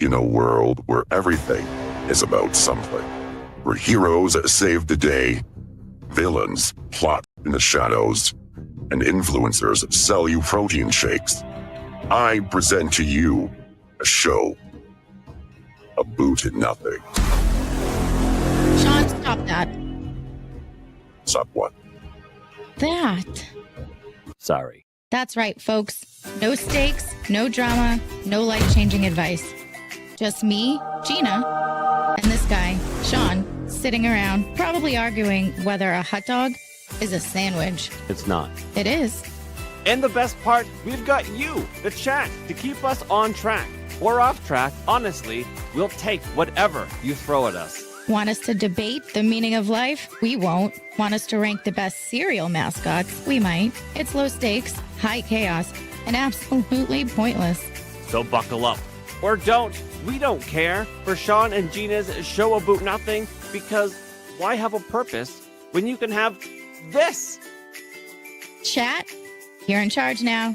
In a world where everything is about something, where heroes save the day, villains plot in the shadows, and influencers sell you protein shakes, I present to you a show, Aboot Nothing. Shawn, stop that. Stop what? That. Sorry. That's right, folks. No stakes, no drama, no life-changing advice. Just me, Gina, and this guy, Shawn, sitting around, probably arguing whether a hot dog is a sandwich. It's not. It is. And the best part, we've got you, the chat, to keep us on track. Or off track, honestly, we'll take whatever you throw at us. Want us to debate the meaning of life? We won't. Want us to rank the best cereal mascots? We might. It's low stakes, high chaos, and absolutely pointless. So buckle up. Or don't. We don't care for Shawn and Gina's show Aboot Nothing, because why have a purpose when you can have this? Chat, you're in charge now.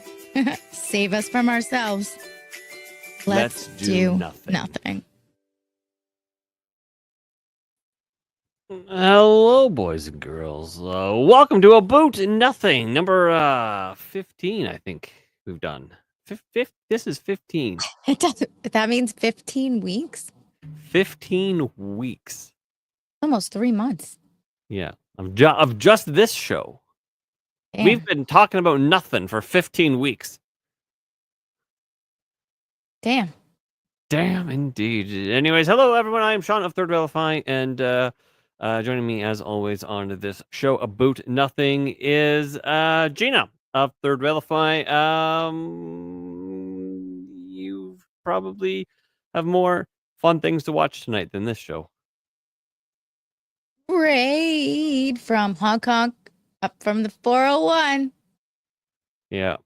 Save us from ourselves. Let's do nothing. Hello, boys and girls. Welcome to Aboot Nothing, number 15, I think we've done. This is 15. That means 15 weeks? 15 weeks. Almost 3 months. Yeah, of just this show. Damn. We've been talking about nothing for 15 weeks. Damn. Damn, indeed. Anyways, hello, everyone. I am Shawn of Third Railify, and joining me, as always, on this show, Aboot Nothing, is Gina of Third Railify. You probably have more fun things to watch tonight than this show. Raid from Hong Kong up from the 401. Yeah.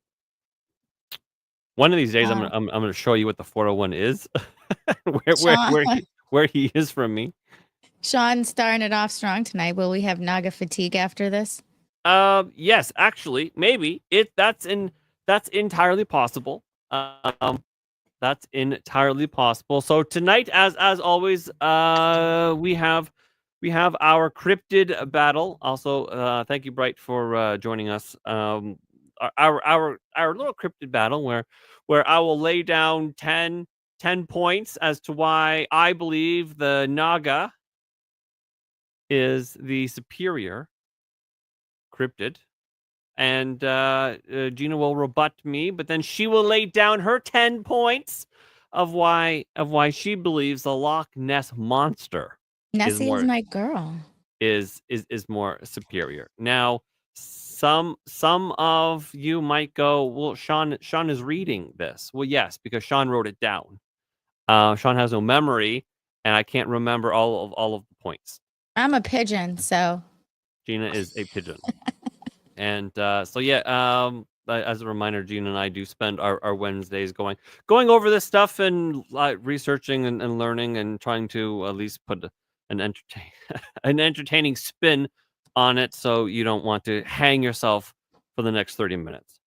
One of these days, I'm gonna show you what the 401 is, where he is from me. Shawn starting it off strong tonight. Will we have Naga fatigue after this? Yes, actually, maybe that's entirely possible. That's entirely possible. So tonight, as always, we have our cryptid battle. Also, thank you, Bright, for joining us. Our little cryptid battle where I will lay down 10 points as to why I believe the Naga is the superior cryptid, and Gina will rebut me, but then she will lay down her 10 points of why she believes the Loch Ness Monster Nessie is my girl. Is more superior. Now, some of you might go, well, Shawn is reading this. Well, yes, because Shawn wrote it down. Shawn has no memory, and I can't remember all of the points. I'm a pigeon, so Gina is a pigeon. And so yeah, as a reminder, Gina and I do spend our Wednesdays going over this stuff and researching and learning and trying to at least put an entertaining spin on it, so you don't want to hang yourself for the next 30 minutes.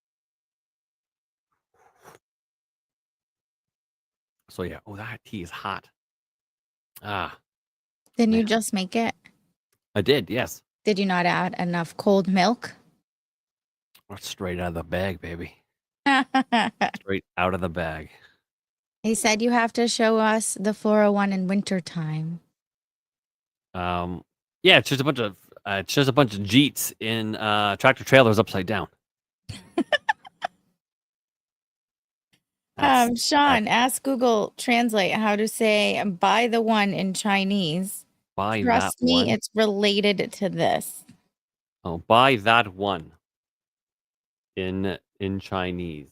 So yeah, oh, that tea is hot. Didn't you just make it? I did, yes. Did you not add enough cold milk? Straight out of the bag, baby. Straight out of the bag. He said you have to show us the 401 in wintertime. Yeah, it's just a bunch of Jeets in tractor trailers upside down. Shawn, ask Google Translate how to say "buy the one" in Chinese. Trust me, one. It's related to this. Oh, buy that one in Chinese.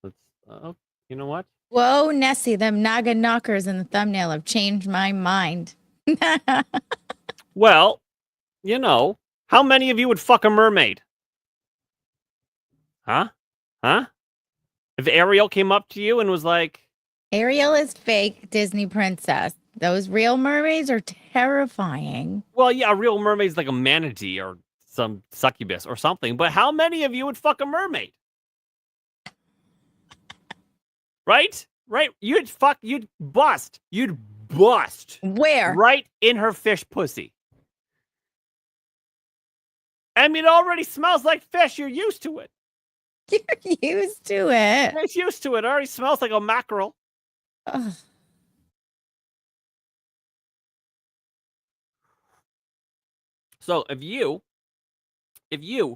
Let's. You know what? Whoa, Nessie, them Naga knockers in the thumbnail have changed my mind. Well, you know, how many of you would fuck a mermaid? Huh? If Ariel came up to you and was like, Ariel is fake Disney princess. Those real mermaids are terrifying. Well, yeah, a real mermaid's like a manatee or some succubus or something. But how many of you would fuck a mermaid? Right? Right? You'd bust. You'd bust. Where? Right in her fish pussy. I mean, it already smells like fish. You're used to it. You're used to it. It's used to it. It already smells like a mackerel. Ugh. So if you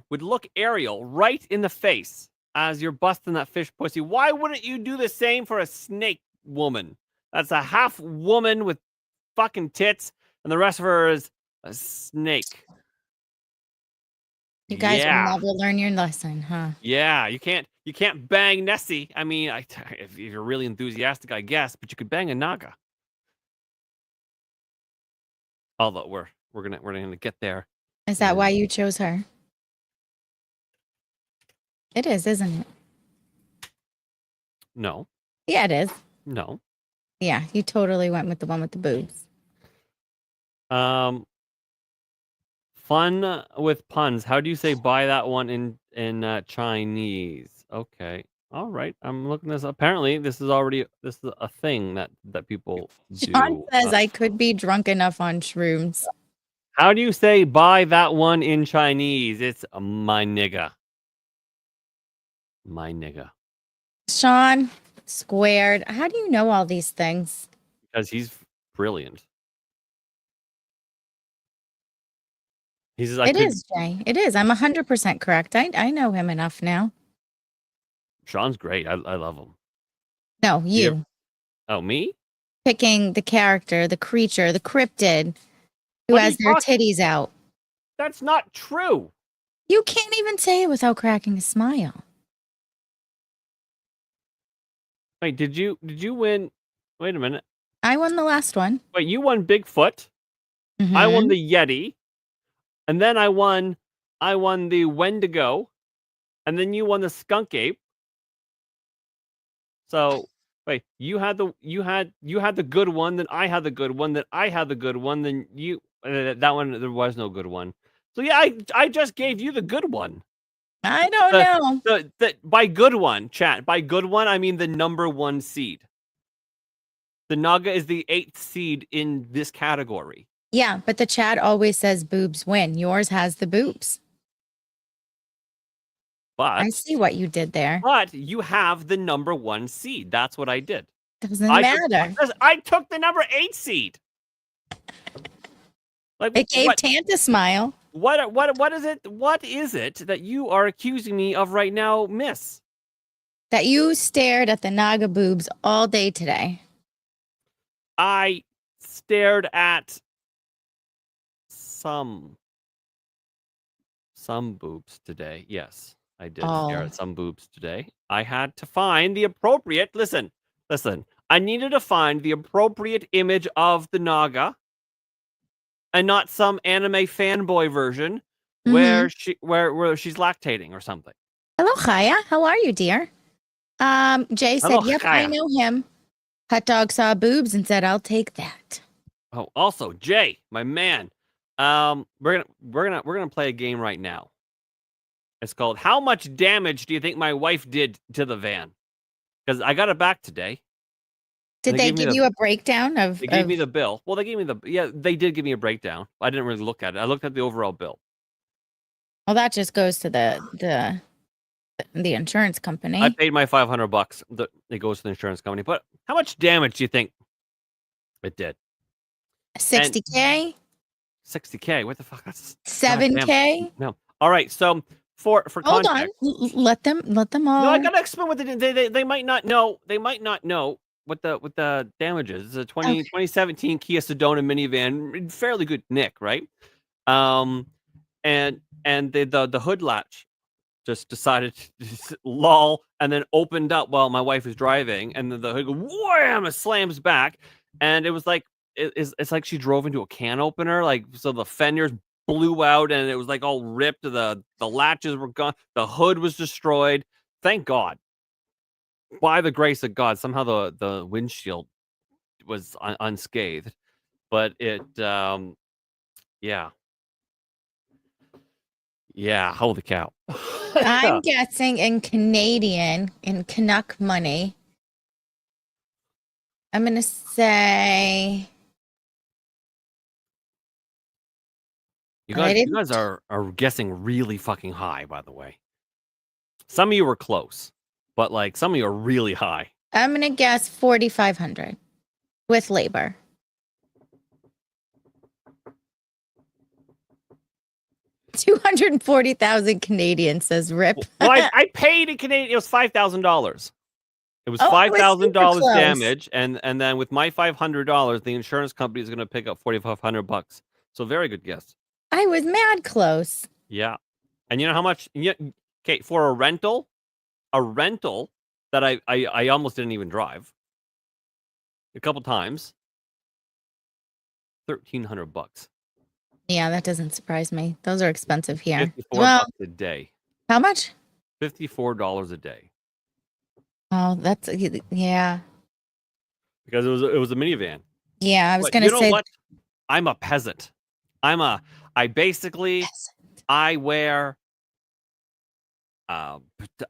would look Ariel right in the face as you're busting that fish pussy, why wouldn't you do the same for a snake woman? That's a half woman with fucking tits, and the rest of her is a snake. You guys will Yeah. never learn your lesson, huh? Yeah, you can't bang Nessie. I mean, if you're really enthusiastic, I guess, but you could bang a Naga. Although we're gonna get there. Is that why you chose her? It is, isn't it? No, Yeah, it is. no. Yeah, you totally went with the one with the boobs. Fun with puns. How do you say buy that one in Chinese? Okay. All right. I'm looking this. Apparently, this is a thing that people do. Shawn says I could be drunk enough on shrooms. How do you say buy that one in Chinese? It's my nigga. My nigga. Shawn squared. How do you know all these things? Because he's brilliant. He says, It is, Jay. It is. I'm 100% correct. I know him enough now. Shawn's great. I love him. No, you. Yeah. Oh, me? Picking the character, the creature, the cryptid who What are has you their talking- titties out. That's not true. You can't even say it without cracking a smile. Wait, did you win? Wait a minute. I won the last one. Wait, you won Bigfoot. I won Mhm. the Yeti. And then I won the Wendigo. And then you won the skunk ape. So wait, you had the good one, then I had the good one, then I had the good one, then you that one there was no good one. So yeah, I just gave you the good one. I don't know. By good one, chat. By good one, I mean the number 1 seed. The Naga is the 8th seed in this category. Yeah, but the chat always says boobs win. Yours has the boobs. But I see what you did there. But you have the number 1 seed. That's what I did. Doesn't matter. I took the number 8 seed. Like It gave Tant a smile. What is it? What is it that you are accusing me of right now, miss? That you stared at the Naga boobs all day today. I stared at some boobs today. Yes, I did stare at some boobs today. I had to find the appropriate. Listen. I needed to find the appropriate image of the Naga, and not some anime fanboy version where she's lactating or something. Hello, Chaya. How are you, dear? Jay said, Hello, yep, Chaya. I know him. Hot dog saw boobs and said, I'll take that. Oh, also, Jay, my man. We're gonna play a game right now. It's called How Much Damage Do You Think My Wife Did to the Van? Because I got it back today. Did they give you a breakdown of? They gave me the bill. Well, they gave me they did give me a breakdown. I didn't really look at it. I looked at the overall bill. Well, that just goes to the insurance company. I paid my $500. It goes to the insurance company. But how much damage do you think it did? 60K? 60K. What the fuck? That's 7K? No. All right. So for Hold context, on. Let them all. No, I gotta explain what they might not know. They might not know what the damage is. It's a 2017 Kia Sedona minivan, fairly good nick, right? And the hood latch just decided to lol, and then opened up while my wife was driving, and then the hood wham, it slams back, and it was like it's like she drove into a can opener, like so the fenders blew out, and it was like all ripped. The latches were gone. The hood was destroyed. Thank God. By the grace of God, somehow the windshield was unscathed, but it yeah, holy cow. I'm guessing in Canadian, in Canuck money, I'm going to say... You I guys are guessing really fucking high, by the way. Some of you were close, but like some of you are really high. I'm going to guess 4,500 with labor. 240,000 Canadian, says Rip. Well, I paid in Canadian. It was $5,000. It was Oh, I was $5,000 super close. damage, and then with my $500, the insurance company is going to pick up $4,500. So very good guess. I was mad close. Yeah, and you know how much? Okay, for a rental that I almost didn't even drive a couple times. $1,300. Yeah, that doesn't surprise me. Those are expensive here. $54 a day. How much? $54 a day. Oh, that's yeah. Because it was a minivan. Yeah, I was going to say. You know what? I'm a peasant. I basically I wear a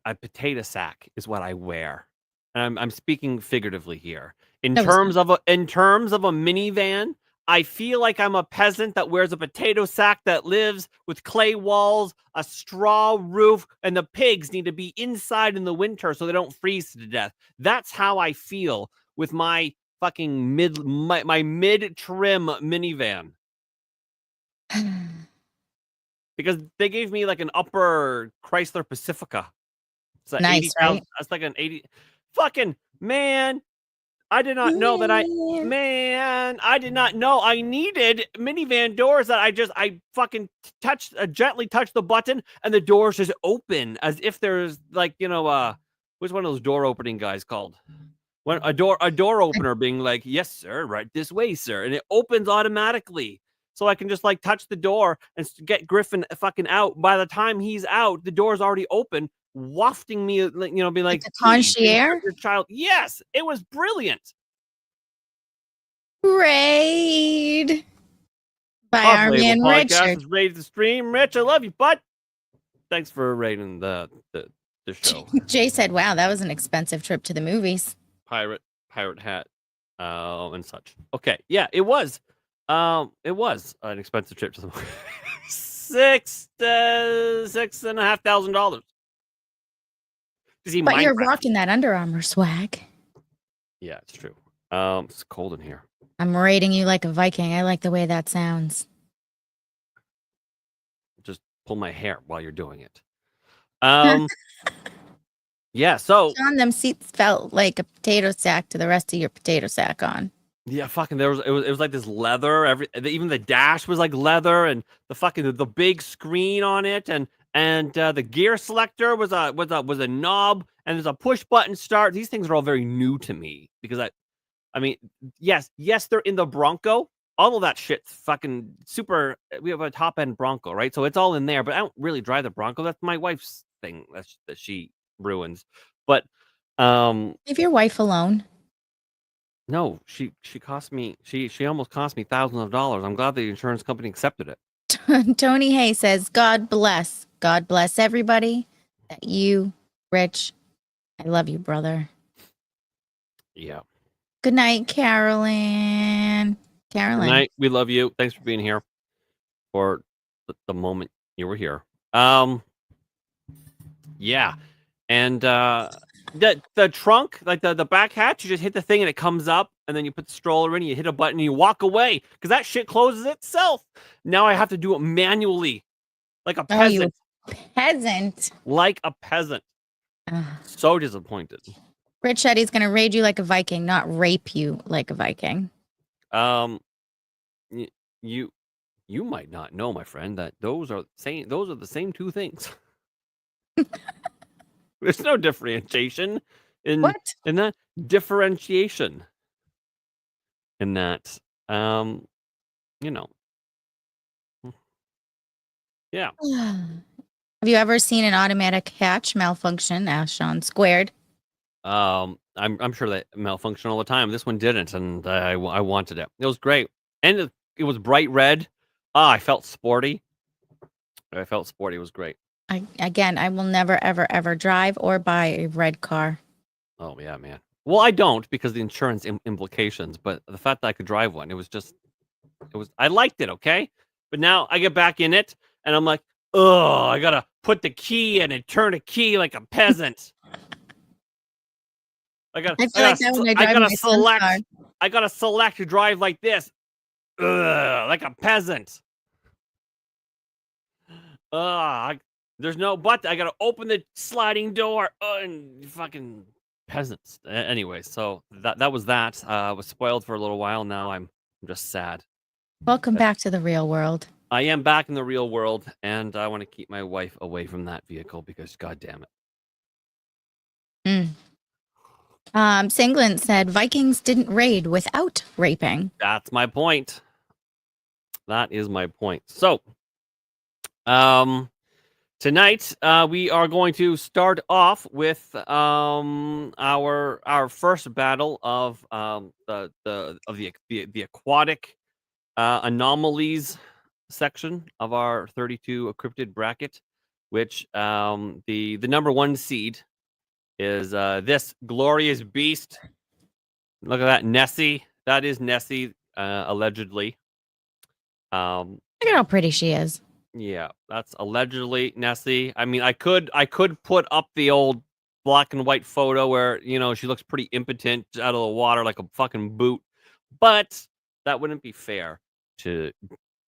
potato sack is what I wear. And I'm speaking figuratively here. In terms of a minivan, I feel like I'm a peasant that wears a potato sack that lives with clay walls, a straw roof, and the pigs need to be inside in the winter so they don't freeze to death. That's how I feel with my fucking my mid-trim minivan. Because they gave me like an upper Chrysler Pacifica. It's like nice, 80,000. right? That's like an 80. Fucking man. I did not know that I did not know I needed minivan doors that I fucking gently touch the button and the doors just open as if there's like, what's one of those door opening guys called? When a door opener being like, yes, sir, right this way, sir. And it opens automatically. So I can just like touch the door and get Griffin fucking out. By the time he's out, the door's already open, wafting me, being like, a concierge? Your child. Yes, it was brilliant. Raid by our man Richard. Raid the stream. Rich, I love you, bud. Thanks for raiding the show. Jay said, wow, that was an expensive trip to the movies. Pirate hat, and such. Okay, yeah, it was. It was an expensive trip to the movie. $6,500. But you're rocking that Under Armour swag. Yeah, it's true. It's cold in here. I'm raiding you like a Viking. I like the way that sounds. Just pull my hair while you're doing it. Yeah, so Shawn, them seats felt like a potato sack to the rest of your potato sack on. Yeah, fucking it was like this leather. Even the dash was like leather, and the big screen on it, and the gear selector was a knob, and there's a push button start. These things are all very new to me because I mean, yes, they're in the Bronco. All of that shit's fucking super. We have a top end Bronco, right? So it's all in there, but I don't really drive the Bronco. That's my wife's thing that she ruins. But leave your wife alone. No, she cost me. She almost cost me thousands of dollars. I'm glad the insurance company accepted it. Tony Hay says, God bless everybody. That you, Rich. I love you, brother. Yeah. Good night, Carolyn. Good night. We love you. Thanks for being here for the moment you were here. Yeah. And the trunk, like the back hatch, you just hit the thing and it comes up, and then you put the stroller in, you hit a button and you walk away because that shit closes itself. Now I have to do it manually, like a peasant. Like a peasant. So disappointed. Rich said he's gonna raid you like a Viking, not rape you like a Viking. You might not know, my friend, that those are the same two things. There's no differentiation in that differentiation. In that, yeah. Have you ever seen an automatic hatch malfunction? Asked Shawn squared. I'm sure they malfunction all the time. This one didn't, and I wanted it. It was great, and it was bright red. I felt sporty. It was great. I will never, ever, ever drive or buy a red car. Oh yeah, man. Well, I don't because the insurance implications, but the fact that I could drive one, I liked it, okay? But now I get back in it, and I'm like, oh, I gotta put the key in and turn a key like a peasant. I feel like that when I drive my son's car. I gotta select to drive like this, like a peasant. There's no button. I gotta open the sliding door. And fucking peasants. Anyway, so that was that. I was spoiled for a little while. Now I'm just sad. Welcome back to the real world. I am back in the real world, and I want to keep my wife away from that vehicle because, god damn it. Singland said Vikings didn't raid without raping. That's my point. That is my point. So, tonight we are going to start off with our first battle of the aquatic anomalies section of our 32 encrypted bracket, which the number 1 seed is this glorious beast. Look at that, Nessie. That is Nessie, allegedly. Look at how pretty she is. Yeah, that's allegedly Nessie. I mean, I could put up the old black and white photo where, you know, she looks pretty impotent out of the water like a fucking boot, but that wouldn't be fair to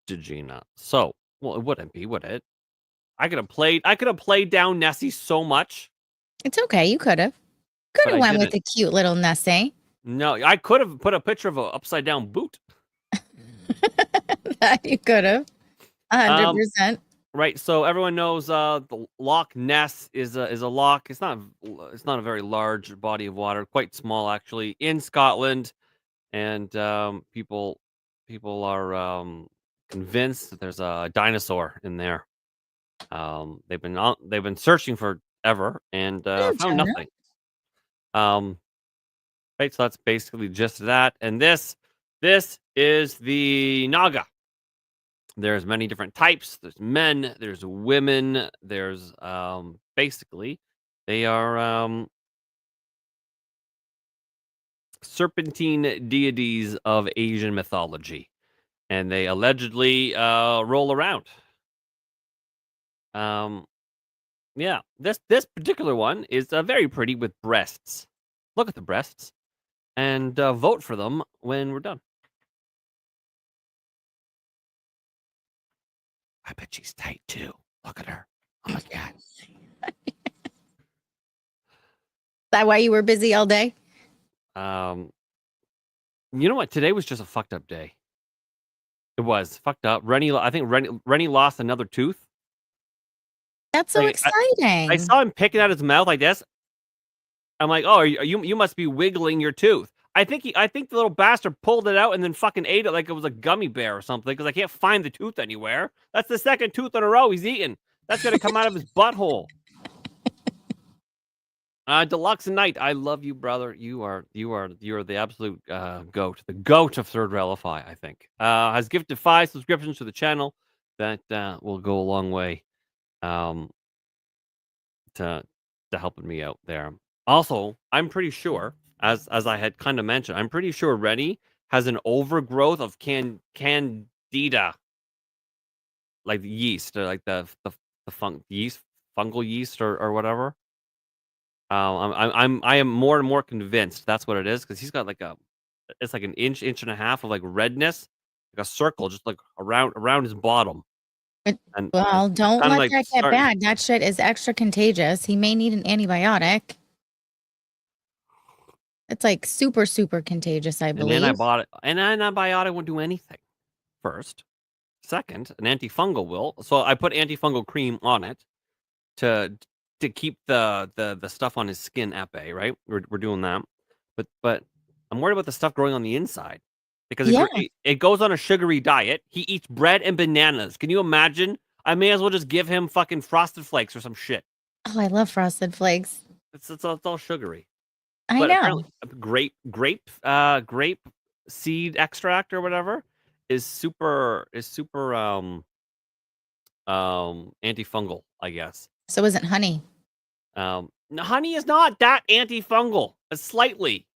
Gina. So, well, it wouldn't be, would it? I could have played down Nessie so much. It's okay. You could have went with the cute little Nessie. No, I could have put a picture of an upside down boot. That you could have. 100%. Right. So everyone knows the Loch Ness is a loch. It's not a very large body of water, quite small actually, in Scotland, and people are convinced that there's a dinosaur in there. They've been searching forever and found nothing. Right. So that's basically just that. And this is the Naga. There's many different types. There's men. There's women. There's basically they are serpentine deities of Asian mythology, and they allegedly roll around. Yeah, this particular one is very pretty with breasts. Look at the breasts, and vote for them when we're done. I bet she's tight too. Look at her. Oh my god. That why you were busy all day? You know what? Today was just a fucked up day. It was fucked up. I think Rennie lost another tooth. That's so exciting. I saw him picking out his mouth like this. I'm like, oh, you must be wiggling your tooth. I think the little bastard pulled it out and then fucking ate it like it was a gummy bear or something because I can't find the tooth anywhere. That's the second tooth in a row he's eaten. That's gonna come out of his butthole. Deluxe Knight, I love you, brother. You are the absolute goat, the goat of Third Relify, I think. Has gifted 5 subscriptions to the channel. That will go a long way to helping me out there. Also, I'm pretty sure, as I had kind of mentioned, I'm pretty sure Rennie has an overgrowth of candida, like yeast, or like the fungal yeast, or whatever. I am more and more convinced that's what it is because he's got it's like an inch and a half of like redness, like a circle, just like around his bottom. Well, don't let that get bad. That shit is extra contagious. He may need an antibiotic. It's like super, super contagious, I believe. An antibiotic won't do anything. First. Second, an antifungal will. So I put antifungal cream on it to keep the stuff on his skin at bay, right? We're doing that. But I'm worried about the stuff growing on the inside. Because it goes on a sugary diet. He eats bread and bananas. Can you imagine? I may as well just give him fucking Frosted Flakes or some shit. Oh, I love Frosted Flakes. It's all sugary. I know. Grape seed extract or whatever is super antifungal, I guess. So isn't honey. honey is not that antifungal. Slightly.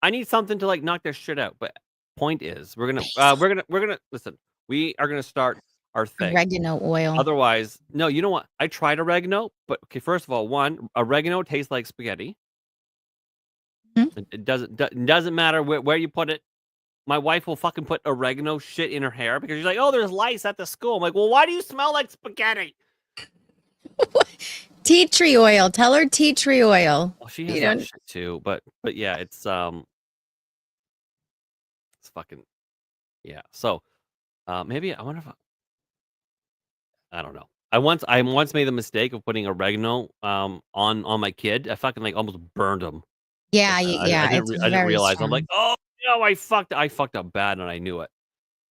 I need something to like knock their shit out. But point is, we're gonna listen. We are gonna start our thing. Oregano oil. Otherwise, no. You know what? I tried oregano, but okay. First of all, oregano tastes like spaghetti. It doesn't matter where you put it. My wife will fucking put oregano shit in her hair because she's like, oh, there's lice at the school. I'm like, well, why do you smell like spaghetti? Tea tree oil. Tell her tea tree oil. Well, she has that shit too, but yeah, it's fucking yeah. So maybe I wonder if I don't know. I once made the mistake of putting oregano on my kid. I fucking like almost burned him. Yeah, I didn't realize. Strong. I'm like, oh no, I fucked up bad, and I knew it.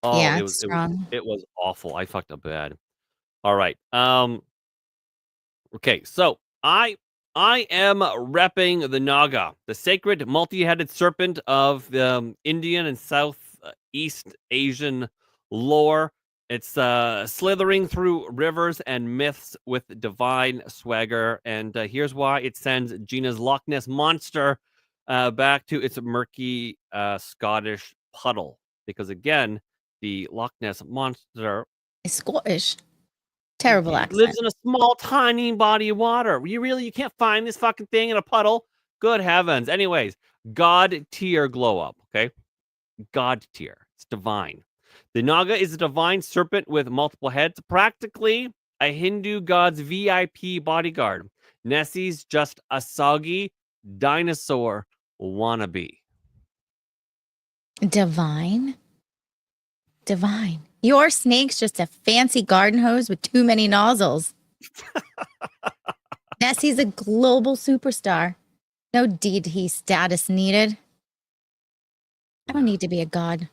Oh, yeah, it it's strong. it was awful. I fucked up bad. All right. Okay, so I am repping the Naga, the sacred multi-headed serpent of the Indian and Southeast Asian lore. It's slithering through rivers and myths with divine swagger, and here's why it sends Gina's Loch Ness Monster back to its murky Scottish puddle. Because again, the Loch Ness Monster It's Scottish. Terrible accent. Lives in a small, tiny body of water. You can't find this fucking thing in a puddle. Good heavens. Anyways, God tier glow up. Okay, God tier. It's divine. The Naga is a divine serpent with multiple heads, practically a Hindu god's VIP bodyguard. Nessie's just a soggy dinosaur wannabe. Divine. Your snake's just a fancy garden hose with too many nozzles. Nessie's a global superstar. No deity status needed. I don't need to be a god.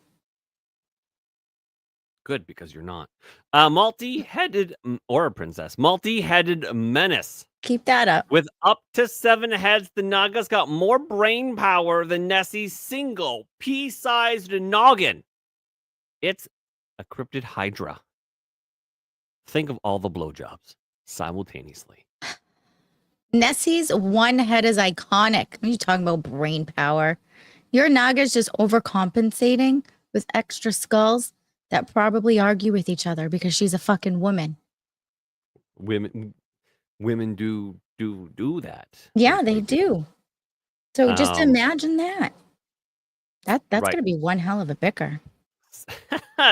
Good, because you're not. Multi-headed, or a princess. Multi-headed menace. Keep that up. With up to 7 heads, the Naga's got more brain power than Nessie's single pea-sized noggin. It's a cryptid hydra. Think of all the blowjobs simultaneously. Nessie's one head is iconic. What are you talking about brain power? Your Naga's just overcompensating with extra skulls that probably argue with each other because she's a fucking woman. Women do that. Yeah, they do. So just imagine that. That's right. going to be one hell of a bicker.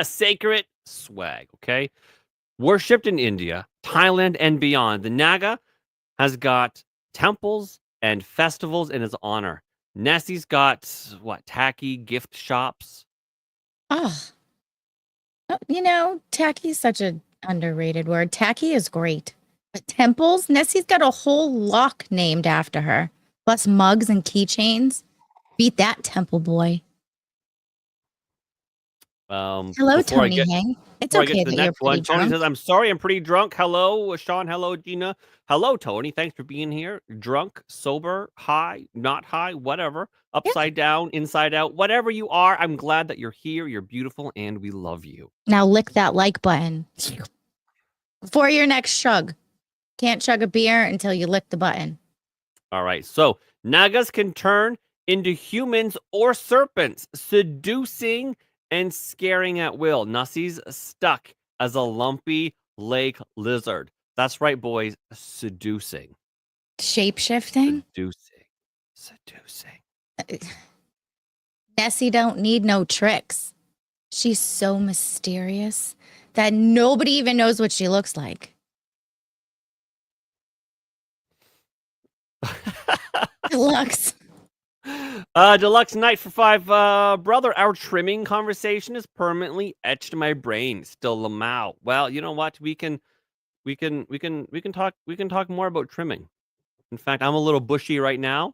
Sacred swag, okay? Worshipped in India, Thailand, and beyond, the Naga has got temples and festivals in his honor. Nessie's got, tacky gift shops? Oh, tacky is such an underrated word. Tacky is great. But temples, Nessie's got a whole lock named after her, plus mugs and keychains. Beat that, temple boy. Hello, Tony Hang. It's okay that you're pretty drunk. Tony says, I'm sorry, I'm pretty drunk. Hello, Shawn. Hello, Gina. Hello, Tony. Thanks for being here. Drunk, sober, high, not high, whatever. Upside down, inside out, whatever you are. I'm glad that you're here. You're beautiful, and we love you. Now lick that like button. Before your next chug. Can't chug a beer until you lick the button. All right. So, Nagas can turn into humans or serpents, seducing and scaring at will. Nessie's stuck as a lumpy lake lizard. That's right, boys. Seducing. Shape-shifting? Seducing. Nessie don't need no tricks. She's so mysterious that nobody even knows what she looks like. Deluxe. Deluxe night for 5, brother. Our trimming conversation is permanently etched in my brain. Still Lamau. Well, you know what? We can talk more about trimming. In fact, I'm a little bushy right now.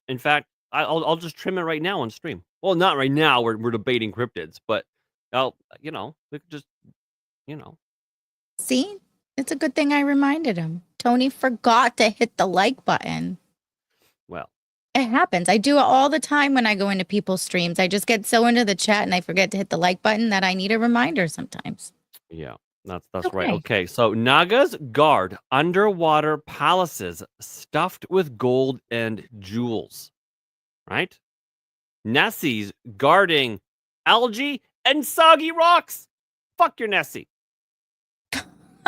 In fact, I'll just trim it right now on stream. Well, not right now. We're debating cryptids, but we could just, See, it's a good thing I reminded him. Tony forgot to hit the like button. Well, it happens. I do it all the time when I go into people's streams. I just get so into the chat and I forget to hit the like button that I need a reminder sometimes. Yeah. That's right. Okay. Okay, so Nagas guard underwater palaces stuffed with gold and jewels. Right? Nessie's guarding algae and soggy rocks. Fuck your Nessie.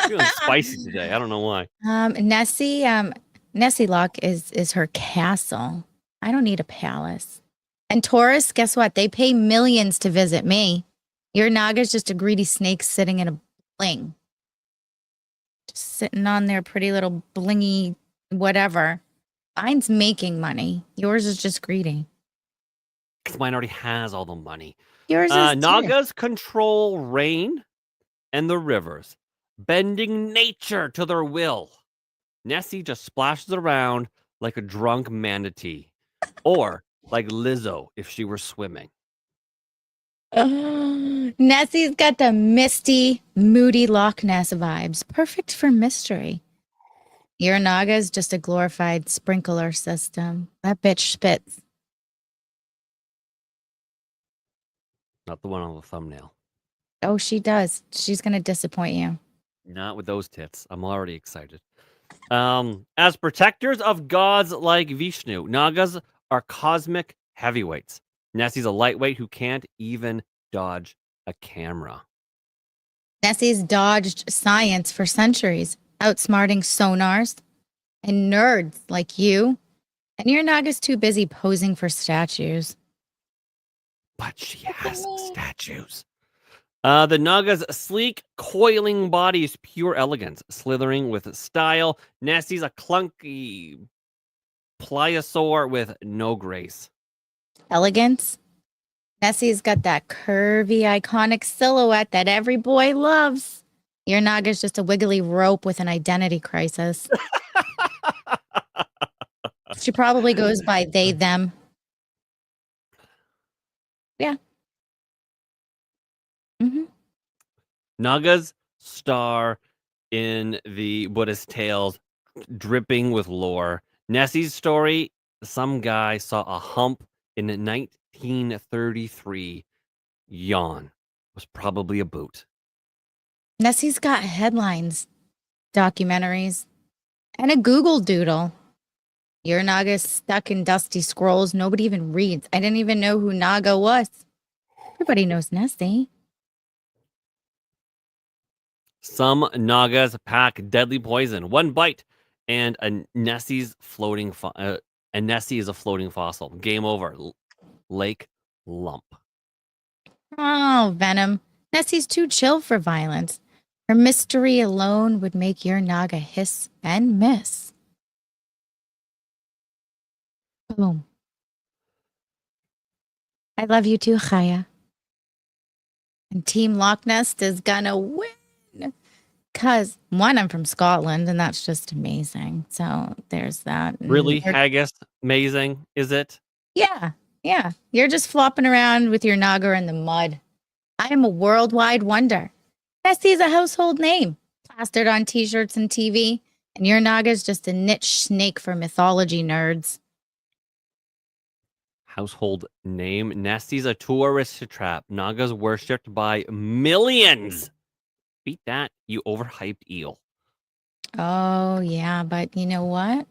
Feeling spicy today. I don't know why. Nessie Loch is her castle. I don't need a palace. And Taurus, guess what? They pay millions to visit me. Your Naga's just a greedy snake sitting in a bling. Just sitting on their pretty little blingy whatever. Mine's making money. Yours is just greedy. Because mine already has all the money. Yours is too. Nagas control rain and the rivers, bending nature to their will. Nessie just splashes around like a drunk manatee, or like Lizzo if she were swimming. Nessie's got the misty, moody Loch Ness vibes. Perfect for mystery. Your Naga's just a glorified sprinkler system. That bitch spits. Not the one on the thumbnail. Oh, she does. She's going to disappoint you. Not with those tits. I'm already excited. As protectors of gods like Vishnu, Nagas are cosmic heavyweights. Nessie's a lightweight who can't even dodge a camera. Nessie's dodged science for centuries, outsmarting sonars and nerds like you. And your Naga's too busy posing for statues. But she has statues. The Naga's sleek, coiling body is pure elegance, slithering with style. Nessie's a clunky pliosaur with no grace. Elegance? Nessie's got that curvy, iconic silhouette that every boy loves. Your Naga's just a wiggly rope with an identity crisis. She probably goes by they, them. Yeah. Mm-hmm. Naga's star in the Buddhist tales, dripping with lore. Nessie's story, some guy saw a hump in 1933. Yawn was probably a boot. Nessie's got headlines, documentaries, and a Google Doodle. Your Naga's stuck in dusty scrolls nobody even reads. I didn't even know who Naga was. Everybody knows Nessie. Some Nagas pack deadly poison. One bite, and Nessie is a floating fossil. Game over. Lake lump. Oh, Venom. Nessie's too chill for violence. Her mystery alone would make your Naga hiss and miss. Boom. I love you too, Chaya. And Team Loch Ness is gonna win. Because, one, I'm from Scotland, and that's just amazing. So there's that. Really, Haggis? Amazing, is it? Yeah. You're just flopping around with your Naga in the mud. I am a worldwide wonder. Nessie's a household name, plastered on t-shirts and TV. And your Naga's just a niche snake for mythology nerds. Household name. Nessie's a tourist trap. Naga's worshipped by millions. Beat that, you overhyped eel. Oh, yeah, but you know what?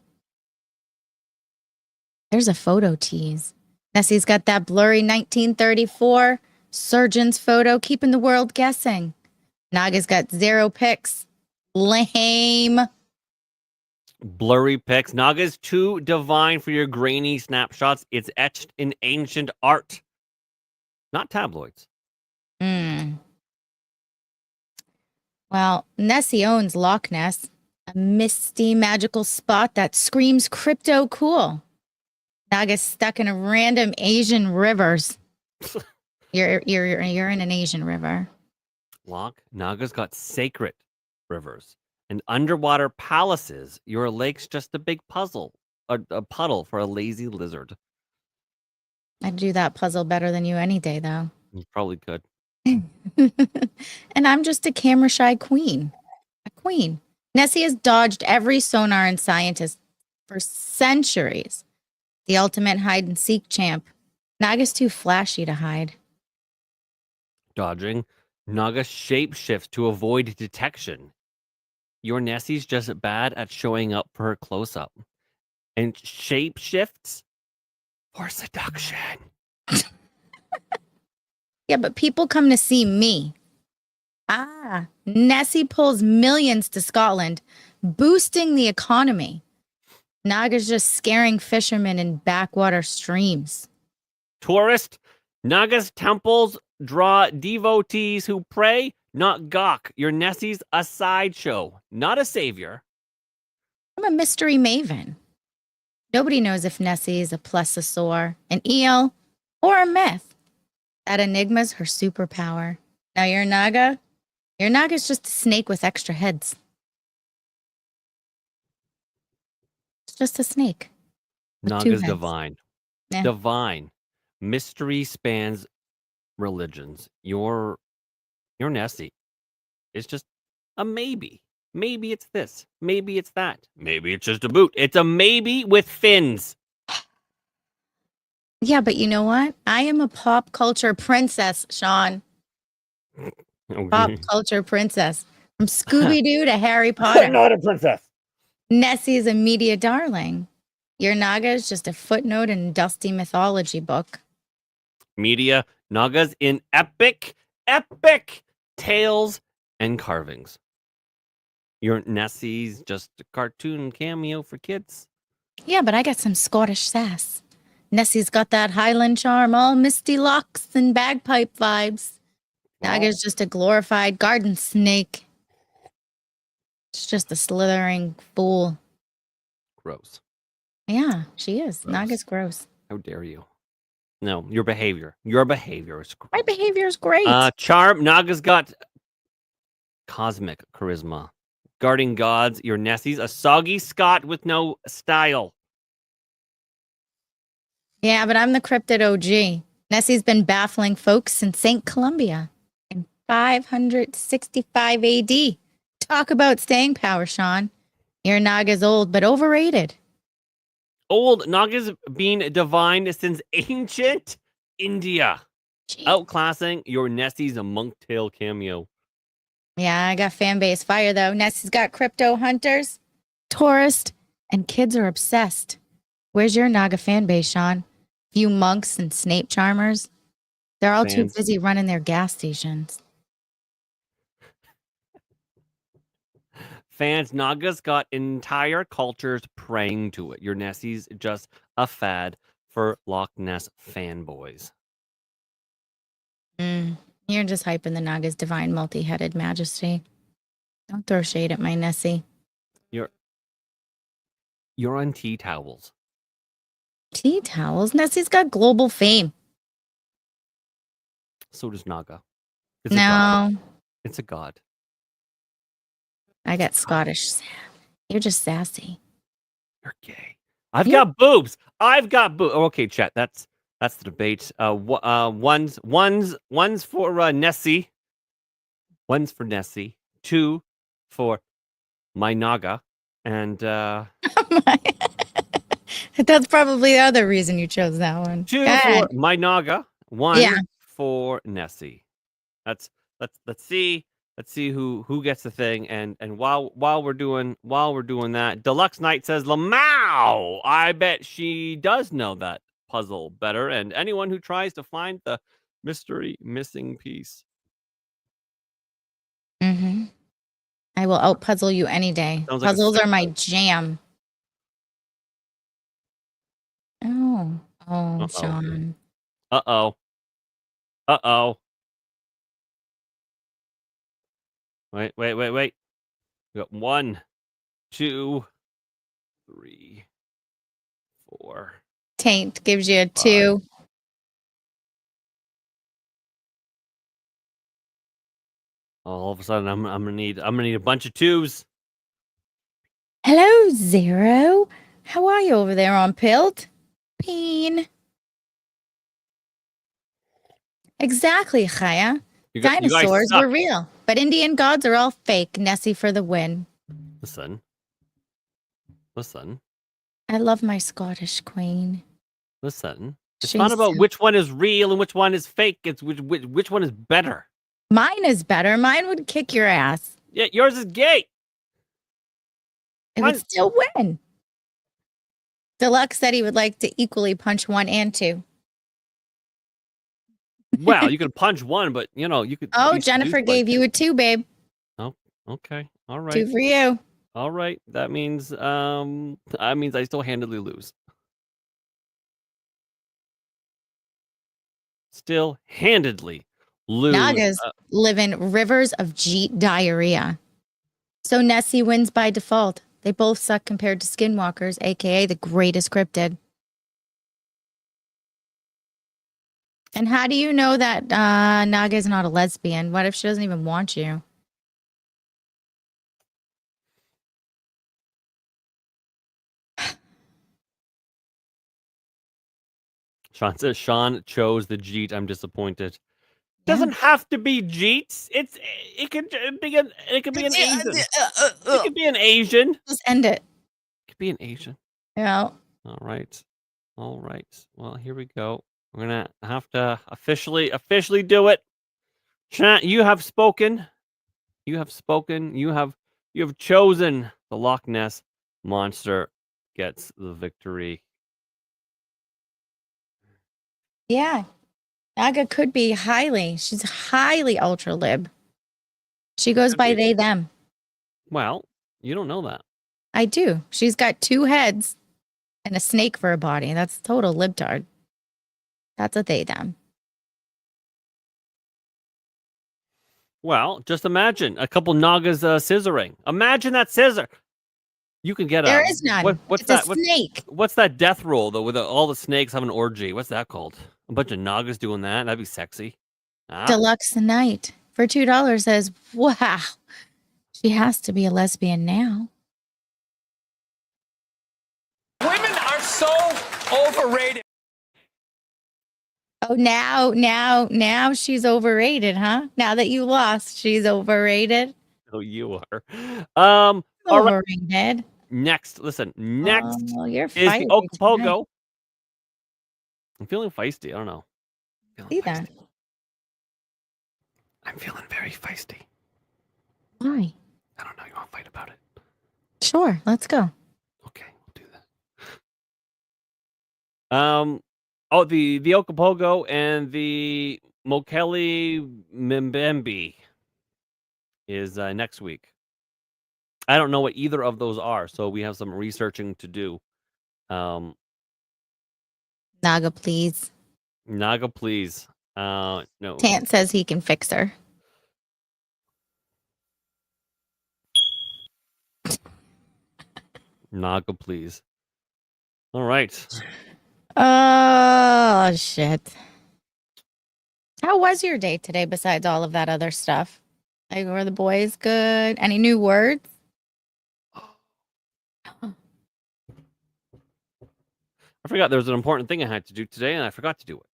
There's a photo tease. Nessie's got that blurry 1934 surgeon's photo, keeping the world guessing. Naga's got 0 pics. Lame. Blurry pics. Naga's too divine for your grainy snapshots. It's etched in ancient art, not tabloids. Well, Nessie owns Loch Ness, a misty, magical spot that screams crypto cool. Naga's stuck in a random Asian rivers. You're in an Asian river. Naga's got sacred rivers and underwater palaces. Your lake's just a big puzzle, a puddle for a lazy lizard. I'd do that puzzle better than you any day, though. You probably could. And I'm just a camera shy queen. A queen. Nessie has dodged every sonar and scientist for centuries. The ultimate hide and seek champ. Naga's too flashy to hide. Dodging. Naga shapeshifts to avoid detection. Your Nessie's just bad at showing up for her close-up. And shapeshifts for seduction. Yeah, but people come to see me. Nessie pulls millions to Scotland, boosting the economy. Naga's just scaring fishermen in backwater streams. Tourist, Naga's temples draw devotees who pray, not gawk. Your Nessie's a sideshow, not a savior. I'm a mystery maven. Nobody knows if Nessie is a plesiosaur, an eel, or a myth. That enigma's her superpower. Now your Naga's just a snake with extra heads. It's just a snake. with two Naga's heads. divine. Yeah. Divine. Mystery spans religions. Your Nessie is just a maybe. Maybe it's this. Maybe it's that. Maybe it's just a boot. It's a maybe with fins. Yeah, but you know what? I am a pop culture princess, Shawn. Pop culture princess. From Scooby-Doo to Harry Potter. Not a princess. Nessie's a media darling. Your Naga is just a footnote in a dusty mythology book. Media. Nagas in epic tales and carvings. Your Nessie's just a cartoon cameo for kids. Yeah, but I got some Scottish sass. Nessie's got that Highland charm, all misty locks and bagpipe vibes. Naga's just a glorified garden snake. It's just a slithering fool. Gross. Yeah, she is. Gross. Naga's gross. How dare you? No, your behavior. Your behavior is gross. My behavior is great. Charm. Naga's got cosmic charisma. Guarding gods. Your Nessie's a soggy Scot with no style. Yeah, but I'm the cryptid OG. Nessie's been baffling folks since St. Columbia in 565 AD. Talk about staying power, Shawn. Your Naga's old, but overrated. Old. Naga's been divine since ancient India. Jeez. Outclassing your Nessie's a monktail cameo. Yeah, I got fan base fire, though. Nessie's got crypto hunters, tourists, and kids are obsessed. Where's your Naga fan base, Shawn? Few monks and Snape charmers. They're all too busy running their gas stations. Fans, Naga's got entire cultures praying to it. Your Nessie's just a fad for Loch Ness fanboys. You're just hyping the Naga's divine multi-headed majesty. Don't throw shade at my Nessie. You're on tea towels. Tea towels? Nessie's got global fame. So does Naga. It's a god. It's a god. I got Scottish. You're just sassy. You're gay. I've got boobs. Oh, okay, chat. That's the debate. One's for Nessie. One's for Nessie. Two for my Naga. And that's probably the other reason you chose that one. Two for my Naga. One for Nessie. Let's see who gets the thing. And while we're doing that, Deluxe Knight says, Lamau! I bet she does know that puzzle better. And anyone who tries to find the mystery missing piece. Mm-hmm. I will out-puzzle you any day. Sounds like Puzzles are my jam. Oh, Shawn. Uh-oh. Wait. We got 1, 2, 3, 4. Taint gives you a 2. All of a sudden, I'm gonna need a bunch of 2s. Hello, Zero. How are you over there on Pilt? Peen. Exactly, Chaya. Dinosaurs were real, but Indian gods are all fake. Nessie for the win. Listen. I love my Scottish queen. Listen. It's not about which one is real and which one is fake. It's which one is better. Mine is better. Mine would kick your ass. Yeah, yours is gay. It Mine- would still win. Deluxe said he would like to equally punch 1 and 2. Well, you could punch one, but you could. Oh, Jennifer gave you a 2, babe. Oh, okay. All right. 2 for you. All right. That means I still handedly lose. Still handedly lose. Nagas live in rivers of Jeet diarrhea. So Nessie wins by default. They both suck compared to skinwalkers, aka the greatest cryptid. And how do you know that Naga is not a lesbian? What if she doesn't even want you? Shawn says Shawn chose the Jeet. I'm disappointed. Yeah. Doesn't have to be Jeet. It could be an Asian. It could be an Asian. Just end it. It could be an Asian. Yeah. All right. Well, here we go. We're gonna have to officially do it. Chat, you have spoken. You have spoken. You have chosen. The Loch Ness Monster gets the victory. Yeah. Naga could be she's highly ultra lib. She goes Could by be. they, them. Well, you don't know that. I do. She's got 2 heads and a snake for a body. That's total libtard. That's a they, them. Well, just imagine a couple Nagas scissoring. Imagine that scissor. You can get There is none. What's It's that? a snake. What's that death roll though? With all the snakes having an orgy. What's that called? A bunch of Nagas doing that. That'd be sexy. Ah. Deluxe Night for $2 says, wow, she has to be a lesbian now. Women are so overrated. Oh, now she's overrated, huh? Now that you lost, she's overrated. Oh, you are. All right. Overrated. Next, listen. Next Oh, you're is the fiery Okapogo. tonight. I'm feeling feisty. I don't know. See that? I'm feeling very feisty. Why? I don't know. You want to fight about it? Sure, let's go. Okay, we'll do that. Oh, the Okapogo and the Mokele Mbembe is next week. I don't know what either of those are, so we have some researching to do. Naga, please. Naga, please. No. Tant says he can fix her. Naga, please. All right. Oh, shit. How was your day today besides all of that other stuff? Like, were the boys good? Any new words? I forgot there was an important thing I had to do today, and I forgot to do it.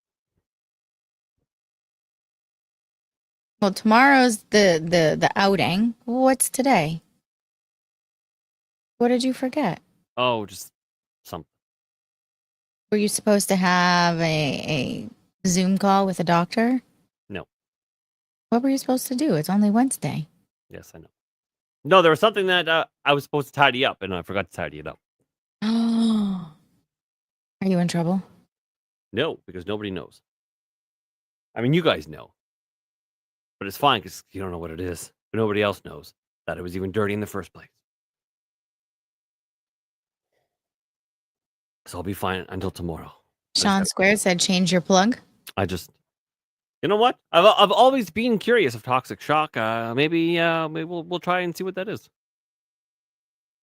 Well, tomorrow's the outing. What's today? What did you forget? Oh, just something. Were you supposed to have a Zoom call with a doctor? No. What were you supposed to do? It's only Wednesday. Yes, I know. No, there was something that I was supposed to tidy up, and I forgot to tidy it up. Oh. Are you in trouble? No, because nobody knows. I mean, you guys know. But it's fine because you don't know what it is. But nobody else knows that it was even dirty in the first place. So I'll be fine until tomorrow. Shawn Squared said change your plug. You know what? I've always been curious of toxic shock. Maybe we'll try and see what that is.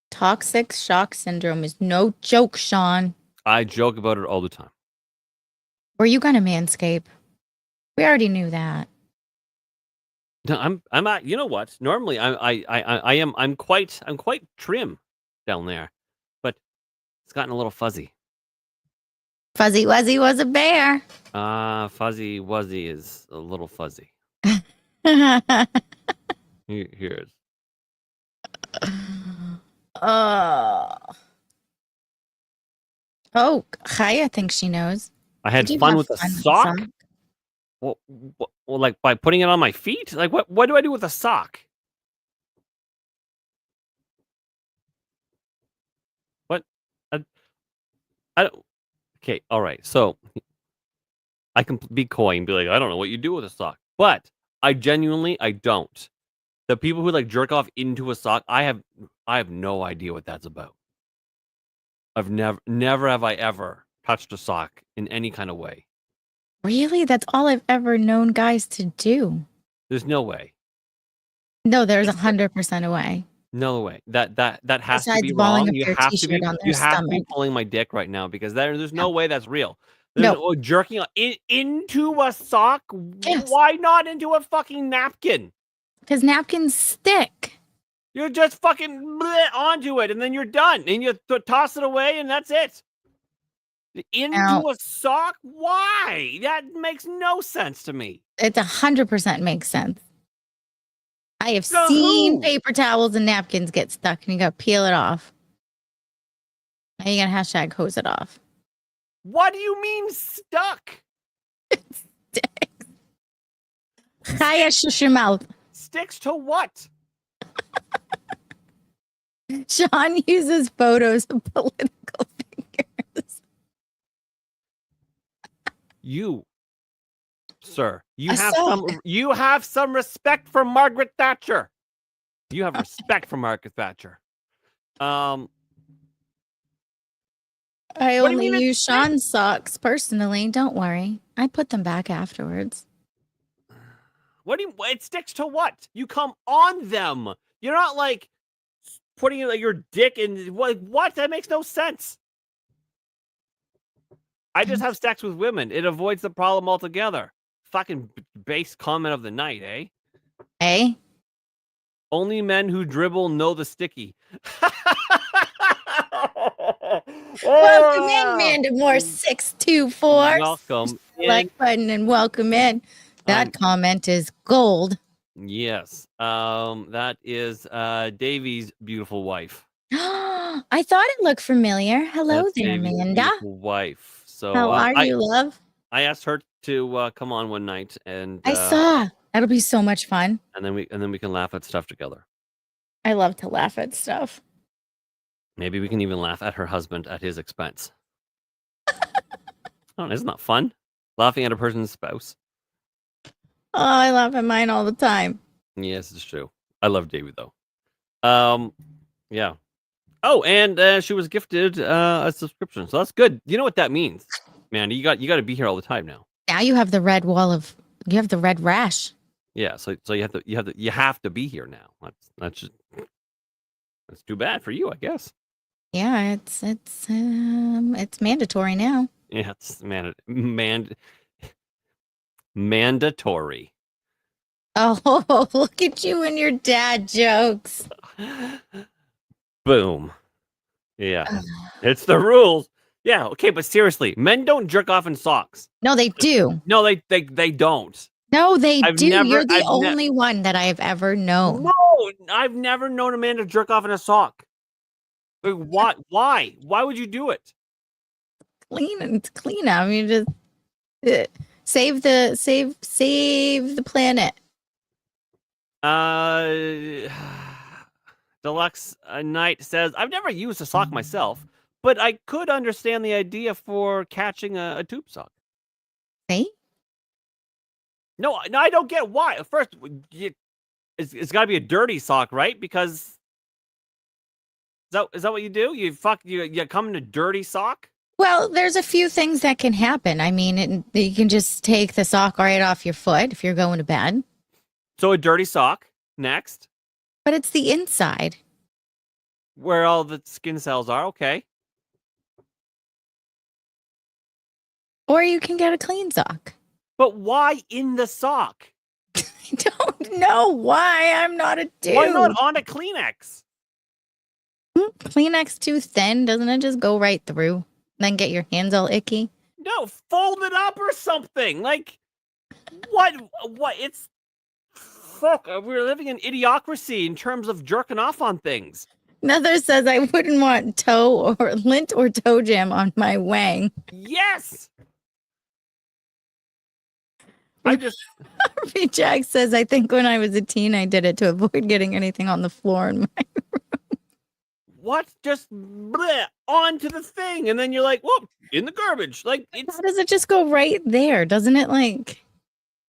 Toxic shock syndrome is no joke, Shawn. I joke about it all the time. Were you gonna manscape? We already knew that. No, I'm at. You know what? Normally, I'm quite trim down there, but it's gotten a little fuzzy. Fuzzy Wuzzy was a bear. Fuzzy Wuzzy is a little fuzzy. Here's. Oh, Chaya thinks she knows. I had Did you fun have with a fun sock. What Well, like by putting it on my feet? Like what do I do with a sock? What? I don't. Okay, all right. So I can be coy and be like, I don't know what you do with a sock, but I don't. The people who like jerk off into a sock, I have no idea what that's about. I've never have I ever touched a sock in any kind of way. Really? That's all I've ever known guys to do. There's no way. No, there's 100% a way. No way. That has to Besides be balling wrong. up You their have to be t-shirt on their you have to be stomach. pulling my dick right now because there's no way that's real. No. There's jerking into a sock. Yes. Why not into a fucking napkin? Because napkins stick. You're just fucking onto it, and then you're done, and you toss it away, and that's it. Into a sock? Why? That makes no sense to me. It 100% makes sense. I have seen paper towels and napkins get stuck, and you got to peel it off. Now you got to hashtag hose it off. What do you mean stuck? Sticks. Kaya, shush your mouth. Sticks to what? Shawn uses photos of political figures. You, sir, you I have some respect for Margaret Thatcher. You have respect for Margaret Thatcher. I What do you only mean use Shawn's socks personally. Don't worry. I put them back afterwards. What do you? It sticks to what? You come on them. You're not like putting like your dick in. What? That makes no sense. I just have sex with women. It avoids the problem altogether. Fucking base comment of the night, eh? Eh? Only men who dribble know the sticky. Welcome in, Mandamore 624. Welcome. Like button and welcome in. That comment is gold. Yes. That is Davy's beautiful wife. I thought it looked familiar. Hello That's there, Davy's Amanda. beautiful wife. So How are you, love? I asked her to come on one night, and I saw. That'll be so much fun. and then we can laugh at stuff together. I love to laugh at stuff. Maybe we can even laugh at her husband at his expense. Oh, isn't that fun? Laughing at a person's spouse. Oh, I laugh at mine all the time. Yes, it's true. I love Davy though. Yeah. Oh, and she was gifted a subscription, so that's good. You know what that means, man? You got to be here all the time now. Now you have the red you have the red rash. Yeah, so you have to be here now. That's too bad for you, I guess. Yeah, it's mandatory now. Yeah, it's mandatory. Oh, look at you and your dad jokes. Boom. Yeah, it's the rules. Yeah, okay, but seriously, men don't jerk off in socks. No, they do. No, they don't. No, they do. You're the I've only one that I have ever known. No, I've never known a man to jerk off in a sock. Like, why? Why would you do it? Clean up. You just save the planet. Deluxe Knight says, I've never used a sock myself, but I could understand the idea for catching a tube sock. See? No, I don't get why. First, it's got to be a dirty sock, right? Because is that what you do? You come in a dirty sock? Well, there's a few things that can happen. I mean, you can just take the sock right off your foot if you're going to bed. So a dirty sock, next. But it's the inside. Where all the skin cells are, okay. Or you can get a clean sock. But why in the sock? I don't know why. I'm not a dude. Why not on a Kleenex? Kleenex too thin? Doesn't it just go right through? Then get your hands all icky? No, fold it up or something. Like, what? It's... Fuck, we're living in idiocracy in terms of jerking off on things. Another says, I wouldn't want toe or lint or toe jam on my wang. Yes! I just Jack says, I think when I was a teen, I did it to avoid getting anything on the floor in my what? Just bleh, onto the thing, and then you're like, whoop, in the garbage. Like it's How does it just go right there? Doesn't it like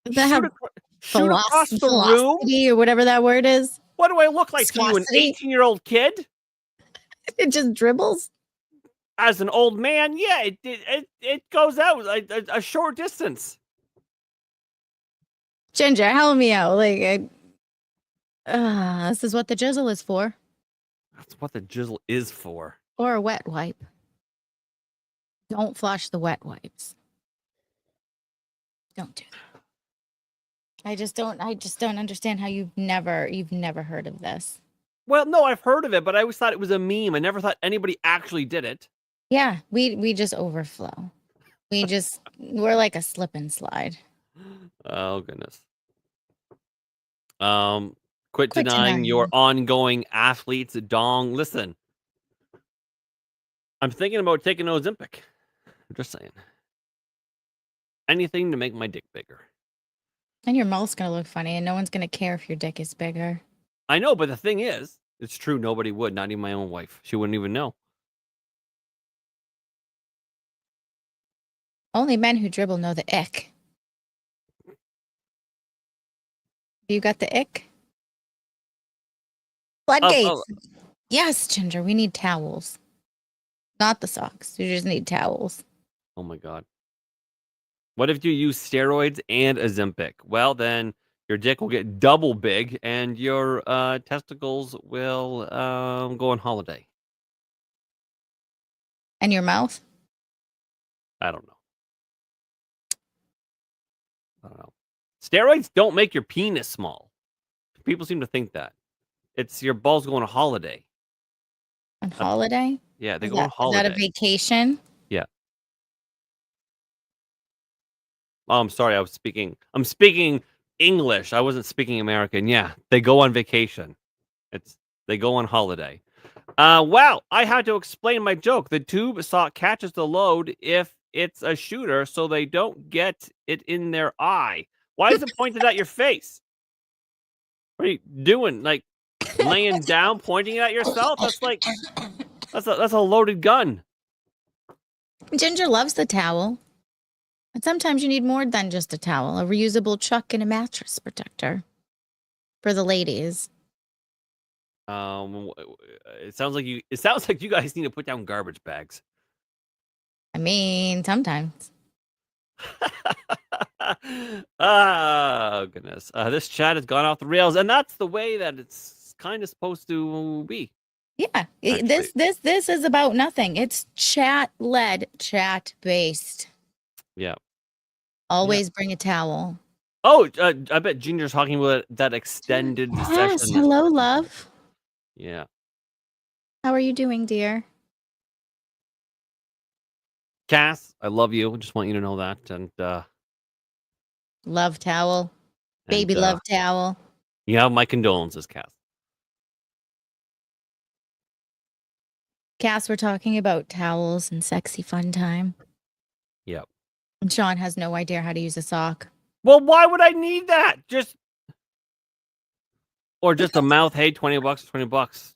does that have shoot across the room. velocity or whatever that word is? What do I look like to you, an Viscosity? 18-year-old kid? It just dribbles. As an old man, yeah, it goes out a short distance. Ginger, help me out. Like, this is what the jizzle is for. That's what the jizzle is for. Or a wet wipe. Don't flush the wet wipes. Don't do that. I just don't understand how you've never heard of this. Well, no, I've heard of it, but I always thought it was a meme. I never thought anybody actually did it. Yeah, we just overflow. We're like a slip and slide. Oh goodness. Quit denying your ongoing athlete's dong. Listen, I'm thinking about taking Ozempic. I'm just saying. Anything to make my dick bigger. And your mouth's gonna look funny, and no one's gonna care if your dick is bigger. I know, but the thing is, it's true. Nobody would, not even my own wife. She wouldn't even know. Only men who dribble know the ick. You got the ick? Floodgates. Yes, Ginger, we need towels. Not the socks. You just need towels. Oh my god. What if you use steroids and Ozempic? Well, then your dick will get double big and your testicles will go on holiday. And your mouth? I don't know. Steroids don't make your penis small. People seem to think that. It's your balls go on a holiday. On holiday? Yeah, they go on holiday. Is that a vacation? Yeah. Oh, I'm sorry. I'm speaking English. I wasn't speaking American. Yeah, they go on vacation. They go on holiday. Wow, I had to explain my joke. The tube sock catches the load if it's a shooter, so they don't get it in their eye. Why is it pointed at your face? What are you doing? Like laying down, pointing at yourself? That's a loaded gun. Ginger loves the towel. And sometimes you need more than just a towel, a reusable chuck and a mattress protector for the ladies. It sounds like you guys need to put down garbage bags. I mean, sometimes. Oh goodness. This chat has gone off the rails, and that's the way that it's kind of supposed to be. Yeah. This is about nothing. It's chat-led, chat-based. Yeah. Always bring a towel. Oh, I bet Ginger's talking about that extended Yes. session. Hello, love. Yeah. How are you doing, dear? Cass, I love you. Just want you to know that. And Love towel. Baby love towel. You have my condolences, Cass. Cass, we're talking about towels and sexy fun time. Yep. And Shawn has no idea how to use a sock. Well, why would I need that? Just a mouth. Hey, $20, $20.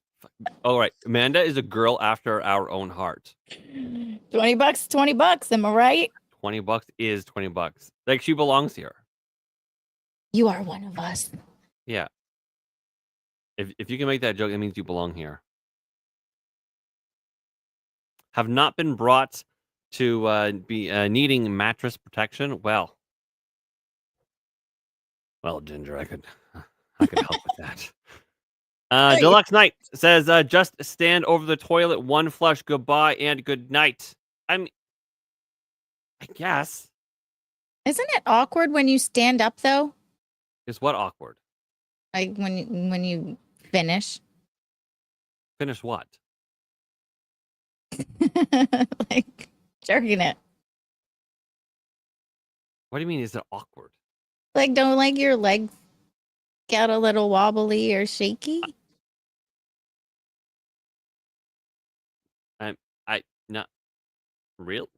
All right. Amanda is a girl after our own heart. $20, $20. Am I right? $20 is $20. Like she belongs here. You are one of us. Yeah. If you can make that joke, that means you belong here. Have not been brought to be needing mattress protection. Well, Ginger, I could help with that. Deluxe Knight says, just stand over the toilet, one flush, goodbye and good night. I guess. Isn't it awkward when you stand up though? Is what awkward? Like when you finish. Finish what? Like jerking it. What do you mean? Is it awkward? Like don't like your legs get a little wobbly or shaky?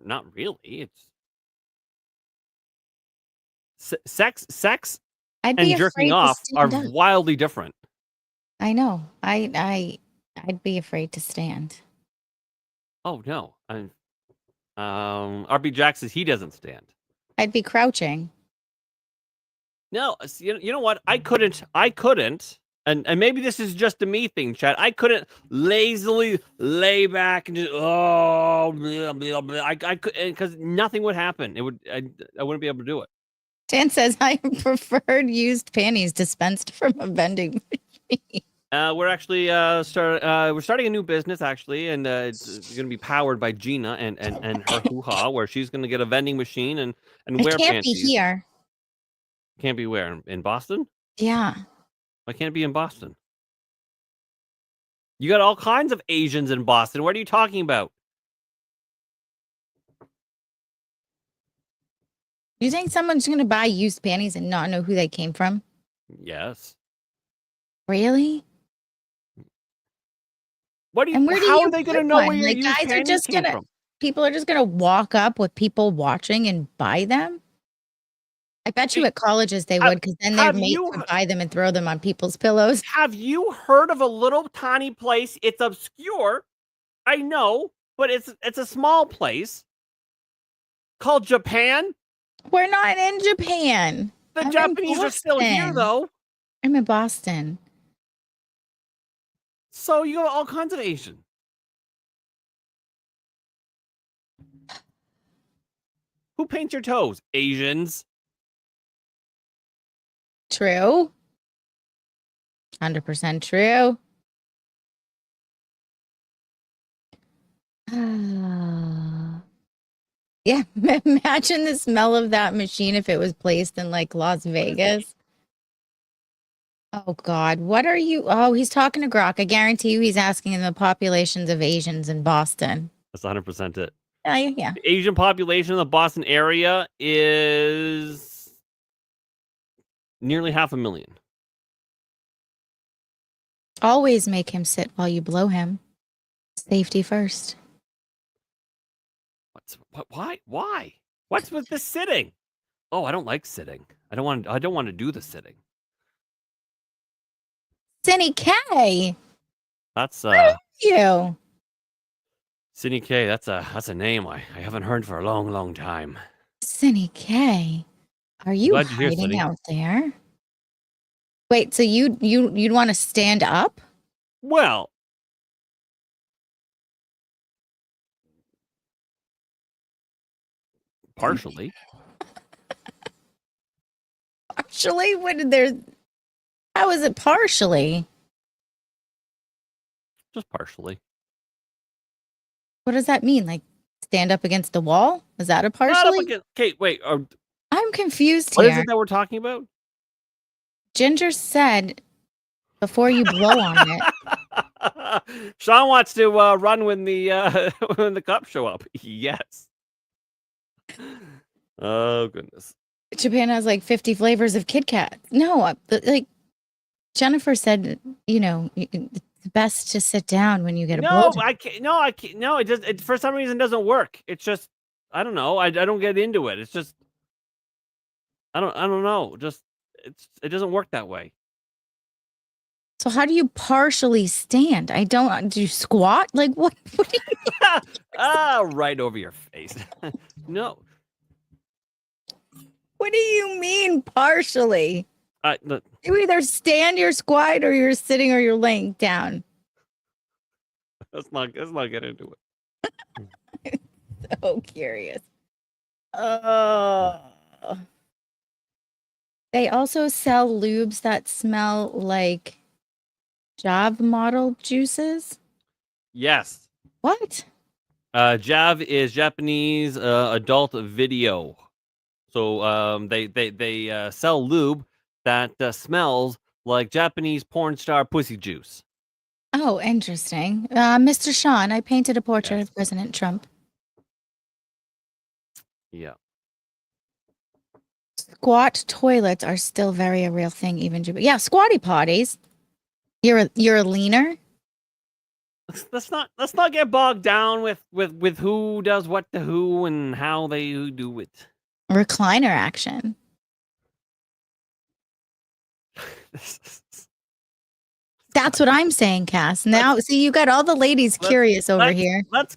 Not really. It's sex I'd and be jerking afraid off to are stand up. wildly different. I know. I'd be afraid to stand. Oh no. RB Jack says he doesn't stand. I'd be crouching. No, you know what? I couldn't, and maybe this is just a me thing, Chad. I couldn't lazily lay back and just blah, blah, blah. I could, because nothing would happen. I wouldn't be able to do it. Dan says I preferred used panties dispensed from a vending machine. We're actually we're starting a new business actually, and it's going to be powered by Gina and her hoo-ha, where she's going to get a vending machine and wear It can't panties. be here. Can't be where? In Boston? Yeah. Why can't it be in Boston? You got all kinds of Asians in Boston. What are you talking about? You think someone's going to buy used panties and not know who they came from? Yes. Really? What do you? And where do How you are they going to put know one? where your Like, used guys are panties just came gonna, from? people are just going to walk up with people watching and buy them? I bet you at colleges they would, because then their have mates you- would buy them and throw them on people's pillows. Have you heard of a little tiny place? It's obscure, I know, but it's a small place called Japan. We're not in Japan. The I'm in Japanese are still here, Boston. though. I'm in Boston. So you got all kinds of Asian. Who paints your toes? Asians. True. 100% true. Yeah, imagine the smell of that machine if it was placed in like Las Vegas. Oh God, what are you? Oh, he's talking to Grok. I guarantee you he's asking the populations of Asians in Boston. That's 100% it. Yeah. The Asian population in the Boston area is nearly 500,000. Always make him sit while you blow him. Safety first. Why? What's with this sitting? Oh, I don't like sitting. I don't want to do the sitting. Cindy K. That's You. Cindy K. That's a name I haven't heard for a long time. Cindy K. Are you Glad you're here, hiding Cindy. out there? Wait, so you'd want to stand up? Well, partially. Partially? How is it partially? Just partially. What does that mean? Like stand up against the wall? Is that a Not up partially? against. Okay, wait. I'm confused What here. is it that we're talking about? Ginger said before you blow on it. Shawn wants to run when the when the cops show up. Yes. Oh goodness. Japan has like 50 flavors of Kit Kat. No, like Jennifer said, it's best to sit down when you get a No, blowjob. I can't. No, I can't. No, it for some reason doesn't work. It's just I don't know. I don't get into it. It's just I don't know. Just it doesn't work that way. So how do you partially stand? Do you squat? Like what do you Right over your face. No. What do you mean partially? Look, You either stand, you're squat, or you're sitting, or you're laying down. let's not get into it. So curious. Oh. They also sell lubes that smell like Jav model juices. Yes. What? Jav is Japanese adult video. So they sell lube that smells like Japanese porn star pussy juice. Oh, interesting. Mr. Shawn, I painted a portrait Yes. of President Trump. Yeah. Squat toilets are still very a real thing, even Japan. Yeah, squatty potties. You're a leaner. Let's not get bogged down with who does what to who and how they do it. Recliner action. That's what I'm saying, Cass. Now, see, you got all the ladies curious over here. Let's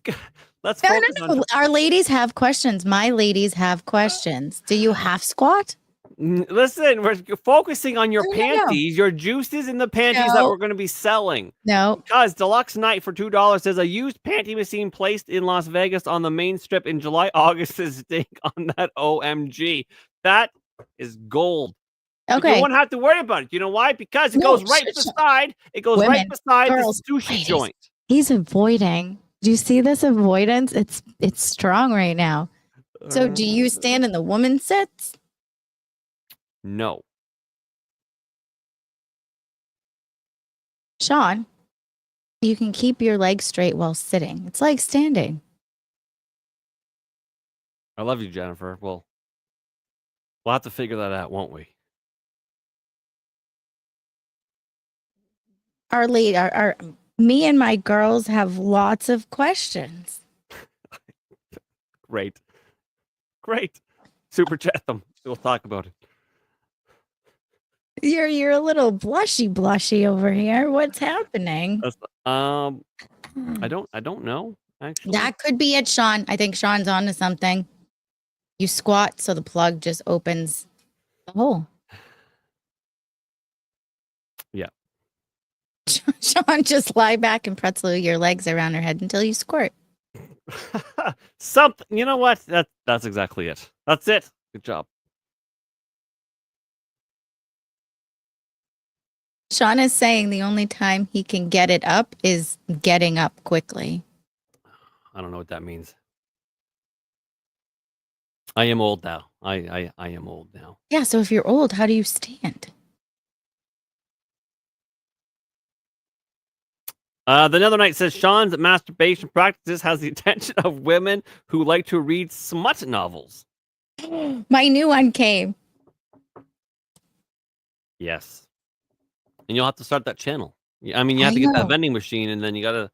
No, focus on. Our ladies have questions. My ladies have questions. Do you half squat? Listen, we're focusing on your No. panties, your juices in the panties that we're going to be selling. No. Because Deluxe Night for $2 says a used panty machine placed in Las Vegas on the main strip in July, August is stink on that OMG. That is gold. Okay. You won't have to worry about it. You know why? Because it goes right beside. It goes right beside the sushi joint. He's avoiding. Do you see this avoidance? It's strong right now. So do you stand in the woman sits? No. Shawn, you can keep your legs straight while sitting. It's like standing. I love you, Jennifer. We'll have to figure that out, won't we? Me and my girls have lots of questions. Great. Super chat them. We'll talk about it. You're a little blushy over here. What's happening? I don't know, actually. That could be it, Shawn. I think Shawn's onto something. You squat so the plug just opens the hole. Yeah. Shawn, just lie back and pretzel your legs around her head until you squirt. Something. You know what? That's exactly it. That's it. Good job. Shawn is saying the only time he can get it up is getting up quickly. I don't know what that means. I am old now. I am old now. Yeah, so if you're old, how do you stand? The Nether Knight says Shawn's masturbation practices has the attention of women who like to read smut novels. My new one came. Yes. And you'll have to start that channel. I mean, you have to get that vending machine, and then you got to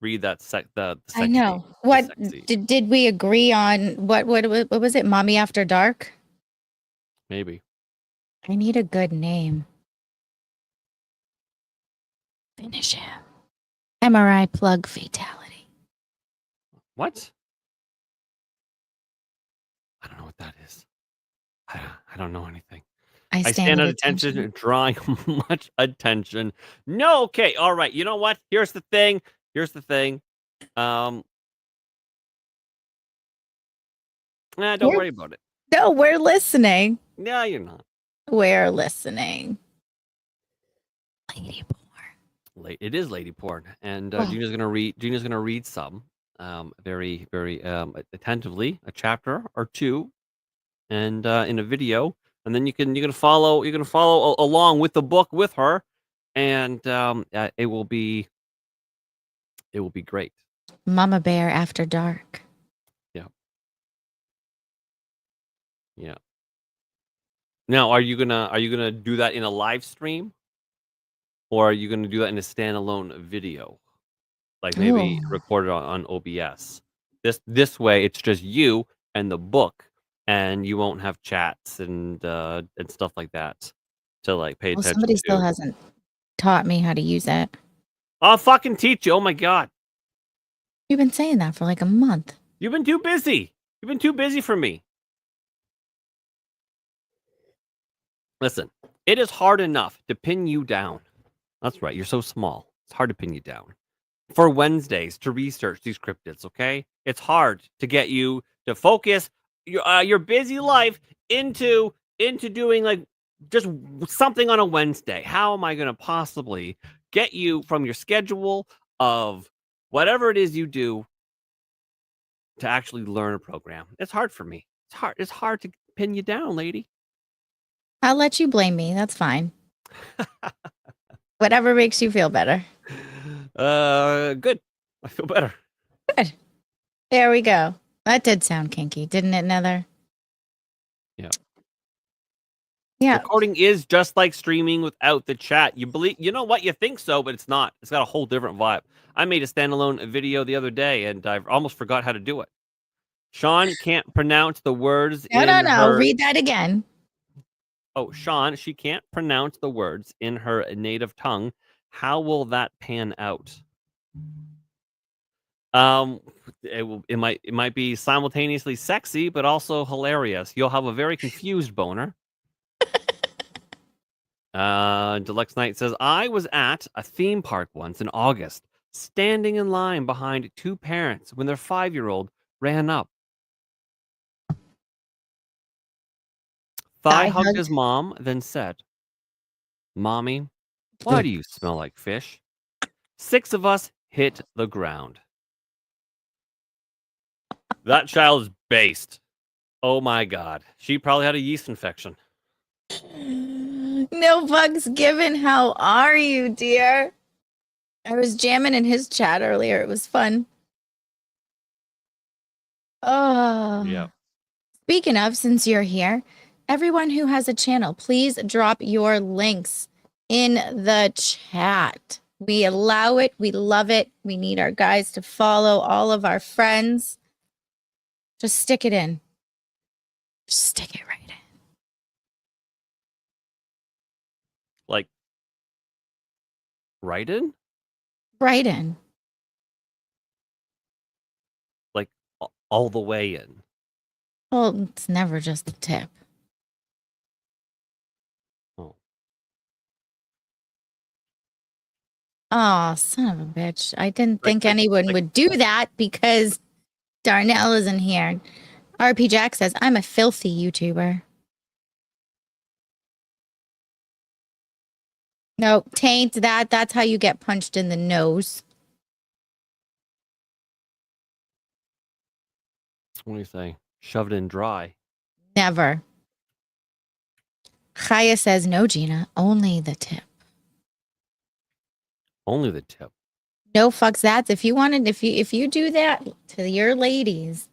read that the sexy, I know. What did we agree on? What was it? Mommy After Dark? Maybe. I need a good name. Finish him. MRI plug fatality. What? I don't know what that is. I don't know anything. I stand at attention, drawing much attention. No, okay, all right. You know what? Here's the thing. Don't worry about it. No, we're listening. No, you're not. We're listening. Lady porn. It is lady porn, and Gina's gonna read some, very, very attentively, a chapter or two, and in a video, and then you can follow along with the book with her, and it will be great. Mama Bear After Dark. Yeah. Now, are you gonna do that in a live stream? Or are you going to do that in a standalone video? Like maybe recorded on OBS. This way, it's just you and the book, and you won't have chats and stuff like that to like pay attention somebody to. Still hasn't taught me how to use it. I'll fucking teach you. Oh my God. You've been saying that for like a month. You've been too busy. You've been too busy for me. Listen, it is hard enough to pin you down. That's right. You're so small. It's hard to pin you down. For Wednesdays to research these cryptids, okay? It's hard to get you to focus your busy life into doing like just something on a Wednesday. How am I going to possibly get you from your schedule of whatever it is you do to actually learn a program? It's hard for me. It's hard to pin you down, lady. I'll let you blame me. That's fine. Whatever makes you feel better. Good. I feel better. Good. There we go. That did sound kinky, didn't it, Nether? Yeah. Yeah. Recording is just like streaming without the chat. You know what? You think so, but it's not. It's got a whole different vibe. I made a standalone video the other day, and I almost forgot how to do it. Shawn can't pronounce the words. No. Read that again. Oh, Shawn, she can't pronounce the words in her native tongue. How will that pan out? It might be simultaneously sexy, but also hilarious. You'll have a very confused boner. Deluxe Knight says, I was at a theme park once in August, standing in line behind two parents when their 5-year-old ran up. Thigh hugged his mom, then said, Mommy, why do you smell like fish? 6 of us hit the ground. That child is based. Oh my God. She probably had a yeast infection. No fucks given. How are you, dear? I was jamming in his chat earlier. It was fun. Oh. Yeah. Speaking of, since you're here, everyone who has a channel, please drop your links in the chat. We allow it. We love it. We need our guys to follow all of our friends. Just stick it in. Just stick it right in. Like, right in? Right in. Like, all the way in. Well, it's never just a tip. Oh. Oh, son of a bitch. I didn't think anyone would do that because Darnell isn't here. RP Jack says, I'm a filthy YouTuber. No, taint that. That's how you get punched in the nose. What do you say? Shove it in dry. Never. Chaya says, no, Gina, only the tip. Only the tip. No fucks that. If you do that to your ladies,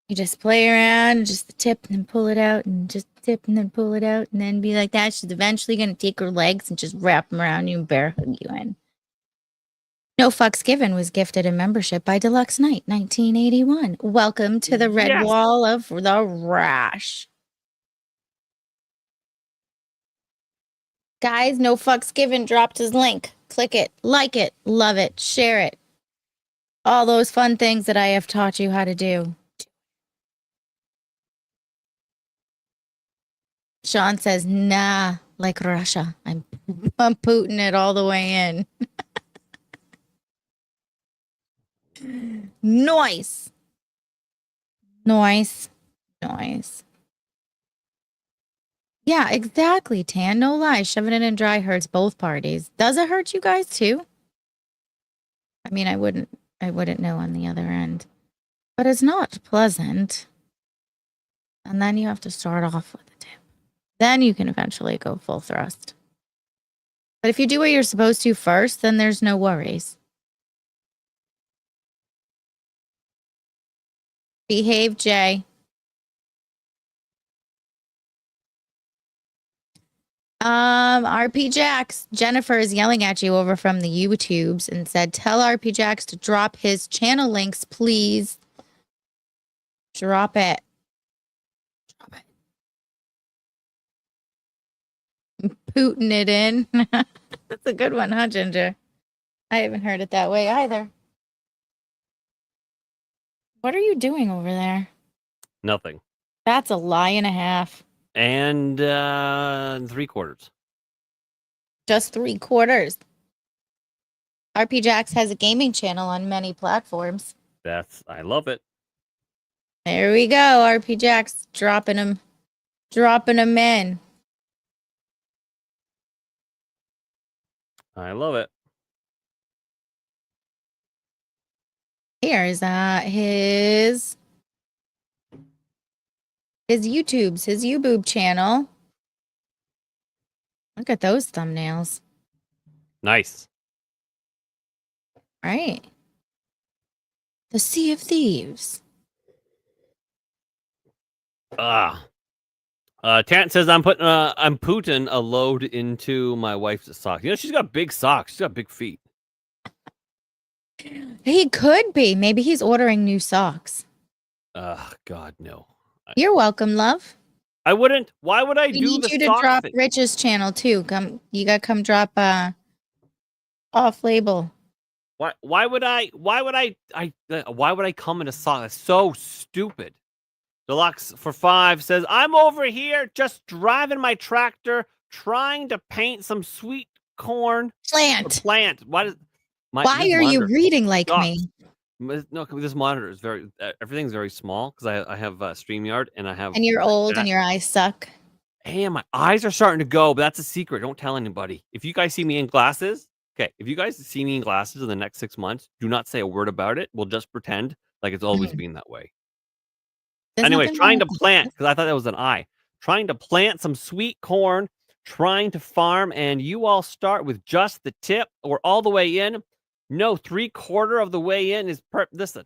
you just play around, just the tip and then pull it out and just tip and then pull it out and then be like that. She's eventually going to take her legs and just wrap them around you and bear hug you in. No Fucks Given was gifted a membership by Deluxe Knight 1981. Welcome to the Red Wall of the Rash. Guys, No Fucks Given dropped his link. Click it, like it, love it, share it. All those fun things that I have taught you how to do. Shawn says, nah, like Russia. I'm Putin it all the way in. Noise. Noise. Noise. Yeah, exactly, Tan. No lie. Shoving it in dry hurts both parties. Does it hurt you guys too? I mean, I wouldn't know on the other end. But it's not pleasant. And then you have to start off with a tip. Then you can eventually go full thrust. But if you do what you're supposed to first, then there's no worries. Behave, Jay. RP Jax, Jennifer is yelling at you over from the YouTubes and said, tell RP Jax to drop his channel links, please. Drop it. Drop it. Putin it in. That's a good one, huh, Ginger? I haven't heard it that way either. What are you doing over there? Nothing. That's a lie and a half. And 3/4. Just 3/4. RP Jax has a gaming channel on many platforms. I love it. There we go. RP Jax dropping them in. I love it. Here's his YouTube channel. Look at those thumbnails. Nice. Right. The Sea of Thieves. Tant says I'm Putin a load into my wife's socks. You know, she's got big socks. She's got big feet. He could be. Maybe he's ordering new socks. God, no. You're welcome, love. I wouldn't. Why would I We do need the you to stock drop thing? Rich's channel too. You gotta come drop off label. Why would I come in a sock? That's so stupid. Deluxe for 5 says, I'm over here just driving my tractor, trying to paint some sweet corn. Plant. Plant. Why are you reading like me? No, this monitor is very, everything's very small because I have StreamYard and I have. And you're old and your eyes suck. Hey, my eyes are starting to go, but that's a secret. Don't tell anybody. If you guys see me in glasses, okay, if you guys see me in glasses in the next 6 months, do not say a word about it. We'll just pretend like it's always been that way. Anyways, trying to plant, because I thought that was an eye. Trying to plant some sweet corn, trying to farm, and you all start with just the tip or all the way in. No, 3/4 of the way in is listen.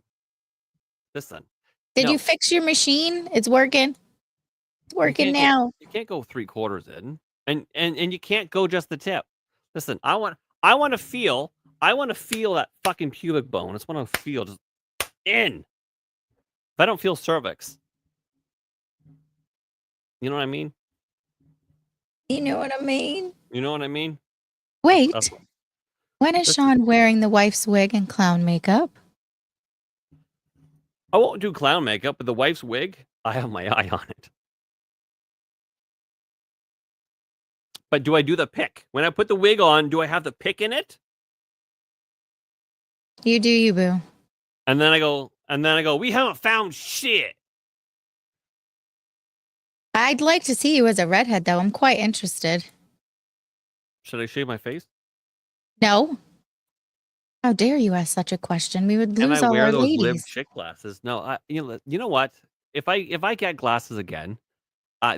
Did you fix your machine? It's working. It's working now. You can't go 3/4 in. And you can't go just the tip. Listen, I want to feel that fucking pubic bone. I just want to feel just in. If I don't feel cervix. You know what I mean? You know what I mean? You know what I mean? Wait. When is Shawn wearing the wife's wig and clown makeup? I won't do clown makeup, but the wife's wig, I have my eye on it. But do I do the pick? When I put the wig on, do I have the pick in it? You do, you boo. And then I go, we haven't found shit. I'd like to see you as a redhead, though. I'm quite interested. Should I shave my face? No. How dare you ask such a question? We would lose all all wear our those ladies. live chick glasses? No, you know what? If I get glasses again,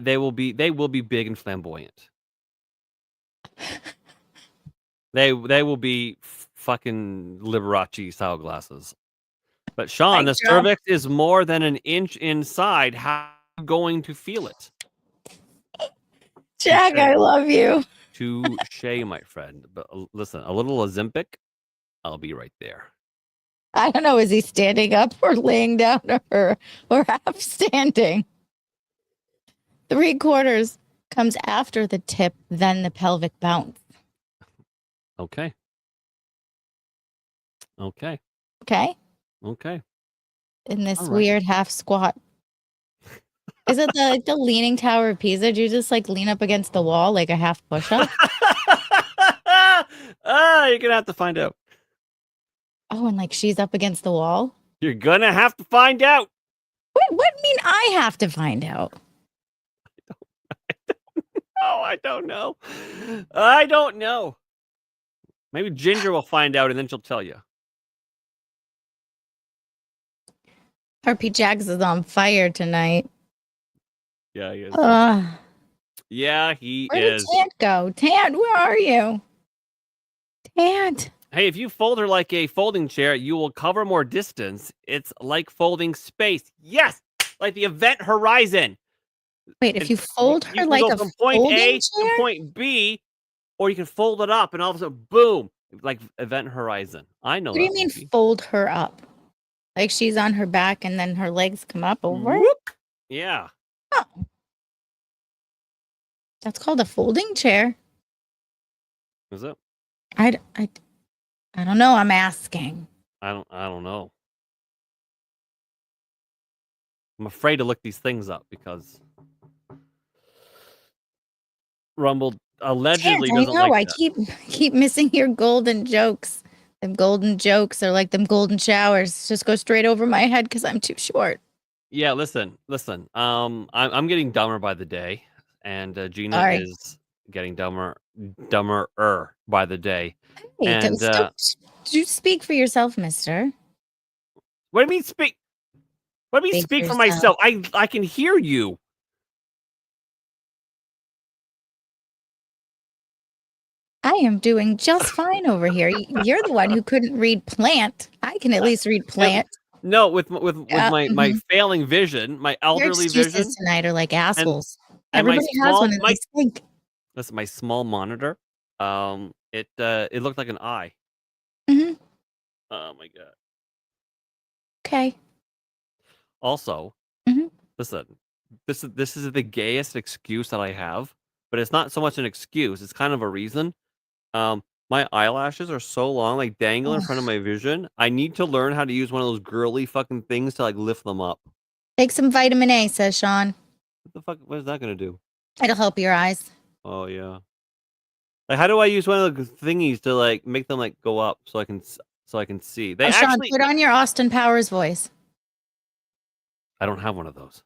they will be big and flamboyant. They will be fucking Liberace style glasses. But Shawn, the cervix is more than an inch inside. How are you going to feel it? Jack, I love you. Touche, my friend. But listen, a little Ozempic, I'll be right there. I don't know. Is he standing up or laying down or half standing? 3/4 comes after the tip, then the pelvic bounce. Okay. Okay. In this weird half squat. Is it the leaning tower of Pisa? Do you just like lean up against the wall like a half push-up? You're gonna have to find out. Oh, and like she's up against the wall? You're gonna have to find out. What mean I have to find out? I don't know. Maybe Ginger will find out and then she'll tell you. RP Jags is on fire tonight. Yeah, he is. Yeah, he where is. Where did Tant go? Tant, where are you? Tant. Hey, if you fold her like a folding chair, you will cover more distance. It's like folding space. Yes, like the event horizon. Wait, if you fold her like a from point A chair? to point B, or you can fold it up and all of a sudden, boom, like event horizon. I know. What do you mean fold her up? Like she's on her back and then her legs come up over? Whoop. Yeah. Oh. That's called a folding chair. Is it? I don't know. I'm asking. I don't know. I'm afraid to look these things up because Rumble allegedly doesn't like that. I keep missing your golden jokes. Them golden jokes are like them golden showers. Just go straight over my head because I'm too short. Yeah, listen. I'm getting dumber by the day, and Gina is getting dumber by the day. Hey, and you speak for yourself, mister. What do you mean speak? What do you mean speak for myself? I can hear you. I am doing just fine over here. You're the one who couldn't read plant. I can at least read plant. No, with my failing vision, my elderly Your vision tonight are like assholes. And everybody has one in this thing. That's my small monitor. It looked like an eye. Mm-hmm. Oh my god. Okay. Also, listen, this is the gayest excuse that I have, but it's not so much an excuse. It's kind of a reason. My eyelashes are so long, like dangle in front of my vision. I need to learn how to use one of those girly fucking things to like lift them up. Take some vitamin A, says Shawn. What the fuck? What is that gonna do? It'll help your eyes. Oh yeah. Like, how do I use one of the thingies to like make them like go up so I can see? They Shawn, actually. put on your Austin Powers voice. I don't have one of those.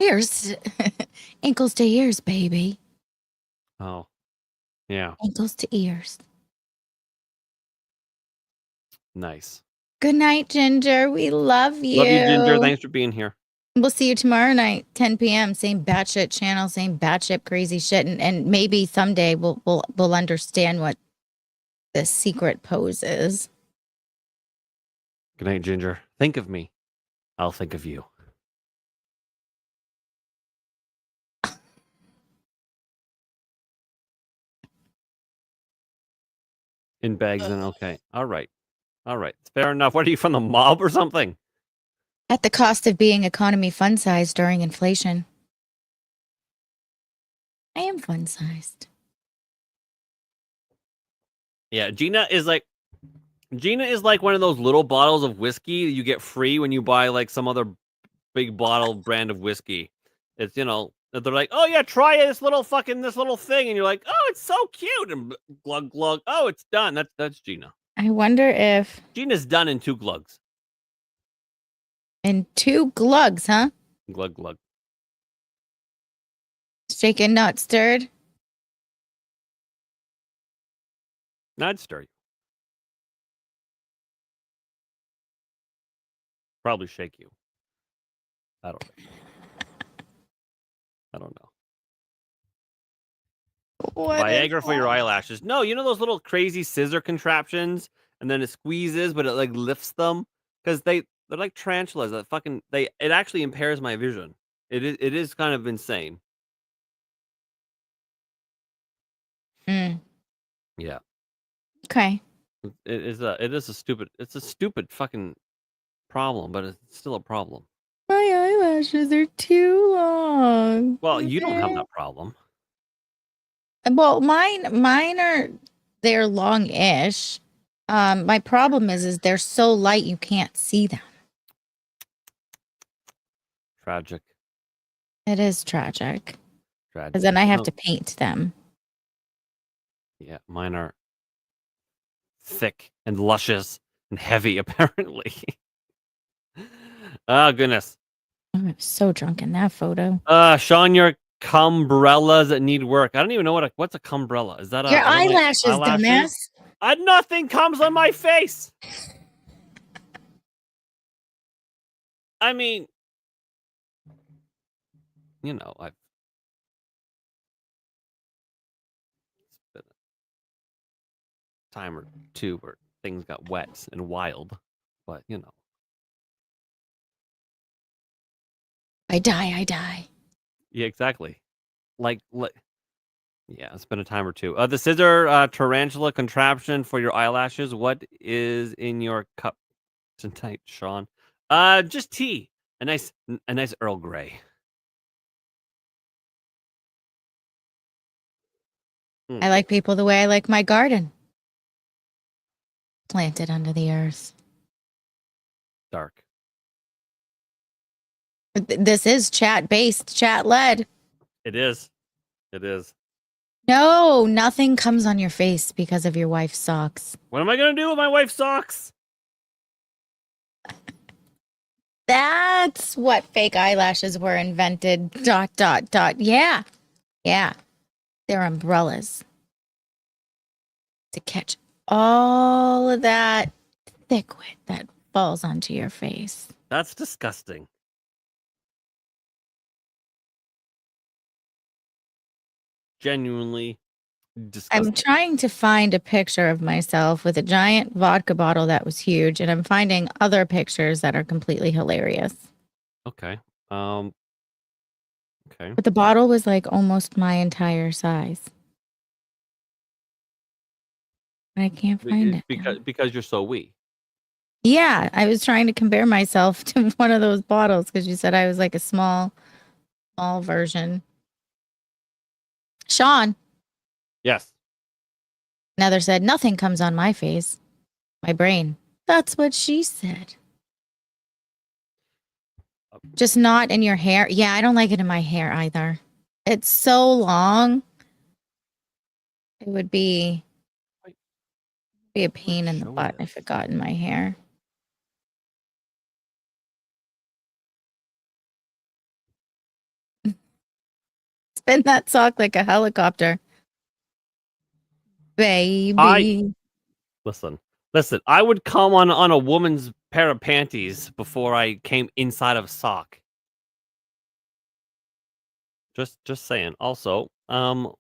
Ears, ankles to ears, baby. Oh, yeah. Ankles to ears. Nice. Good night, Ginger. We love you. Love you, Ginger. Thanks for being here. We'll see you tomorrow night, 10 p.m. Same batshit channel, same batshit crazy shit, and maybe someday we'll understand what the secret pose is. Good night, Ginger. Think of me. I'll think of you. In bags and okay. All right. It's fair enough. What are you, from the mob or something? At the cost of being economy fun sized during inflation. I am fun sized. Yeah, Gina is like one of those little bottles of whiskey that you get free when you buy like some other big bottle brand of whiskey. It's, you know, they're like, oh yeah, try this little thing, and you're like, oh, it's so cute, and glug glug. Oh, it's done. That's Gina. I wonder if Gina's done in 2 glugs. in 2 glugs, huh? Glug glug. Shaken, not stirred. I'd stir you. Probably shake you. I don't know. What Viagra for your eyelashes. No, you know those little crazy scissor contraptions, and then it squeezes, but it like lifts them because they're like tarantulas that fucking it actually impairs my vision. It is kind of insane. Yeah. Okay. It's a stupid fucking problem, but it's still a problem. My eyelashes are too long. Well, you don't have that problem. Well, they're long-ish. My problem is they're so light you can't see them. Tragic. It is tragic. Tragic. Because then I have to paint them. Yeah, mine are thick and luscious and heavy, apparently. Oh, goodness. I'm so drunk in that photo. Shawn, your cumbrellas that need work. I don't even know what's a cumbrella. Is that your eyelashes, dumbass? Nothing comes on my face. I mean, you know, it's been a time or two where things got wet and wild, but you know. I die. Yeah, exactly. Like, yeah, it's been a time or two. The scissor tarantula contraption for your eyelashes. What is in your cup tonight, Shawn? Just tea. A nice Earl Grey. I like people the way I like my garden. Planted under the earth. Dark. This is chat-based, chat-led. It is. No, nothing comes on your face because of your wife's socks. What am I going to do with my wife's socks? That's what fake eyelashes were invented. ... Yeah. They're umbrellas. To catch all of that thick-wit that falls onto your face. That's disgusting. Genuinely disgusting. I'm trying to find a picture of myself with a giant vodka bottle that was huge, and I'm finding other pictures that are completely hilarious. Okay. But the bottle was like almost my entire size. I can't find it. Because you're so wee. Yeah, I was trying to compare myself to one of those bottles because you said I was like a small version. Shawn, Yes. Nether said, nothing comes on my face. My brain. That's what she said. Just not in your hair. Yeah, I don't like it in my hair either. It's so long. It would be a pain in the butt if it got in my hair. Spin that sock like a helicopter. Baby. Listen. I would come on a woman's pair of panties before I came inside of a sock. Just saying. Also, I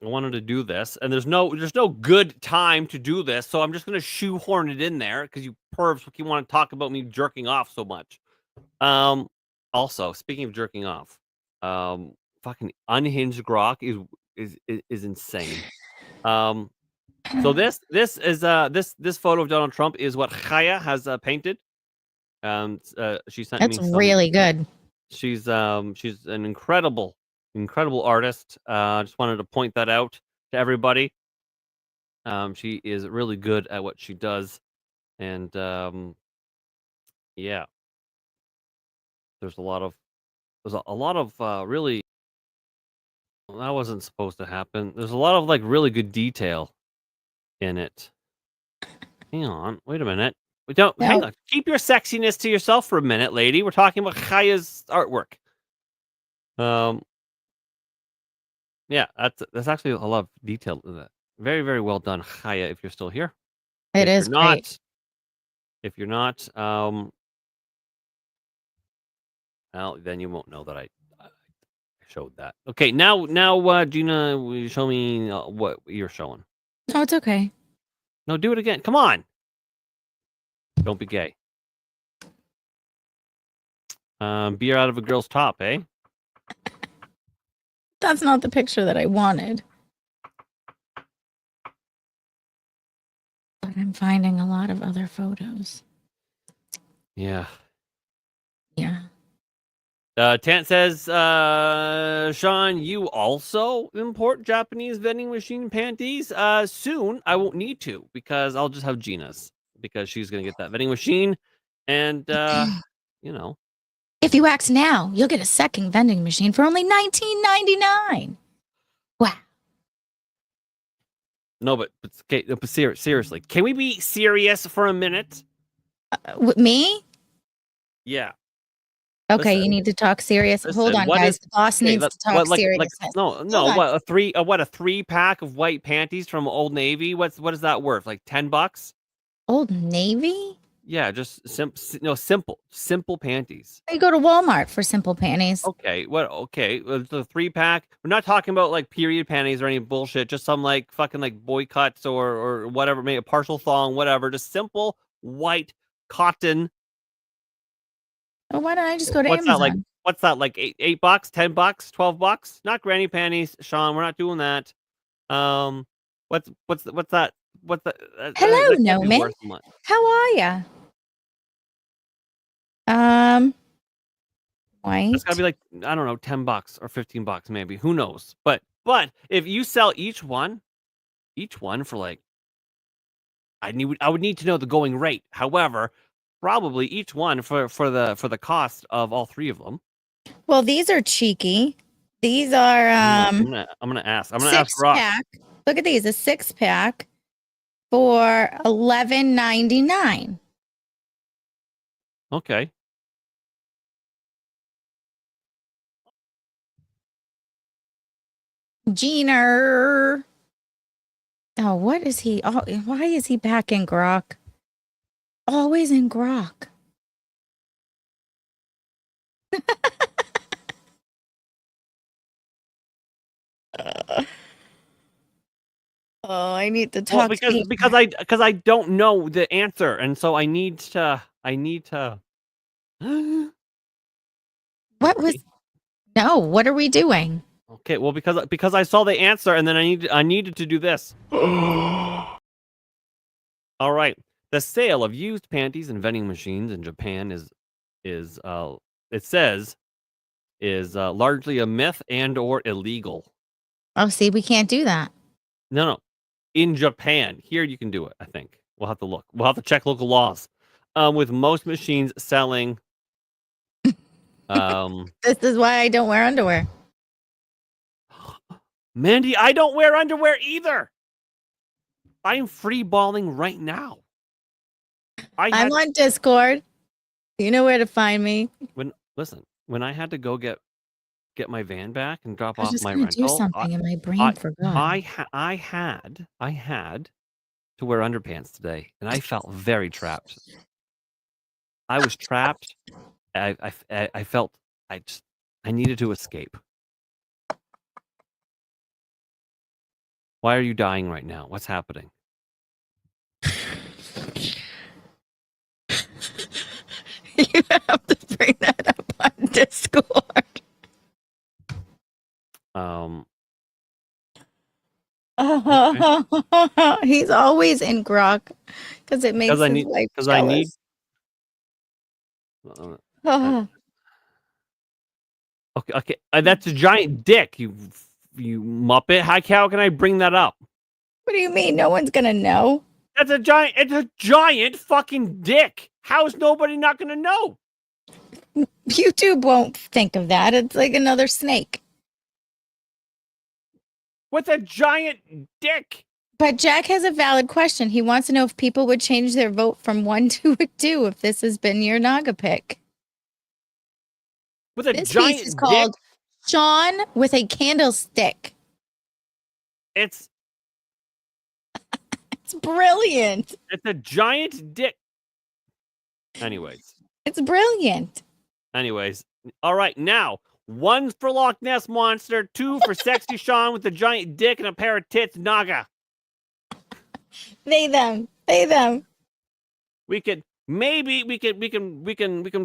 wanted to do this, and there's no good time to do this, so I'm just gonna shoehorn it in there because you pervs you want to talk about me jerking off so much. Also, speaking of jerking off, fucking unhinged grok is insane. So this is this photo of Donald Trump is what Chaya has painted. She sent me That's some. really good. She's an incredible artist. Just wanted to point that out to everybody. She is really good at what she does, and yeah, there's a lot of really. Well, that wasn't supposed to happen. There's a lot of like really good detail in it. Hang on, wait a minute. We don't hang on. Keep your sexiness to yourself for a minute, lady. We're talking about Chaya's artwork. Yeah, that's actually a lot of detail in that. Very, very well done, Chaya, if you're still here. It is great. If you're not, well, then you won't know that I showed that. Okay, now, Gina, will you show me what you're showing? Oh, it's okay. No, do it again. Come on. Don't be gay. Beer out of a girl's top, eh? That's not the picture that I wanted. But I'm finding a lot of other photos. Yeah. Yeah. Tant says, Shawn, you also import Japanese vending machine panties? Soon, I won't need to because I'll just have Gina's because she's going to get that vending machine. And, you know. If you act now, you'll get a second vending machine for only $19.99. Wow. No, but seriously, can we be serious for a minute? With me? Yeah. Okay, Listen, you need to talk serious. Hold on, guys. The boss needs to talk serious. What a 3-pack of white panties from Old Navy? What is that worth? Like $10? Old Navy? Yeah, just simple panties. You go to Walmart for simple panties. Okay, okay, the 3-pack. We're not talking about like period panties or any bullshit. Just some like fucking like boy cuts or whatever, maybe a partial thong, whatever. Just simple white cotton. Well, why don't I just go to Amazon? What's that like? $8, $10, $12? Not granny panties, Shawn. We're not doing that. What's that? Hello, Noman. How are ya? White. It's gotta be like, I don't know, $10 or $15, maybe. Who knows? But if you sell each one for like, I would need to know the going rate. However, probably each one for the cost of all 3 of them. Well, these are cheeky. These are I'm gonna ask. I'm gonna ask Rock. Look at these, a 6-pack for $11.99. Okay. Gina. Oh, what is he? Oh, why is he back in grok? Always in grok. Oh, I need to talk. Well, because I don't know the answer, and so I need to. What was? No, what are we doing? Okay, well, because I saw the answer, and then I needed to do this. All right, The sale of used panties and vending machines in Japan is it says is largely a myth and or illegal. Oh, see, we can't do that. No. In Japan, here you can do it. I think we'll have to look. We'll have to check local laws. With most machines selling. This is why I don't wear underwear. Mandy, I don't wear underwear either. I'm free balling right now. I'm on Discord. You know where to find me. When I had to go get my van back and drop I was off just my gonna rental, do something and my brain forgot. I had to wear underpants today, and I felt very trapped. I was trapped. I felt I needed to escape. Why are you dying right now? What's happening? You have to bring that up on Discord. Okay. He's always in grok because it makes his life jealous. Okay. That's a giant dick. You muppet. How can I bring that up? What do you mean? No one's gonna know. It's a giant fucking dick. How is nobody not gonna know? YouTube won't think of that. It's like another snake. With a giant dick. But Jack has a valid question. He wants to know if people would change their vote from 1 to a 2 if this has been your Naga pick. With a this giant piece is called Shawn with a candlestick. It's brilliant. It's a giant dick. Anyways. It's brilliant. Anyways. All right, now 1 for Loch Ness Monster, 2 for sexy Shawn with a giant dick and a pair of tits, Naga. They them. We can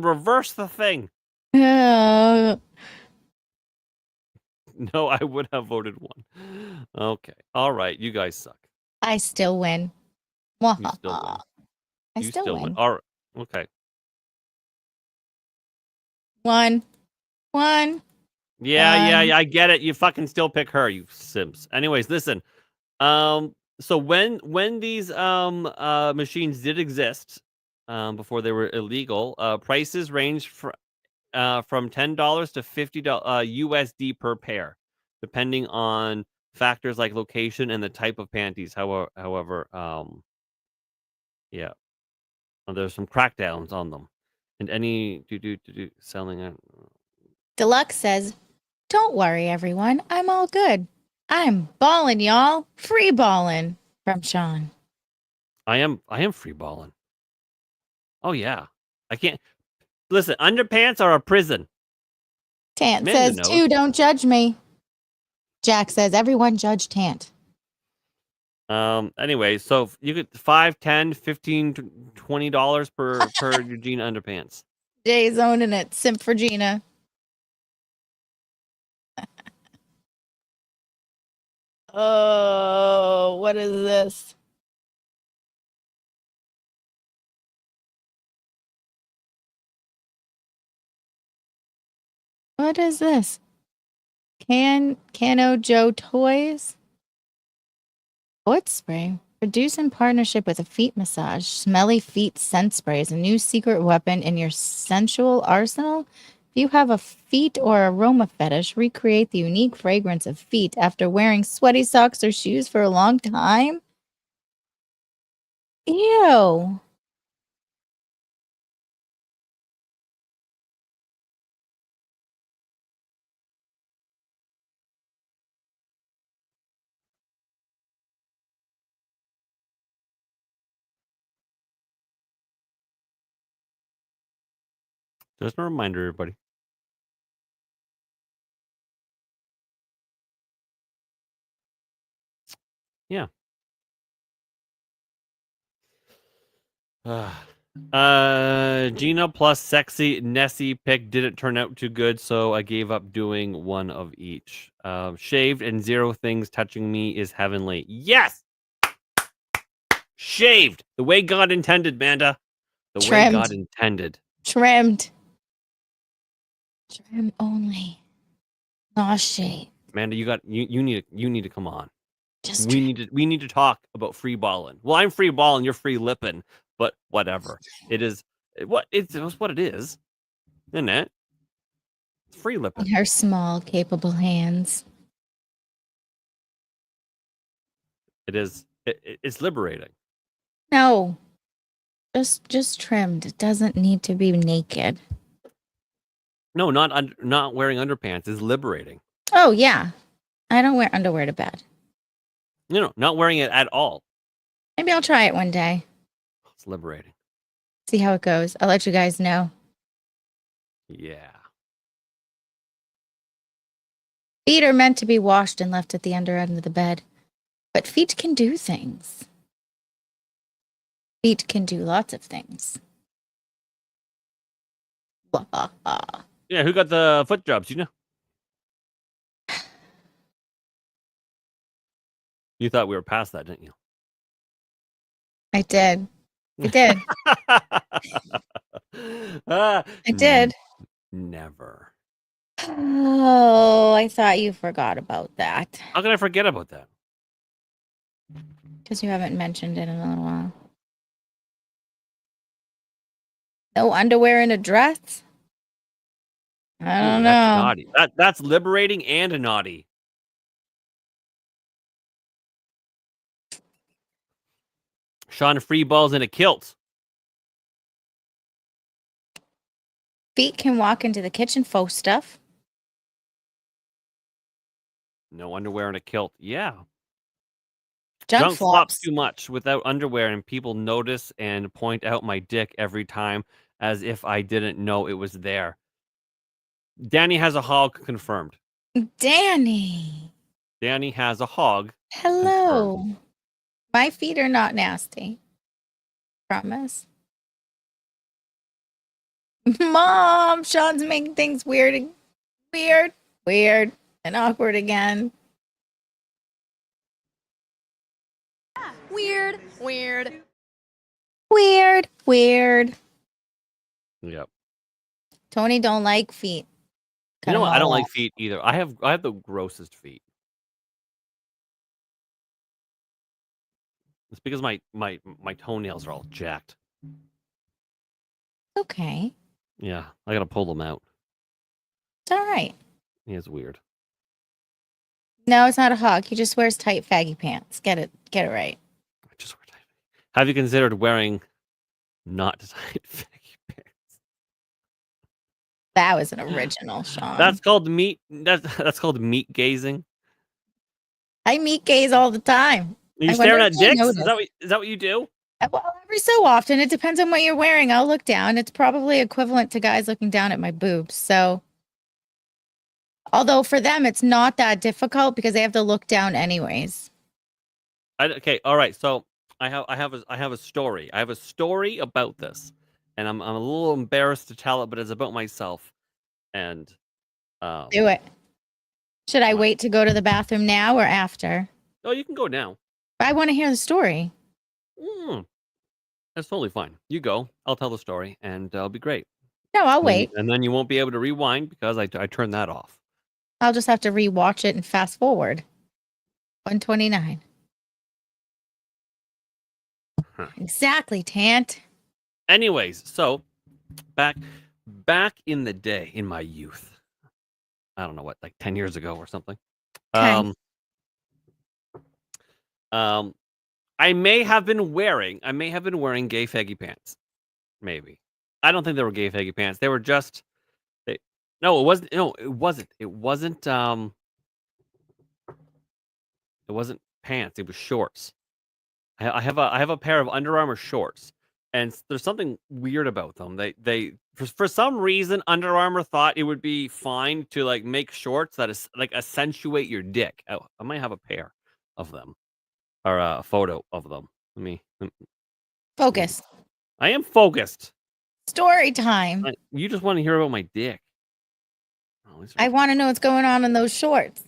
reverse the thing. No, I would have voted 1. Okay. All right, you guys suck. I still win. You still win. I still win. All right. Okay. 1. Yeah, I get it. You fucking still pick her, you simps. Anyways, listen. So when these machines did exist, before they were illegal, prices ranged from $10 to $50 USD per pair, depending on factors like location and the type of panties. However, yeah, there's some crackdowns on them, and any selling. Deluxe says, "Don't worry, everyone. I'm all good. I'm balling, y'all. Free balling." From Shawn. I am free balling. Oh yeah, I can't listen. Underpants are a prison. Tant says, "2, don't judge me." Jack says, "Everyone judge Tant." Anyway, so you get $5, $10, $15, $20 per your Gina underpants. Jay's owning it. Simp for Gina. Oh, what is this? What is this? Cano Joe Toys? Foot spray. Produced in partnership with a feet massage. Smelly feet scent spray is a new secret weapon in your sensual arsenal. If you have a feet or aroma fetish, recreate the unique fragrance of feet after wearing sweaty socks or shoes for a long time. Ew. Just a reminder, everybody. Yeah. Gina plus sexy Nessie pick didn't turn out too good, so I gave up doing 1 of each. Shaved and 0 things touching me is heavenly. Yes! Shaved the way God intended, Manda. The way God intended. Trimmed. Trim only. Not shade. Manda, you need to come on. Just We need to talk about free balling. Well, I'm free balling, you're free lipping, but whatever. It's what it is, isn't it? It's free lipping. in her small, capable hands. It is. It's liberating. No. Just trimmed. It doesn't need to be naked. No, not wearing underpants is liberating. Oh yeah. I don't wear underwear to bed. No, not wearing it at all. Maybe I'll try it one day. It's liberating. See how it goes. I'll let you guys know. Yeah. Feet are meant to be washed and left at the under end of the bed. But feet can do things. Feet can do lots of things. Yeah, who got the foot jobs, you know? You thought we were past that, didn't you? I did. I did. I did. Never. Oh, I thought you forgot about that. How can I forget about that? Because you haven't mentioned it in a little while. No underwear in a dress? I don't know. That's naughty. That's liberating and naughty. Shawn free balls in a kilt. Feet can walk into the kitchen, faux stuff. No underwear in a kilt. Yeah. Junk flops. too much without underwear, and people notice and point out my dick every time as if I didn't know it was there. Danny has a hog confirmed. Danny. Danny has a hog. Hello. Confirmed. My feet are not nasty. Promise. Mom, Shawn's making things weird and awkward again. Weird. Yep. Tony don't like feet. You know what? Cut 'em I don't all like off. feet either. I have the grossest feet. It's because my toenails are all jacked. Okay. Yeah, I gotta pull them out. It's all right. Yeah, it's weird. No, it's not a hog. He just wears tight faggy pants. Get it right. I just wear tight. Have you considered wearing not tight faggy pants? That was an original, Shawn. That's called meat. That's called meat gazing. I meat gaze all the time. Are you I staring wonder at if they dicks? notice. Is that what you do? Well, every so often, it depends on what you're wearing. I'll look down. It's probably equivalent to guys looking down at my boobs. So, although for them, it's not that difficult because they have to look down anyways. Okay, all right. So I have a story. I have a story about this, and I'm a little embarrassed to tell it, but it's about myself. And Do it. Should I wait to go to the bathroom now or after? Oh, you can go now. I want to hear the story. That's totally fine. You go. I'll tell the story, and it'll be great. No, I'll wait. And then you won't be able to rewind because I turned that off. I'll just have to rewatch it and fast forward. 129. Huh. Exactly, Tant. Anyways, so back in the day, in my youth, I don't know what, like 10 years ago or something. Okay. I may have been wearing gay faggy pants. Maybe. I don't think they were gay faggy pants. They were just No, it wasn't. No, it wasn't. It wasn't pants. It was shorts. I have a pair of Under Armour shorts, and there's something weird about them. They for some reason Under Armour thought it would be fine to like make shorts that is like accentuate your dick. I might have a pair of them or a photo of them. Let me Focus. I am focused. Story time. You just want to hear about my dick. Oh, I want to know what's going on in those shorts.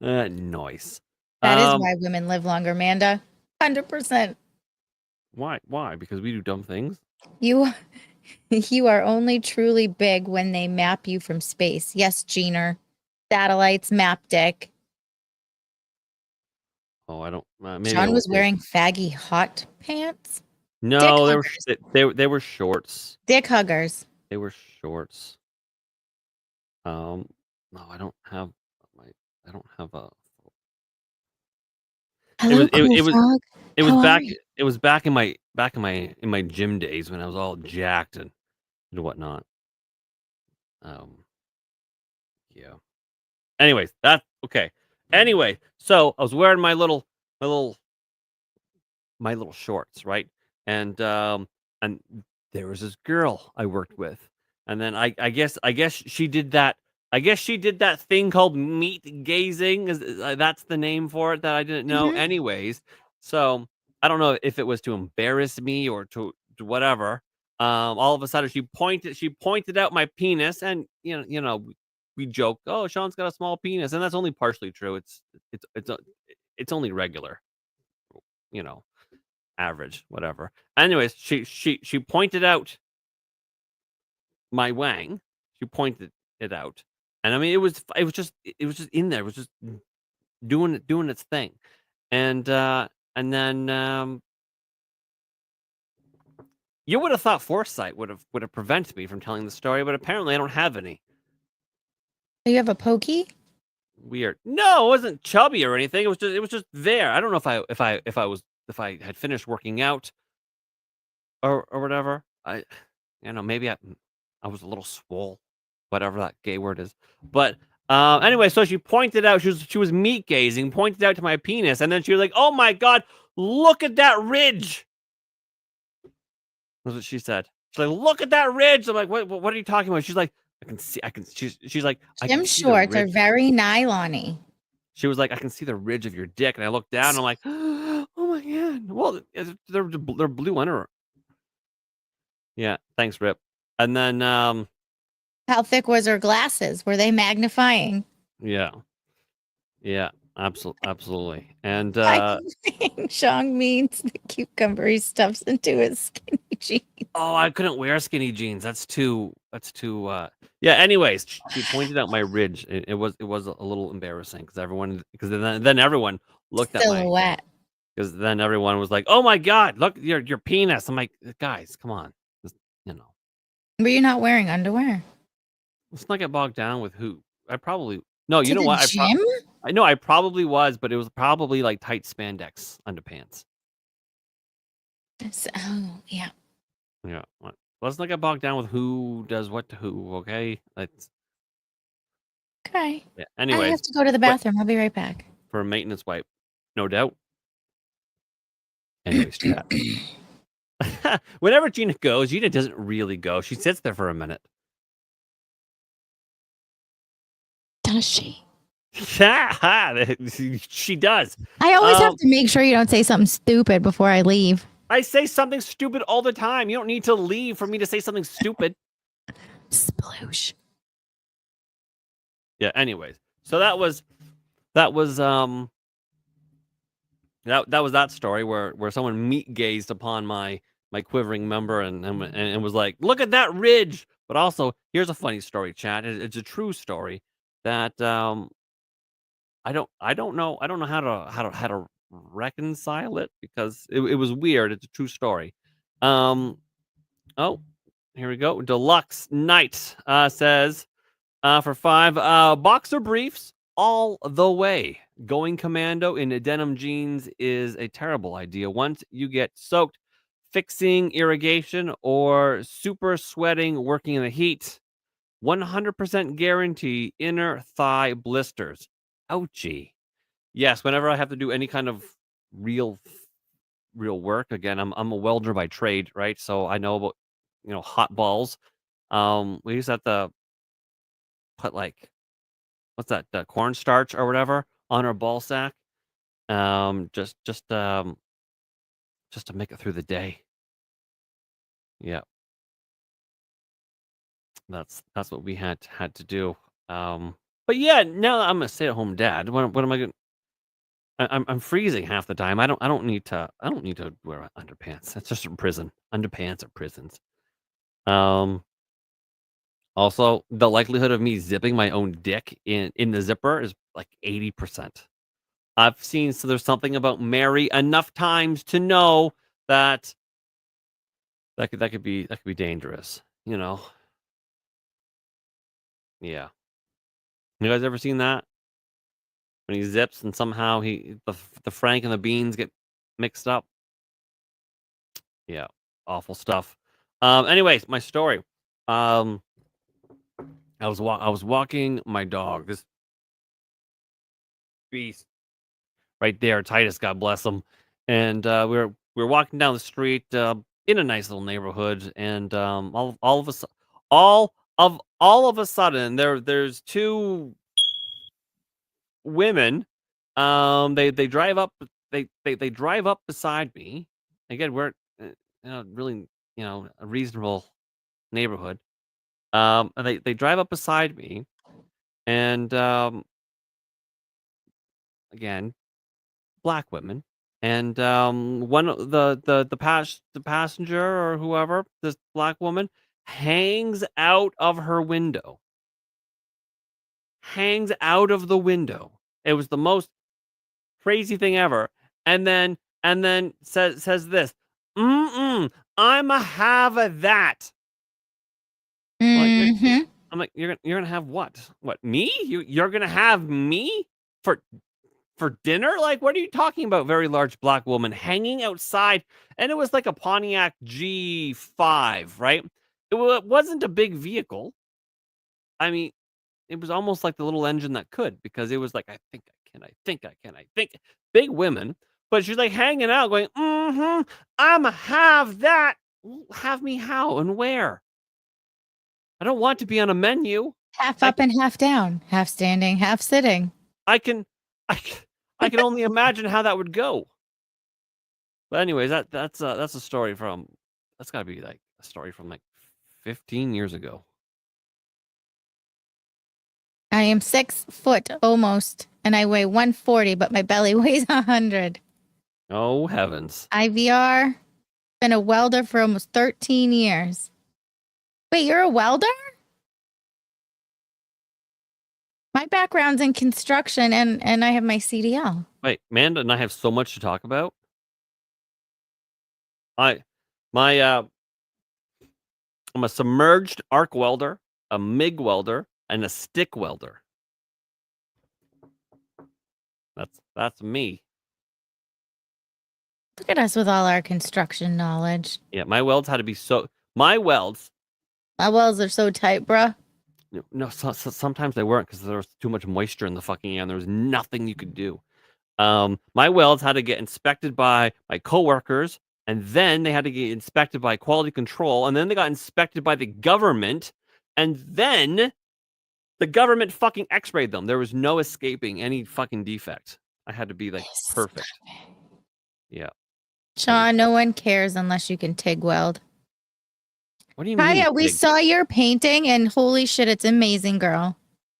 Nice. That is why women live longer, Amanda. 100%. Why? Why? Because we do dumb things? You are only truly big when they map you from space. Yes, Gina. Satellites, map dick. Oh, I don't. Maybe Shawn was wearing faggy hot pants. No, Dick they were shorts. Dick huggers. They were shorts. No, I don't have I don't have a. Hello, cool frog. It was How are back. you? It was back in my gym days when I was all jacked and whatnot. Yeah. Anyways, that's okay. Anyway, so I was wearing my little shorts, right? And there was this girl I worked with, and then I guess she did that. I guess she did that thing called meat gazing. That's the name for it that I didn't know. Mhm. Anyways, so I don't know if it was to embarrass me or to whatever. All of a sudden she pointed out my penis, and we joke, oh, Shawn's got a small penis, and that's only partially true. It's only regular, you know, average, whatever. Anyways, she pointed out my wang. She pointed it out, and I mean it was just in there. It was just doing its thing, and then you would have thought foresight would have prevented me from telling the story, but apparently I don't have any. Do you have a pokey? Weird. No, it wasn't chubby or anything. It was just there. I don't know if I had finished working out or whatever. Maybe I was a little swole, whatever that gay word is. But anyway, so she pointed out she was meat gazing, pointed out to my penis, and then she was like, "Oh my god, look at that ridge." That's what she said. She's like, "Look at that ridge." I'm like, "What are you talking about?" She's like, I can." She's like, "I can Gym see the shorts are ridge." very nylon-y. She was like, "I can see the ridge of your dick," and I looked down. And I'm like, "Oh my god!" Well, they're blue under. Yeah, thanks, Rip. And then How thick was her glasses? Were they magnifying? yeah, absolutely. And Shawn means the cucumber he stuffs into his skinny jeans. oh, I couldn't wear skinny jeans. That's too yeah. Anyways, she pointed out my ridge. It was a little embarrassing because then everyone looked at my Silhouette. because then everyone was like, "Oh my god, look your penis." I'm like, guys, come on, just, Were you not wearing underwear? let's not get bogged down with who. I probably no. You To know the what? gym? I know I probably was, but it was probably like tight spandex underpants. Oh, yeah. Yeah. Let's not get bogged down with who does what to who. Okay. Let's. Okay. Yeah. I Anyways, have to go to the bathroom. I'll be right back. for a maintenance wipe, no doubt. Anyways, chat. Whenever Gina goes, Gina doesn't really go. She sits there for a minute. Does she? She does. I always have to make sure you don't say something stupid before I leave. I say something stupid all the time. You don't need to leave for me to say something stupid. Sploosh. Yeah. Anyways, so that was that was that story where someone meat gazed upon my quivering member and was like, "Look at that ridge." But also, here's a funny story, chat. It's a true story that I don't know how to reconcile it because it was weird. It's a true story. Oh, here we go. Deluxe Knight says for 5 boxer briefs all the way. Going commando in denim jeans is a terrible idea. Once you get soaked fixing irrigation or super sweating working in the heat, 100% guarantee inner thigh blisters. Ouchie. Yes, whenever I have to do any kind of real work, again, I'm a welder by trade, right? So I know about hot balls. We used to have to put like what's that, cornstarch or whatever on our ball sack. Just to make it through the day. Yeah. That's what we had to do. But yeah, now that I'm a stay-at-home dad, what am I going I'm freezing half the time. I don't need to wear underpants. That's just a prison. Underpants are prisons. Also, the likelihood of me zipping my own dick in the zipper is like 80%. I've seen So There's Something About Mary enough times to know that that could be dangerous. You know. Yeah. You guys ever seen that? When he zips and somehow the Frank and the beans get mixed up. Yeah, awful stuff. Anyways, my story. I was walking my dog. This beast right there, Titus, God bless him. And we were walking down the street in a nice little neighborhood, and all of a sudden there's two women. They drive up. They drive up beside me. Again, we're really a reasonable neighborhood. And they drive up beside me, and again, black women, and one of the passenger or whoever, this black woman, hangs out of her window. Hangs out of the window. It was the most crazy thing ever. And then says this, I'ma have that. Mm-hmm. I'm like, you're gonna have what? What, me? You're gonna have me for dinner? Like, what are you talking about? Very large black woman hanging outside, and it was like a Pontiac G5, right? It wasn't a big vehicle. I mean, it was almost like the little engine that could, because it was like, I think I can. Big women, but she's like hanging out, going, I'ma have that. Have me how and where? I don't want to be on a menu. Half up and half down, half standing, half sitting. I can only imagine how that would go. But anyways, that's a story from, that's got to be like a story from like 15 years ago. I am 6 foot almost, and I weigh 140, but my belly weighs 100. Oh heavens! IVR, been a welder for almost 13 years. Wait, you're a welder? My background's in construction, and I have my CDL. Wait, Amanda and I have so much to talk about. I'm a submerged arc welder, a MIG welder, and a stick welder. That's me. Look at us with all our construction knowledge. Yeah, my welds had to be so. My welds. My welds are so tight, bruh. No, sometimes they weren't, because there was too much moisture in the fucking air, and there was nothing you could do. My welds had to get inspected by my coworkers, and then they had to get inspected by quality control, and then they got inspected by the government, and then the government fucking x-rayed them. There was no escaping any fucking defect. I had to be like perfect. Yeah. Shawn, no one cares unless you can TIG weld. What do you mean? Kaya, we saw your painting, and holy shit, it's amazing, girl.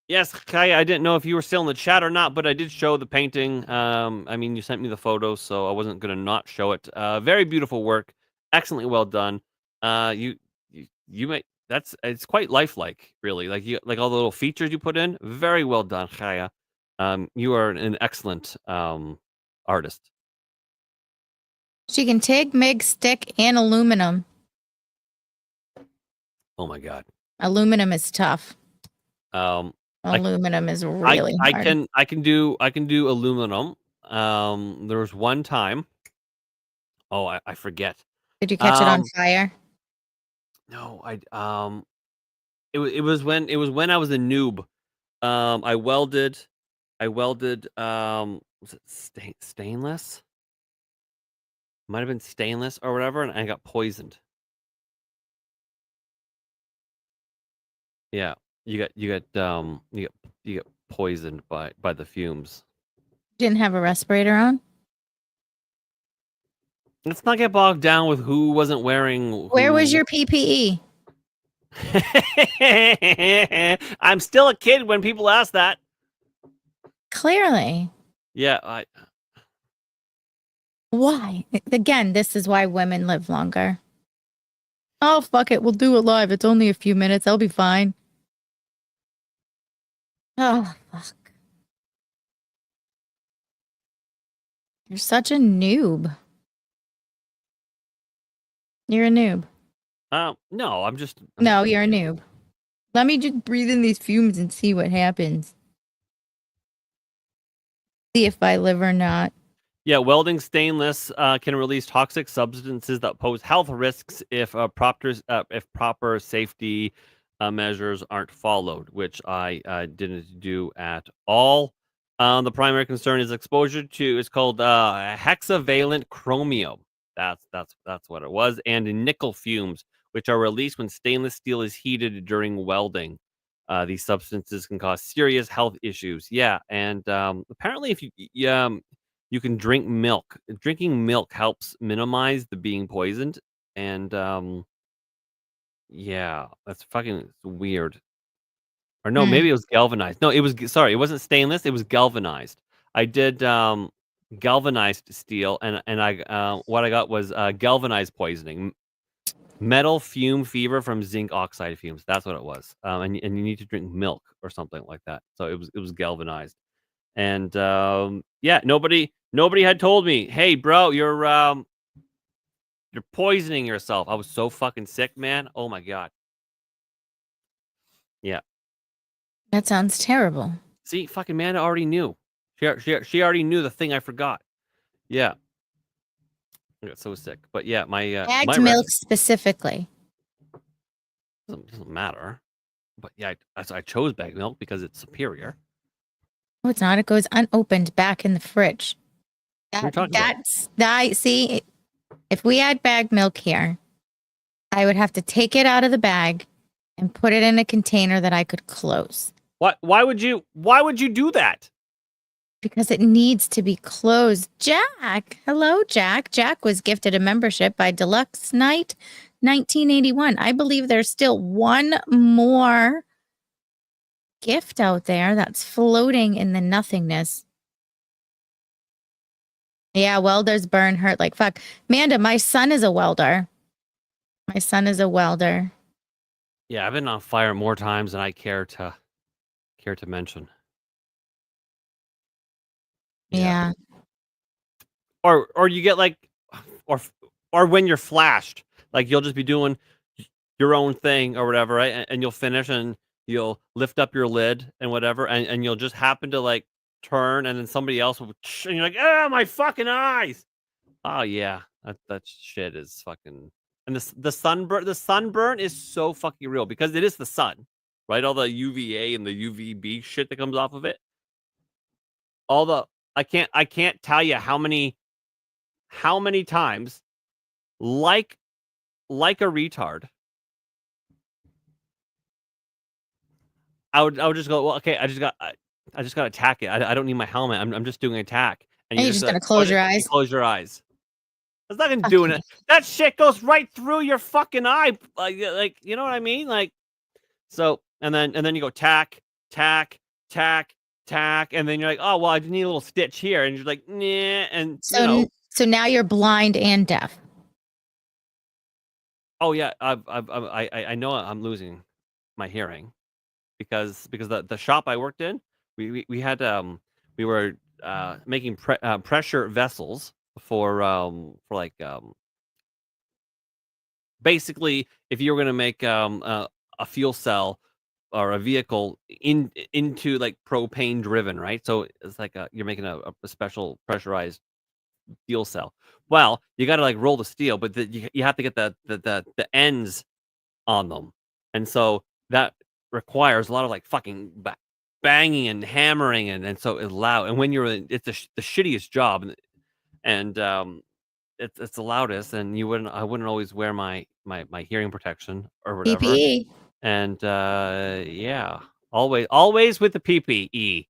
Yes, Kaya, I didn't know if you were still in the chat or not, but I did show the painting. I mean, you sent me the photos, so I wasn't going to not show it. Very beautiful work. Excellently well done. You may, it's quite lifelike, really. Like all the little features you put in. Very well done, Kaya. You are an excellent artist. She can TIG, MIG, stick, and aluminum. Oh my god. Aluminum is tough. Aluminum is really hard. I can do aluminum. There was one time. Oh, I forget. Did you catch it on fire? No, it was when I was a noob. I welded was it stainless? Might have been stainless or whatever, and I got poisoned. Yeah, you get poisoned by the fumes. Didn't have a respirator on? Let's not get bogged down with who wasn't wearing who. Where was your PPE? I'm still a kid when people ask that. Clearly. Yeah, Why? Again, this is why women live longer. Oh, fuck it. We'll do it live. It's only a few minutes. I'll be fine. Oh, fuck. You're such a noob. You're a noob. No, I'm just. No, you're a noob. Let me just breathe in these fumes and see what happens. See if I live or not. Yeah, welding stainless can release toxic substances that pose health risks if proper safety measures aren't followed, which I didn't do at all. The primary concern is exposure to. It's called hexavalent chromium. That's what it was, and nickel fumes, which are released when stainless steel is heated during welding. These substances can cause serious health issues. Yeah, and apparently, if you can drink milk. Drinking milk helps minimize the being poisoned, and yeah, that's fucking weird. Or no, maybe it was galvanized. No, it wasn't stainless. It was galvanized. I did galvanized steel, and I what I got was galvanized poisoning, metal fume fever from zinc oxide fumes. That's what it was. And you need to drink milk or something like that. So it was galvanized. And yeah, nobody had told me, hey bro, you're poisoning yourself. I was so fucking sick, man. Oh my god. Yeah. That sounds terrible. See, fucking Amanda already knew. She already knew the thing I forgot. Yeah. I got so sick. But yeah, my Bagged milk specifically. doesn't matter. But yeah, I chose bagged milk because it's superior. No, it's not. It goes unopened back in the fridge. See, if we had bagged milk here, I would have to take it out of the bag and put it in a container that I could close. What? Why would you do that? Because it needs to be closed. Jack. Hello, Jack. Jack was gifted a membership by Deluxe Night 1981. I believe there's still one more gift out there that's floating in the nothingness. Yeah, welders burn hurt like fuck. Amanda, my son is a welder. My son is a welder. Yeah, I've been on fire more times than I care to mention. Yeah. Or you get like, or when you're flashed, like you'll just be doing your own thing or whatever, right? And you'll finish and you'll lift up your lid and whatever, and you'll just happen to like turn, and then somebody else will, and you're like, ah, my fucking eyes. Oh yeah, that shit is fucking. And the sunburn is so fucking real because it is the sun, right? All the UVA and the UVB shit that comes off of it. I can't tell you how many times, like a retard, I would just go, well, okay, I just got to attack it. I don't need my helmet. I'm just doing an attack. And you're just gonna close your eyes. Close your eyes. There's nothing doing it. That shit goes right through your fucking eye. Like you know what I mean? Like, so and then you go tack, and then you're like, oh well, I just need a little stitch here, and you're like, nah, and so now you're blind and deaf. Oh yeah, I know I'm losing my hearing because the shop I worked in, we had we were making pressure vessels for like basically if you were going to make a fuel cell or a vehicle into like propane driven, right? So it's like you're making a special pressurized fuel cell. Well, you got to like roll the steel, but you have to get the ends on them, and so that requires a lot of like fucking banging and hammering, and so it's loud. And when it's the shittiest job, and it's the loudest, and I wouldn't always wear my hearing protection or whatever. PPE. And yeah, always with the PPE.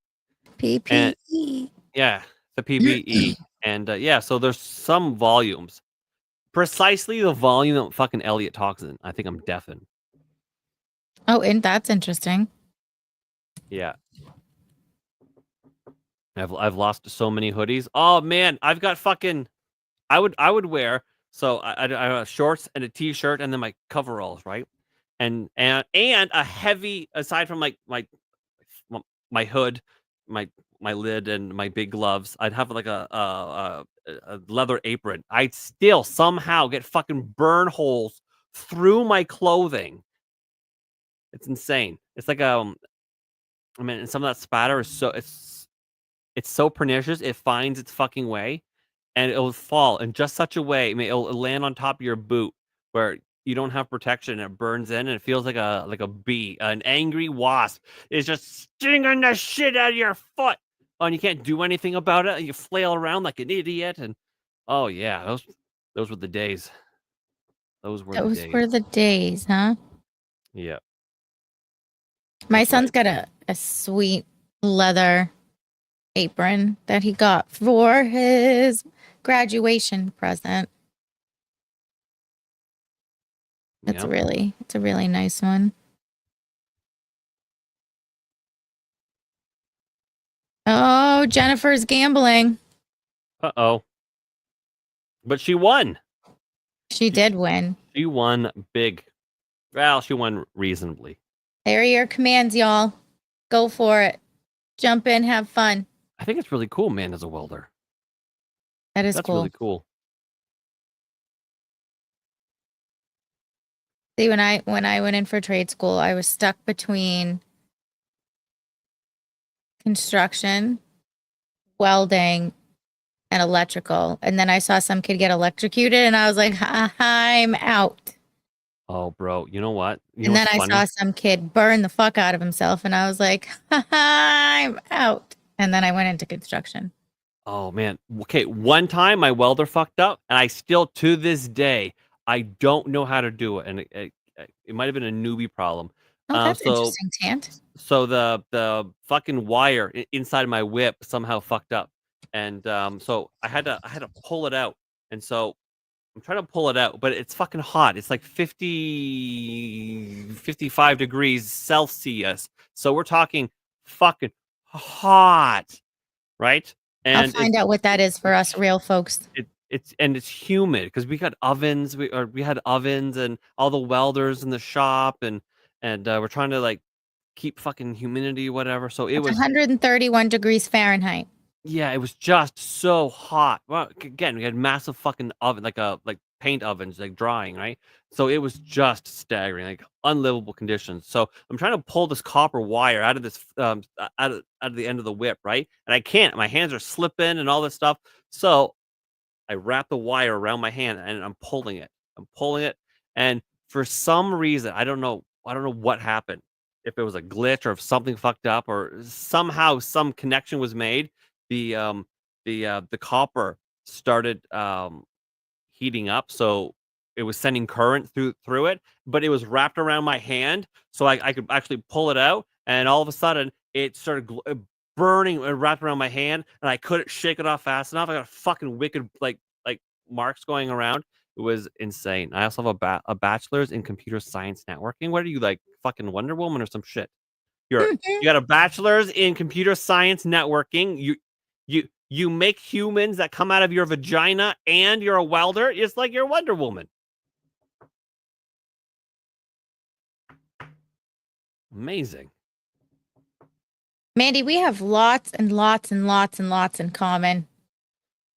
PPE. Yeah, the PPE. And yeah, so there's some volumes. Precisely the volume that fucking Elliot talks in. I think I'm deafened. Oh, and that's interesting. Yeah. I've lost so many hoodies. Oh man, I've got fucking I would wear I have shorts and a t-shirt and then my coveralls, right? And a heavy, aside from my hood, my lid, and my big gloves, I'd have like a leather apron. I'd still somehow get fucking burn holes through my clothing. It's insane. It's like I mean, and some of that spatter is it's so pernicious. It finds its fucking way, and it'll fall in just such a way. I mean, it'll land on top of your boot where you don't have protection. And it burns in, and it feels like a bee, an angry wasp is just stinging the shit out of your foot. Oh, and you can't do anything about it. And you flail around like an idiot. And oh yeah, those were the days. Those were the Those days. were the days, huh? Yeah. My That's son's right. got a sweet leather apron that he got for his graduation present. It's Yeah. a really nice one. Oh, Jennifer's gambling. Uh-oh. But she won. She did win. She won big. Well, she won reasonably. There are your commands, y'all. Go for it. Jump in, have fun. I think it's really cool, man, as a welder. That's That's cool. really cool. See, when I went in for trade school, I was stuck between construction, welding, and electrical. And then I saw some kid get electrocuted, and I was like, I'm out. Oh, bro, you know what? And then I saw some kid burn the fuck out of himself, and I was like, I'm out. And then I went into construction. Oh, man. Okay, one time my welder fucked up, and I still, to this day, I don't know how to do it. And it might have been a newbie problem. Oh, that's interesting, Tant. So the fucking wire inside my whip somehow fucked up. And so I had to pull it out. And so I'm trying to pull it out, but it's fucking hot. It's like 55 degrees Celsius. So we're talking fucking hot, right? And I'll find out what that is for us real folks. It's humid because we got ovens. We had ovens and all the welders in the shop, and we're trying to like keep fucking humidity, whatever. So it was 131 degrees Fahrenheit. Yeah, it was just so hot. Well, again, we had massive fucking oven, like paint ovens, like drying, right? So it was just staggering, like unlivable conditions. So I'm trying to pull this copper wire out of this out of the end of the whip, right? And I can't. My hands are slipping and all this stuff. So I wrap the wire around my hand and I'm pulling it. And for some reason, I don't know what happened. If it was a glitch or if something fucked up or somehow some connection was made, the copper started heating up, so it was sending current through it, but it was wrapped around my hand, so I could actually pull it out, and all of a sudden it started burning and wrapped around my hand, and I couldn't shake it off fast enough. I got fucking wicked like marks going around. It was insane. I also have a bachelor's in computer science networking. What are you, like fucking Wonder Woman or some shit? You got a bachelor's in computer science networking. You make humans that come out of your vagina, and you're a welder. It's like you're Wonder Woman. Amazing. Mandy, we have lots and lots and lots and lots in common.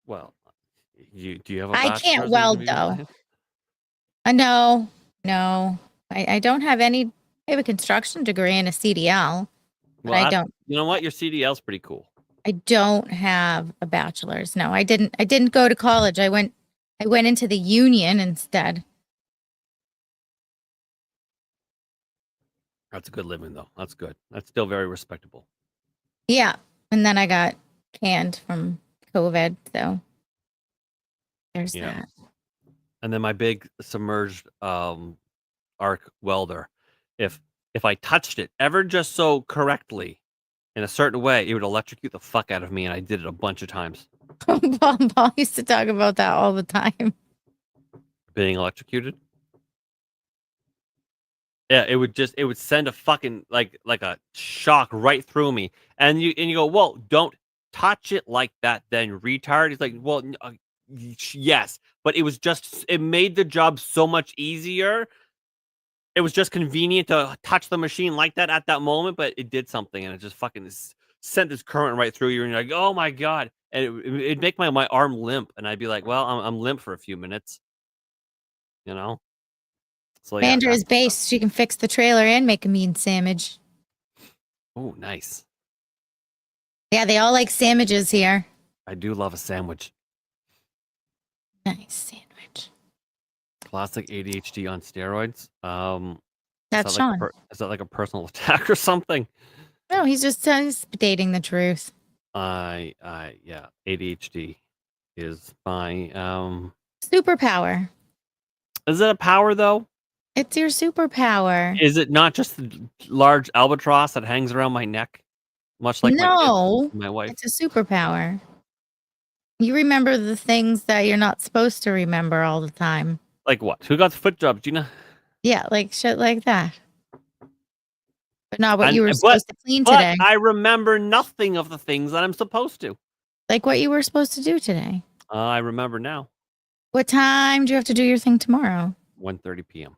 Well, do you have a I bachelor's can't in weld computer though. science? No. I don't have any. I have a construction degree and a CDL, but Well, I don't. You know what? Your CDL's pretty cool. I don't have a bachelor's. No, I didn't go to college. I went into the union instead. That's a good living, though. That's good. That's still very respectable. Yeah, and then I got canned from COVID, so there's that. And then my big submerged arc welder, if I touched it ever just so correctly in a certain way, it would electrocute the fuck out of me, and I did it a bunch of times. Paul used to talk about that all the time. Being electrocuted? Yeah, it would send a fucking like a shock right through me. And you go, well, don't touch it like that then, retard. It's like, well, yes, but it made the job so much easier. It was just convenient to touch the machine like that at that moment, but it did something, and it just fucking sent this current right through you, and you're like, oh my God. And it'd make my arm limp, and I'd be like, well, I'm limp for a few minutes, you know? So yeah. Commander is base. She can fix the trailer and make a mean sandwich. Oh, nice. Yeah, they all like sandwiches here. I do love a sandwich. Nice sandwich. Classic ADHD on steroids. That's Shawn. Is that like a personal attack or something? No, he's just stating the truth. Yeah, ADHD is my superpower. Is it a power though? It's your superpower. Is it not just the large albatross that hangs around my neck, much like my wife? It's a superpower. You remember the things that you're not supposed to remember all the time. Like what? Who got the foot job, Gina? Yeah, like shit like that. But not what you were supposed to clean today. I remember nothing of the things that I'm supposed to. Like what you were supposed to do today. I remember now. What time do you have to do your thing tomorrow? 1:30 p.m.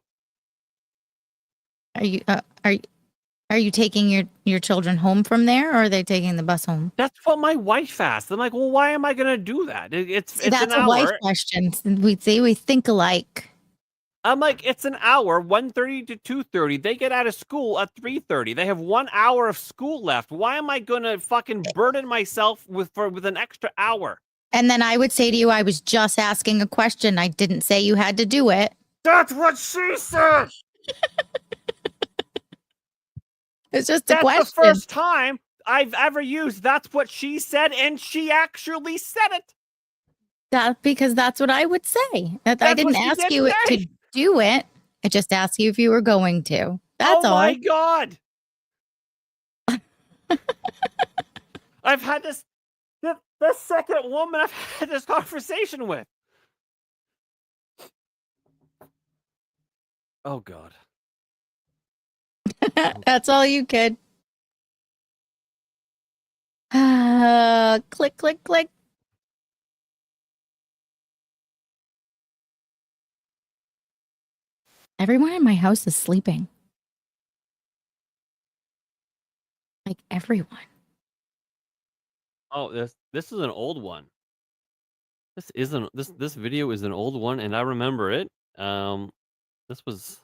Are you taking your children home from there, or are they taking the bus home? That's what my wife asked. I'm like, well, why am I going to do that? It's that's an a hour. wife question. We think alike. I'm like, it's an hour, 1:30 to 2:30. They get out of school at 3:30. They have 1 hour of school left. Why am I gonna fucking burden myself with an extra hour? And then I would say to you, I was just asking a question. I didn't say you had to do it. That's what she said. It's just a question. That's the first time I've ever used "that's what she said," and she actually said it. That's because that's what I would say. I didn't ask you to do it. I just asked you if you were going to. That's all. Oh my God. I've had this, the second woman I've had this conversation with. Oh God. That's all you could. Click, click, click. Everyone in my house is sleeping. Like everyone. Oh, this is an old one. This video is an old one, and I remember it. This was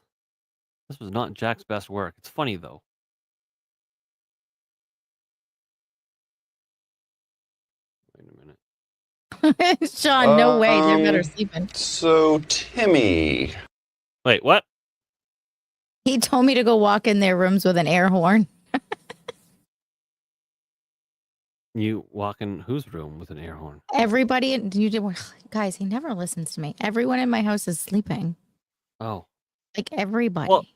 not Jack's best work. It's funny though. Wait a minute. Shawn, no way. They're better sleeping. So, Timmy. Wait, what? He told me to go walk in their rooms with an air horn. You walk in whose room with an air horn? Everybody, guys, he never listens to me. Everyone in my house is sleeping. Oh. Like everybody. Well,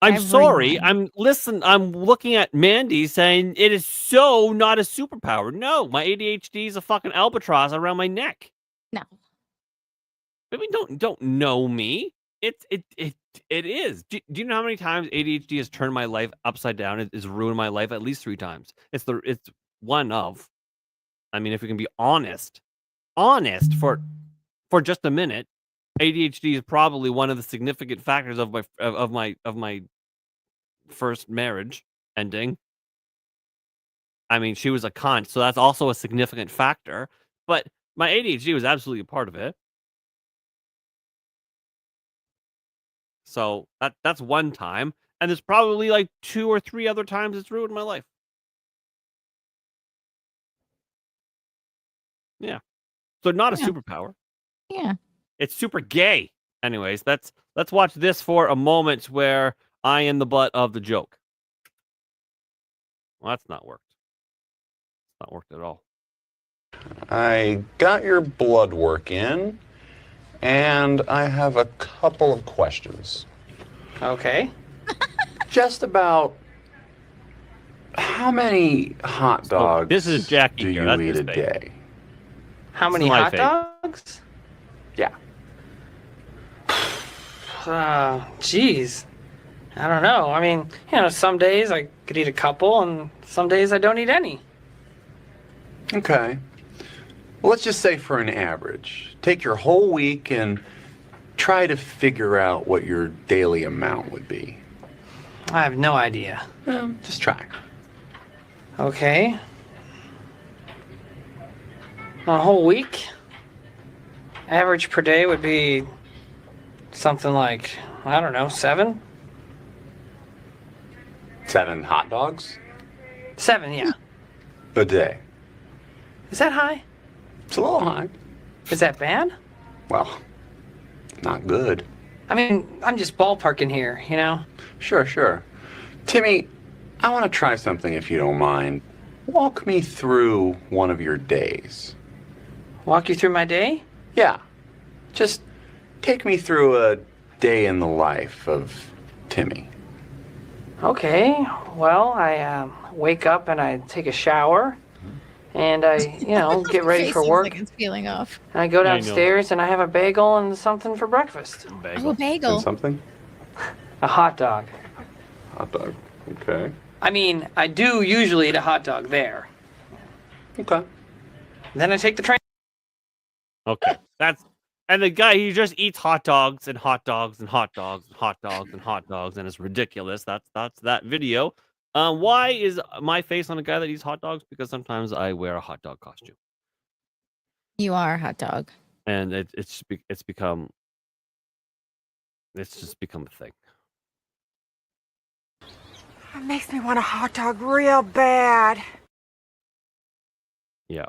I'm sorry. I'm looking at Mandy saying it is so not a superpower. No, my ADHD is a fucking albatross around my neck. No. I mean, don't know me. It is. Do you know how many times ADHD has turned my life upside down? It has ruined my life at least 3 times. It's one of. I mean, if we can be honest for just a minute, ADHD is probably one of the significant factors of my first marriage ending. I mean, she was a cunt, so that's also a significant factor. But my ADHD was absolutely a part of it. So that's one time, and there's probably like 2 or 3 other times it's ruined my life. Yeah. So not a superpower. Yeah. It's super gay. Anyways, let's watch this for a moment where I am the butt of the joke. Well, that's not worked. It's not worked at all. I got your blood work in, and I have a couple of questions. Okay. Just about how many hot dogs this is Jackie do here. you That's eat his a face. day? How many my hot fate. dogs? Yeah. Geez. I don't know. I mean, some days I could eat a couple, and some days I don't eat any. Okay. Well, let's just say for an average. Take your whole week and try to figure out what your daily amount would be. I have no idea. Just try. Okay. On a whole week, average per day would be something like, I don't know, 7? 7 hot dogs 7, yeah. a day. Is that high? It's a little high. Is that bad? Well, not good. I mean, I'm just ballparking here, you know? Sure. Timmy, I want to try something if you don't mind. Walk me through one of your days. Walk you through my day? Yeah. Just take me through a day in the life of Timmy. Okay, well, I wake up and I take a shower, and I, get ready Face for seems work. like it's peeling off. And I go Yeah, I know. downstairs and I have a bagel and something for breakfast. Oh, a bagel. And something? A hot dog. Hot dog. Okay. I mean, I do usually eat a hot dog there. Okay. Then I take the train. Okay, and the guy, he just eats hot dogs and hot dogs and hot dogs and hot dogs and hot dogs, and it's ridiculous. That's that video. Why is my face on a guy that eats hot dogs? Because sometimes I wear a hot dog costume, You are a hot dog. and it's just become a thing. It makes me want a hot dog real bad. Yeah.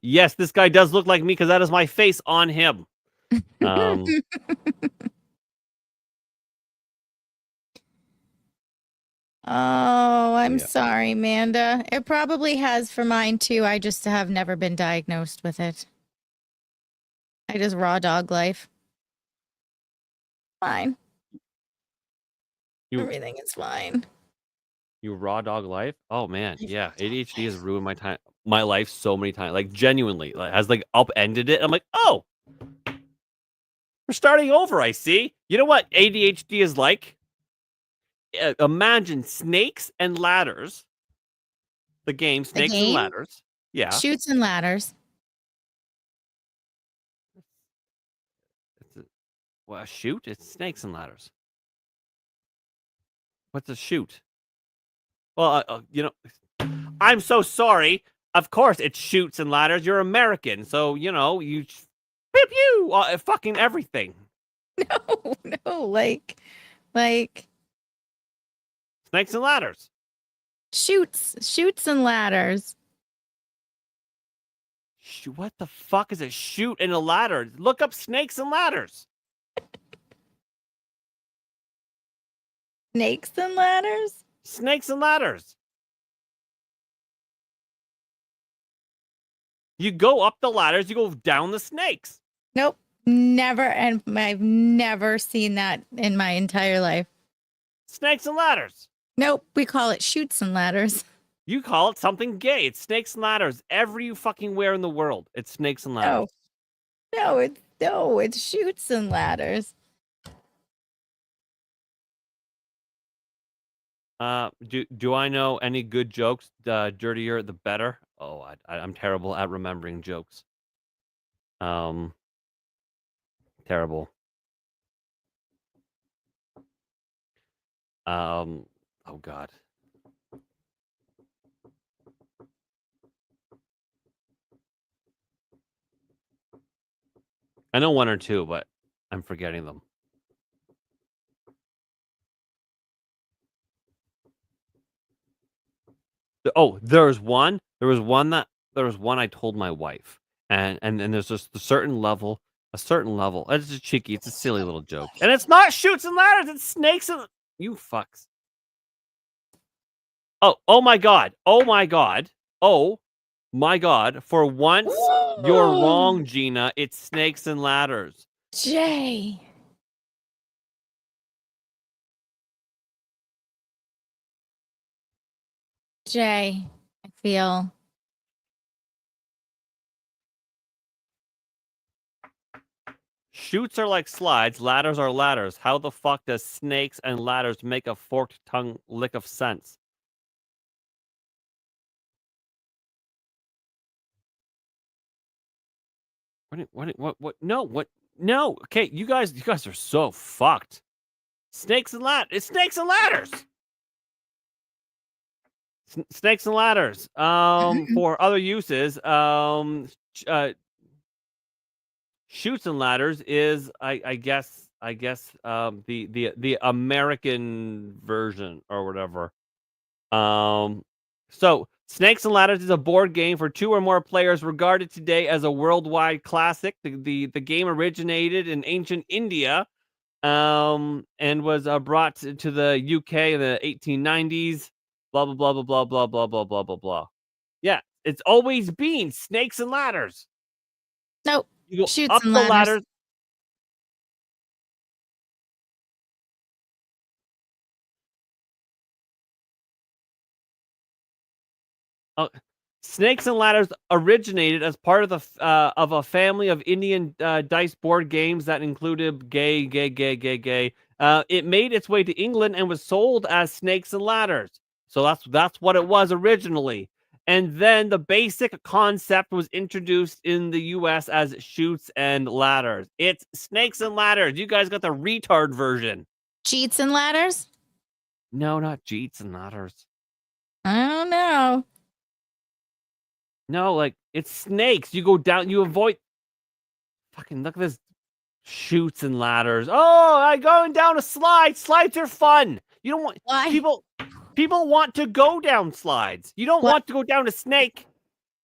Yes, this guy does look like me because that is my face on him. Um, Oh, I'm Yeah. sorry, Amanda. It probably has for mine too. I just have never been diagnosed with it. I just raw dog life. Fine. You- Everything is fine. You raw dog life? Oh man, yeah. ADHD has ruined my life so many times. Like genuinely, has upended it. I'm like, oh, we're starting over. I see. You know what ADHD is like? Imagine snakes and ladders. The game Snakes and game? Ladders. Yeah. Shoots and ladders. Well, a shoot? It's Snakes and Ladders. What's a shoot? Well, I'm so sorry. Of course, it's shoots and ladders. You're American, so you pew pew, fucking everything. No, like Snakes and ladders. shoots and ladders. What the fuck is a shoot and a ladder? Look up snakes and ladders. Snakes and ladders? Snakes and ladders. You go up the ladders, you go down the snakes. Nope. Never, and I've never seen that in my entire life. Snakes and ladders. Nope, we call it shoots and ladders. You call it something gay. It's snakes and ladders. Every fucking where in the world, it's snakes and ladders. No, it's shoots and ladders. Do I know any good jokes? The dirtier, the better. Oh, I'm terrible at remembering jokes. Terrible. Oh God. I know one or two, but I'm forgetting them. Oh, there was one I told my wife, and there's just a certain level. It's just cheeky. It's a silly little joke, and it's not shoots and ladders. It's snakes and you fucks. Oh my god. Oh my god. For once, you're wrong, Gina. It's snakes and ladders. Jay. I feel. Shoots are like slides, ladders are ladders. How the fuck does snakes and ladders make a forked tongue lick of sense? What? No, what? No. Okay, you guys are so fucked. Snakes and ladders. It's snakes and ladders. Snakes and ladders. For other uses, shoots and ladders is I guess the American version or whatever. So Snakes and Ladders is a board game for 2 or more players, regarded today as a worldwide classic. The game originated in ancient India, and was brought to the UK in the 1890s. Blah blah blah blah blah blah blah blah blah blah blah. Yeah, it's always been Snakes and Ladders. Nope. You go Shoots up and the ladders. ladders. Snakes and Ladders originated as part of a family of Indian dice board games that included gay. It made its way to England and was sold as Snakes and Ladders. So that's what it was originally. And then the basic concept was introduced in the US as Shoots and Ladders. It's Snakes and Ladders. You guys got the retard version. Cheats and ladders? No, not Jeets and Ladders. I don't know. No, like, it's snakes. You go down, you avoid. Fucking look at this. Shoots and ladders. Oh, I'm going down a slide. Slides are fun. You don't want. Why? People want to go down slides. You don't want to go down a snake.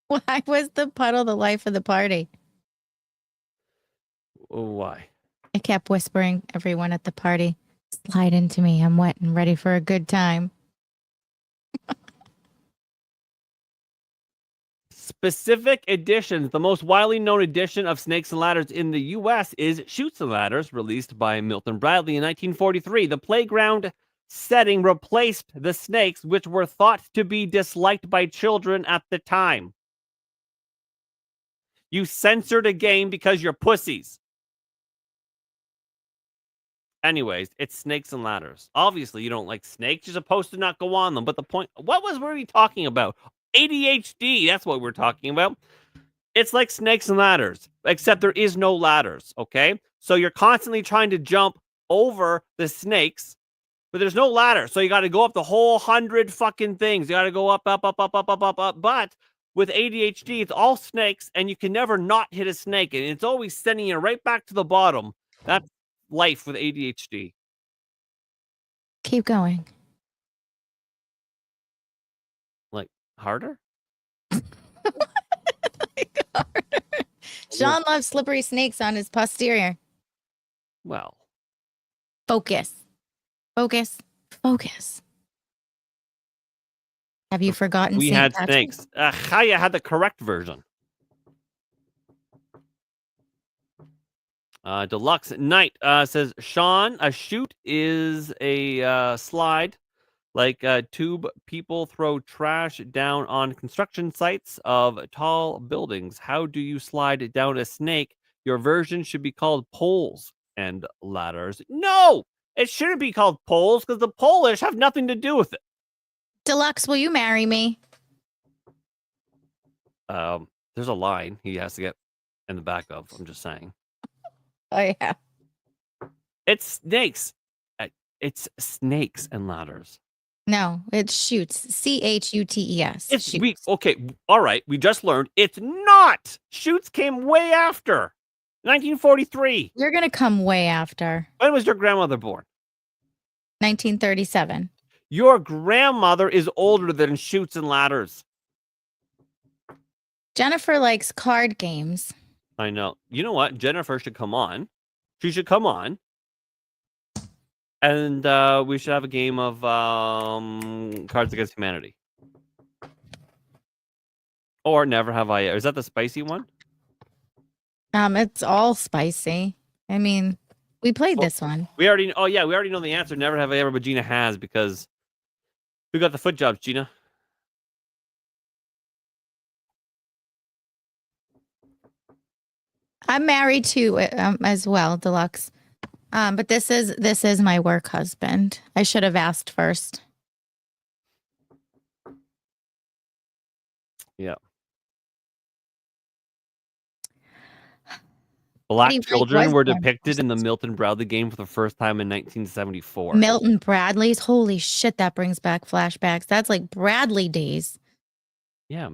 Why was the puddle the life of the party? Why? I kept whispering everyone at the party, slide into me. I'm wet and ready for a good time. Specific editions. The most widely known edition of Snakes and Ladders in the U.S. is Shoots and Ladders, released by Milton Bradley in 1943. The playground setting replaced the snakes, which were thought to be disliked by children at the time. You censored a game because you're pussies. Anyways, it's Snakes and Ladders. Obviously, you don't like snakes. You're supposed to not go on them. But the point, what were we talking about? ADHD, that's what we're talking about. It's like Snakes and Ladders, except there is no ladders, okay? So you're constantly trying to jump over the snakes, but there's no ladder. So you got to go up the whole 100 fucking things. You got to go up. But with ADHD, it's all snakes, and you can never not hit a snake, and it's always sending you right back to the bottom. That's life with ADHD. Keep going. Harder? Shawn loves slippery snakes on his posterior. Well. Focus. Focus. Focus. Have you forgotten We St. had Patrick? snakes. Chaya had the correct version. Deluxe Knight says, Shawn, a shoot is a slide. Like tube, people throw trash down on construction sites of tall buildings. How do you slide down a snake? Your version should be called poles and ladders. No, it shouldn't be called poles because the Polish have nothing to do with it. Deluxe, will you marry me? There's a line he has to get in the back of. I'm just saying. Oh, yeah. It's snakes. It's Snakes and Ladders. No, it's shoots. CHUTES. It's Shoots. okay. All right. We just learned it's not. Shoots came way after 1943. You're going to come way after. When was your grandmother born? 1937. Your grandmother is older than Shoots and Ladders. Jennifer likes card games. I know. You know what? Jennifer should come on. She should come on. And we should have a game of Cards Against Humanity. Or Never Have I. Is that the spicy one? It's all spicy. I mean, we played this one. We already know the answer. Never have I ever, but Gina has, because who got the foot jobs, Gina? I'm married to as well, Deluxe. But this is my work husband. I should have asked first. Yeah. Black Betty White children was were born depicted in the first. Milton Bradley game for the first time in 1974. Milton Bradley's. Holy shit, that brings back flashbacks. That's like Bradley days. Yeah.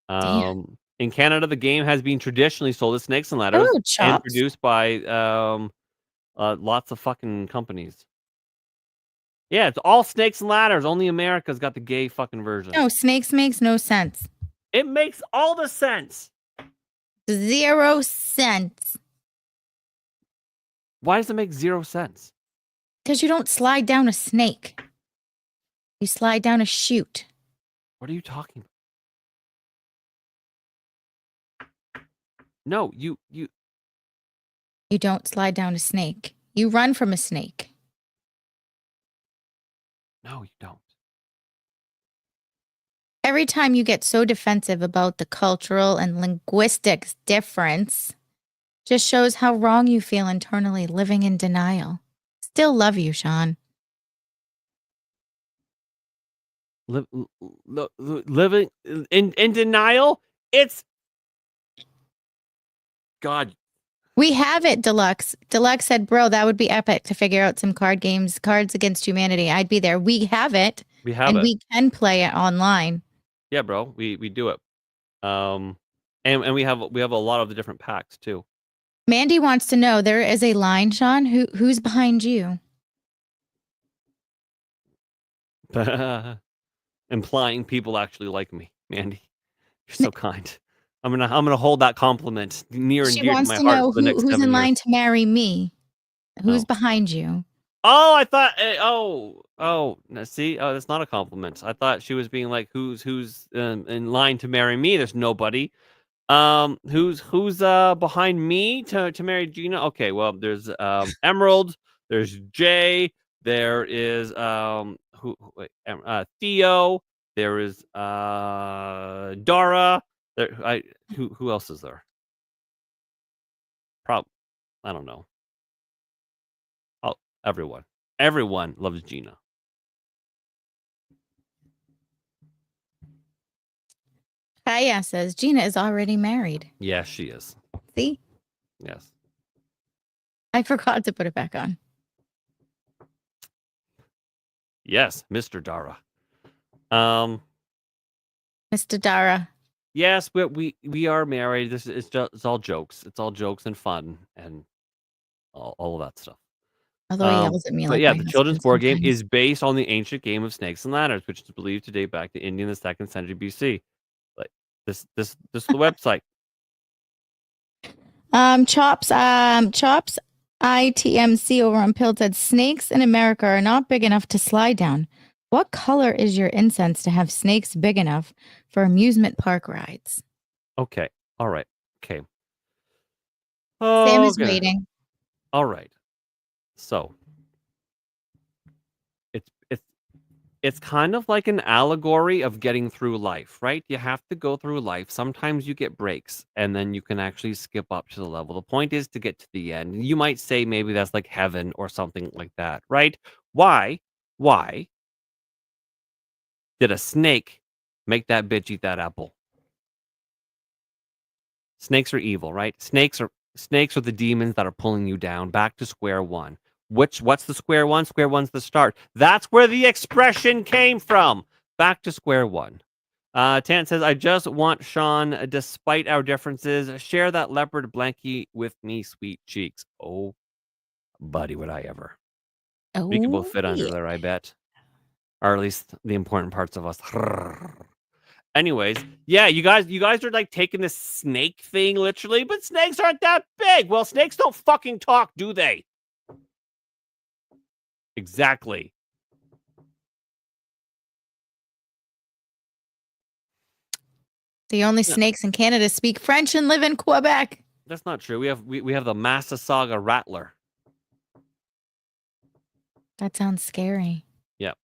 Damn. In Canada, the game has been traditionally sold as Snakes and Ladders Oh, and chops. produced by lots of fucking companies. Yeah, it's all Snakes and Ladders. Only America's got the gay fucking version. No, snakes makes no sense. It makes all the sense. 0 cents. Why does it make 0 sense? Because you don't slide down a snake. You slide down a chute. What are you talking about? No, you You don't slide down a snake. You run from a snake. no, you don't. Every time you get so defensive about the cultural and linguistics difference, just shows how wrong you feel internally, living in denial. Still love you, Shawn. Living in denial? It's God. We have it, Deluxe. Deluxe said, bro, that would be epic to figure out some card games, Cards Against Humanity. I'd be there. We have it. We have and it. we can play it online. Yeah, bro. We do it. And we have a lot of the different packs too. Mandy wants to know, there is a line, Shawn. Who's behind you? Implying people actually like me, Mandy. You're so kind. I'm gonna hold that compliment near and She dear to wants my to heart know for the next who's 7 in years. line to marry me. Who's Oh. behind you? Oh, I thought. No, see, that's not a compliment. I thought she was being like, who's in line to marry me? There's nobody. Who's behind me to marry Gina? Okay, well, there's Emerald. There's Jay. There is Theo. There is Dara. Who else is there? I don't know. Everyone loves Gina. Kaya says Gina is already married. Yes, she is. See? Yes. I forgot to put it back on. Yes, Mr. Dara. Mr. Dara. Yes, we are married. It's all jokes. It's all jokes and fun and all of that stuff. Although he yells at me But like yeah, my the husband children's board game sometimes. is based on the ancient game of Snakes and Ladders, which is believed to date back to India in the 2nd century BC. Like this is the website. Chops ITMC over on Pill said snakes in America are not big enough to slide down. What color is your incense to have snakes big enough for amusement park rides? Okay. All right. Okay. Sam is Okay. waiting. All right. So it's kind of like an allegory of getting through life, right? You have to go through life. Sometimes you get breaks and then you can actually skip up to the level. The point is to get to the end. You might say maybe that's like heaven or something like that, right? Why did a snake make that bitch eat that apple? Snakes are evil, right? Snakes are the demons that are pulling you down back to square one. What's the square one? Square one's the start. That's where the expression came from. Back to square one. Tant says, I just want Shawn, despite our differences, share that leopard blankie with me, sweet cheeks. Oh, buddy, would I ever. We can both fit under there, I bet. Or at least the important parts of us. Anyways, yeah, you guys are like taking this snake thing literally, but snakes aren't that big. Well, snakes don't fucking talk, do they? Exactly. The only snakes in Canada speak French and live in Quebec. That's not true. We have the Massasauga rattler. That sounds scary. Yep.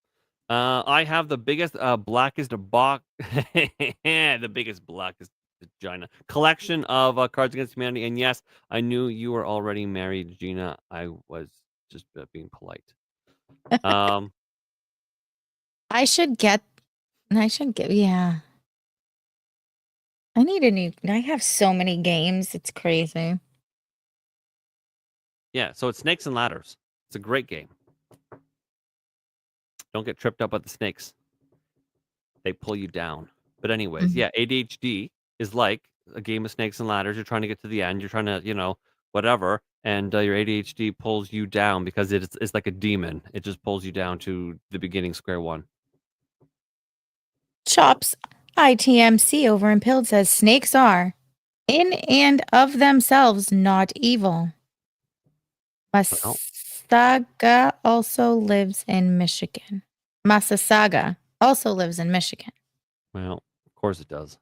I have the biggest blackest box the biggest blackest vagina collection of Cards Against Humanity. And yes, I knew you were already married, Gina. I was just being polite. I should get, yeah. I need a new, I have so many games. It's crazy. Yeah, so it's Snakes and Ladders. It's a great game. Don't get tripped up by the snakes. They pull you down. But anyways, yeah, ADHD is like a game of Snakes and Ladders. You're trying to get to the end. You're trying to, whatever. And your ADHD pulls you down because it's like a demon. It just pulls you down to the beginning, square one. Chops ITMC over in Pilled says snakes are, in and of themselves, not evil. Masasaga also lives in Michigan. Masasaga also lives in Michigan. Well, of course it does.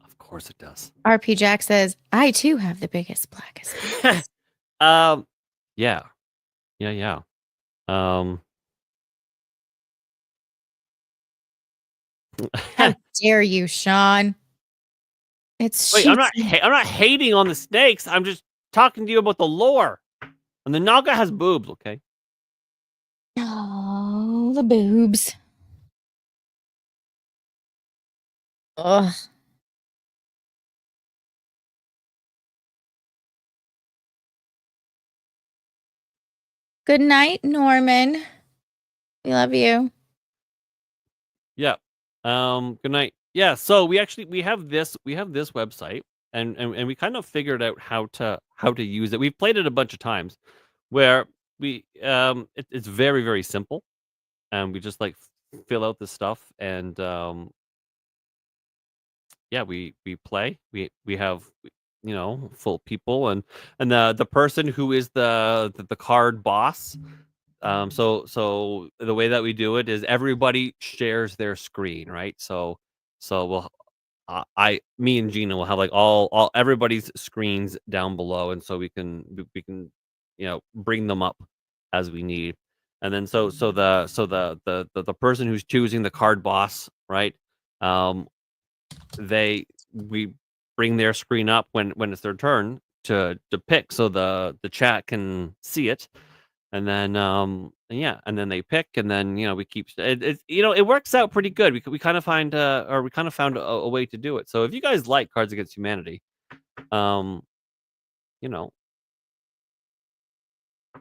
Of course it does. RP Jack says, I too have the biggest, blackest. Yeah. How dare you, Shawn? It's Wait, I'm not hating on the snakes. I'm just talking to you about the lore. And the Naga has boobs, okay? Oh, the boobs. Ugh. Good night, Norman. We love you. Yeah. Good night. Yeah, so we have this website and we kind of figured out how to use it. We've played it a bunch of times where it's very, very simple. And we just like fill out this stuff and yeah, we play. We have full people and the person who is the card boss. So the way that we do it is everybody shares their screen, right? So we'll me and Gina will have like all everybody's screens down below, and so we can bring them up as we need. And then so the person who's choosing the card boss, right? We bring their screen up when it's their turn to pick, so the chat can see it. And then and then they pick, and then we keep it works out pretty good. We kind of found a way to do it. So if you guys like Cards Against Humanity,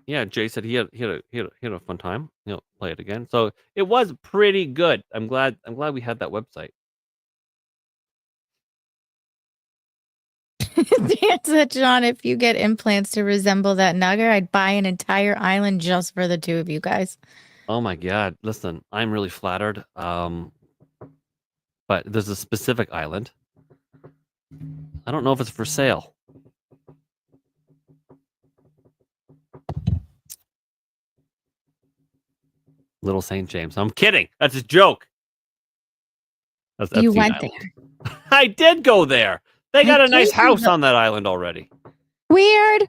yeah, Jay said he had a fun time. He'll play it again. So it was pretty good. I'm glad we had that website. Dan said, John, if you get implants to resemble that Naga, I'd buy an entire island just for the two of you guys. Oh my God. Listen, I'm really flattered. But there's a specific island. I don't know if it's for sale. Little St. James. I'm kidding. That's a joke. That's You the went island. there. I did go there. They got a nice house on that island already. Weird.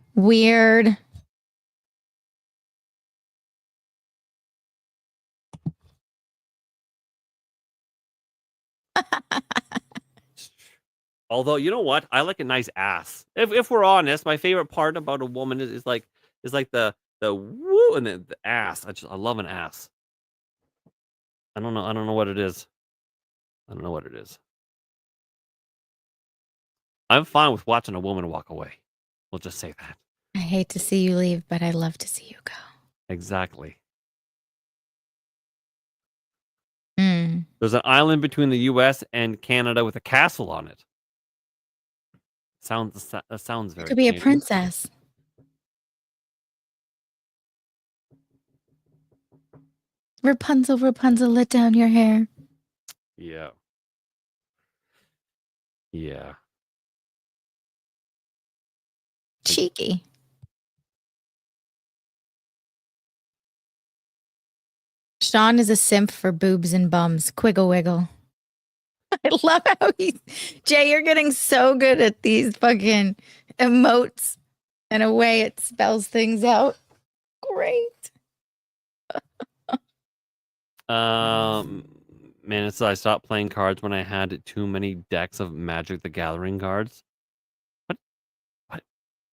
Although, you know what? I like a nice ass. If we're honest, my favorite part about a woman is like the woo and the ass. I love an ass. I don't know what it is. I don't know what it is. I'm fine with watching a woman walk away. We'll just say that. I hate to see you leave, but I love to see you go. Exactly. Mm. There's an island between the U.S. and Canada with a castle on it. That sounds very. Could be a Canadian. princess. Rapunzel, let down your hair. Yeah. Yeah. Cheeky. Shawn is a simp for boobs and bums. Quiggle wiggle. I love how Jay, you're getting so good at these fucking emotes and a way it spells things out. Great. Man, it's I stopped playing cards when I had too many decks of Magic the Gathering cards.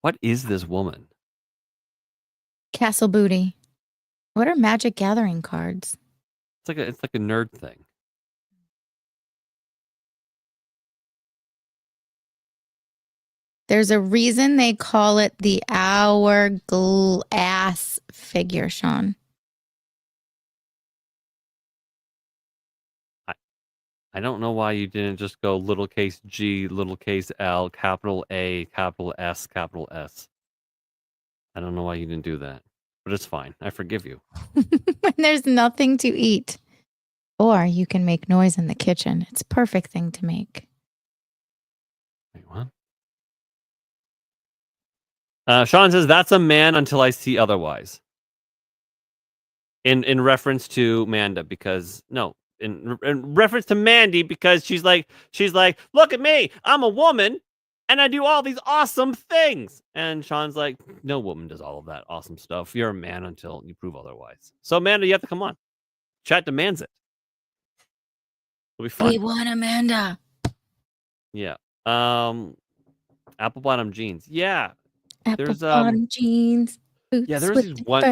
What is this woman? Castle Booty. What are Magic Gathering cards? It's like a nerd thing. There's a reason they call it the hourglass figure, Shawn. I don't know why you didn't just go lowercase g, lowercase l, capital A, capital S, capital S. I don't know why you didn't do that, but it's fine. I forgive you. When there's nothing to eat. Or you can make noise in the kitchen. It's a perfect thing to make. Wait, what? Shawn says, that's a man until I see otherwise. In reference to Manda, because no, in reference to Mandy, because she's like, look at me, I'm a woman, and I do all these awesome things. And Shawn's like, no woman does all of that awesome stuff. You're a man until you prove otherwise. So Amanda, you have to come on. Chat demands it. It'll be fun. We want Amanda. Yeah. Apple bottom jeans. Yeah. Apple bottom jeans. Yeah, there's these one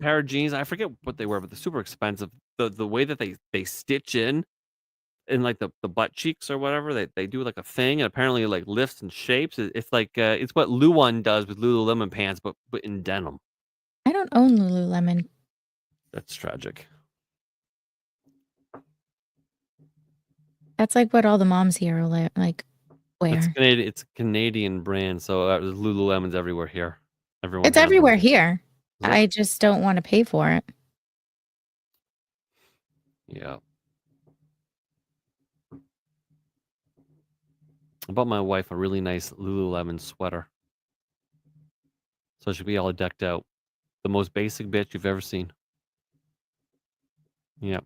pair of jeans. I forget what they were, but they're super expensive. The way that they stitch in like the butt cheeks or whatever, they do like a thing, and apparently like lifts and shapes. It's like it's what Luan does with Lululemon pants, but in denim. I don't own Lululemon. That's tragic. That's like what all the moms here are like wear. It's a Canadian brand, so there's Lululemons everywhere here. Everyone. It's everywhere here. I just don't want to pay for it. Yeah. I bought my wife a really nice Lululemon sweater. So she'll be all decked out. The most basic bitch you've ever seen. Yep.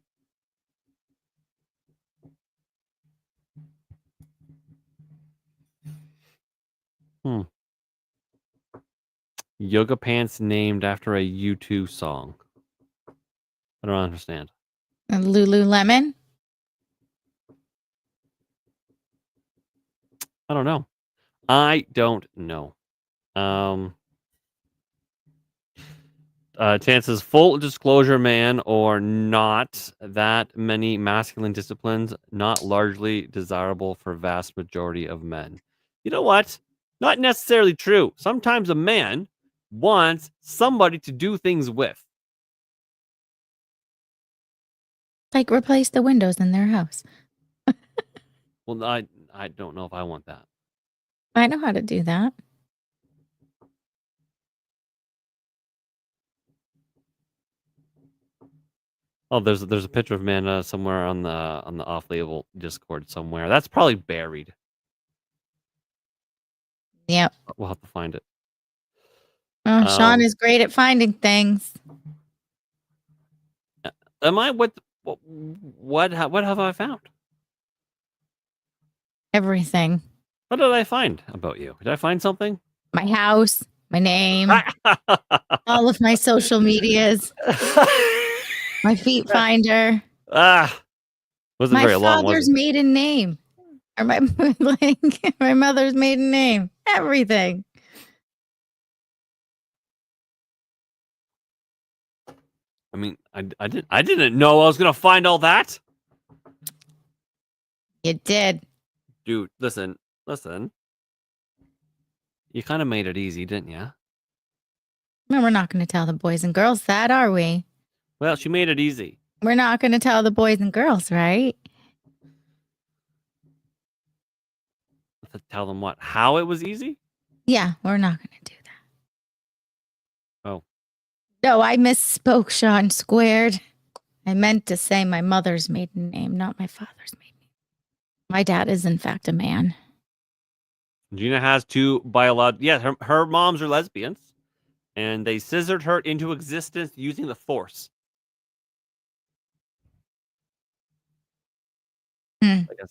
Yoga pants named after a U2 song. I don't understand. Lululemon? I don't know. I don't know. Chances full disclosure, man, or not that many masculine disciplines, not largely desirable for vast majority of men. You know what? Not necessarily true. Sometimes a man wants somebody to do things with. Like replace the windows in their house. Well, I don't know if I want that. I know how to do that. Oh, there's a picture of Amanda somewhere on the off-label Discord somewhere. That's probably buried. Yep. We'll have to find it. Oh, Shawn is great at finding things. Am I? What have I found? Everything. What did I find about you? Did I find something? My house, my name, all of my social medias, my feet finder. Wasn't very long. My father's maiden name, or my my mother's maiden name. Everything. I mean, I didn't know I was gonna find all that. You did. Dude, listen. You kind of made it easy, didn't you? No, we're not going to tell the boys and girls that, are we? Well, she made it easy. We're not going to tell the boys and girls, right? Tell them what? How it was easy? Yeah, we're not going to do that. Oh. No, I misspoke, Shawn squared. I meant to say my mother's maiden name, not my father's maiden name. My dad is, in fact, a man. Gina has two biological... Yeah, her moms are lesbians. And they scissored her into existence using the Force.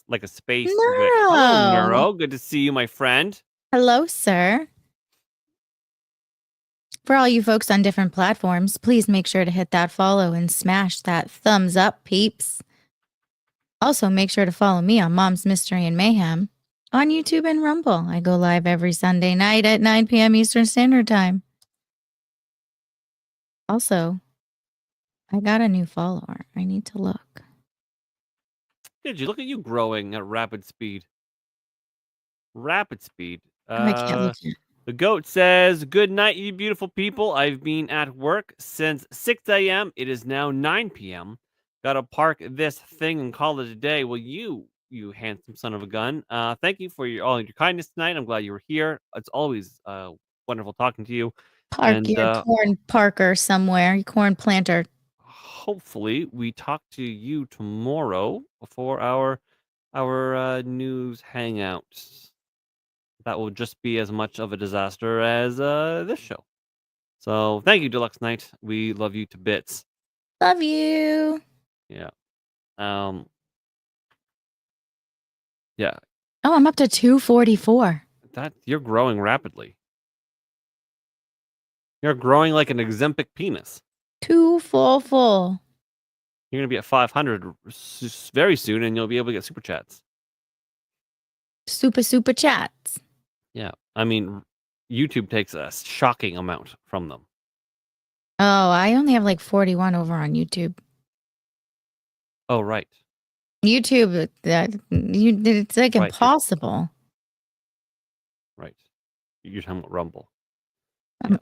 Like a space. Neuro. Hello, Neuro. Good to see you, my friend. Hello, sir. For all you folks on different platforms, please make sure to hit that follow and smash that thumbs up, peeps. Also, make sure to follow me on Mom's Mystery and Mayhem on YouTube and Rumble. I go live every Sunday night at 9 p.m. Eastern Standard Time. Also, I got a new follower. I need to look. Did you look at you growing at rapid speed? rapid speed. I can't look at it. The goat says, "Good night, you beautiful people. I've been at work since 6 a.m. It is now 9 p.m. Gotta park this thing and call it a day." Well, you handsome son of a gun. Thank you for all your kindness tonight. I'm glad you were here. It's always wonderful talking to you. Park And your corn parker somewhere, your corn planter. hopefully we talk to you tomorrow for our news hangout. That will just be as much of a disaster as this show. So thank you, Deluxe Knight. We love you to bits. Love you. Yeah. Yeah. Oh, I'm up to 244. That you're growing rapidly. You're growing like an exempic penis. 244. You're gonna be at 500 very soon, and you'll be able to get super chats. Super chats. Yeah. I mean, YouTube takes a shocking amount from them. Oh, I only have like 41 over on YouTube. Oh, right. YouTube, it's like Right. impossible. Right. You're talking about Rumble.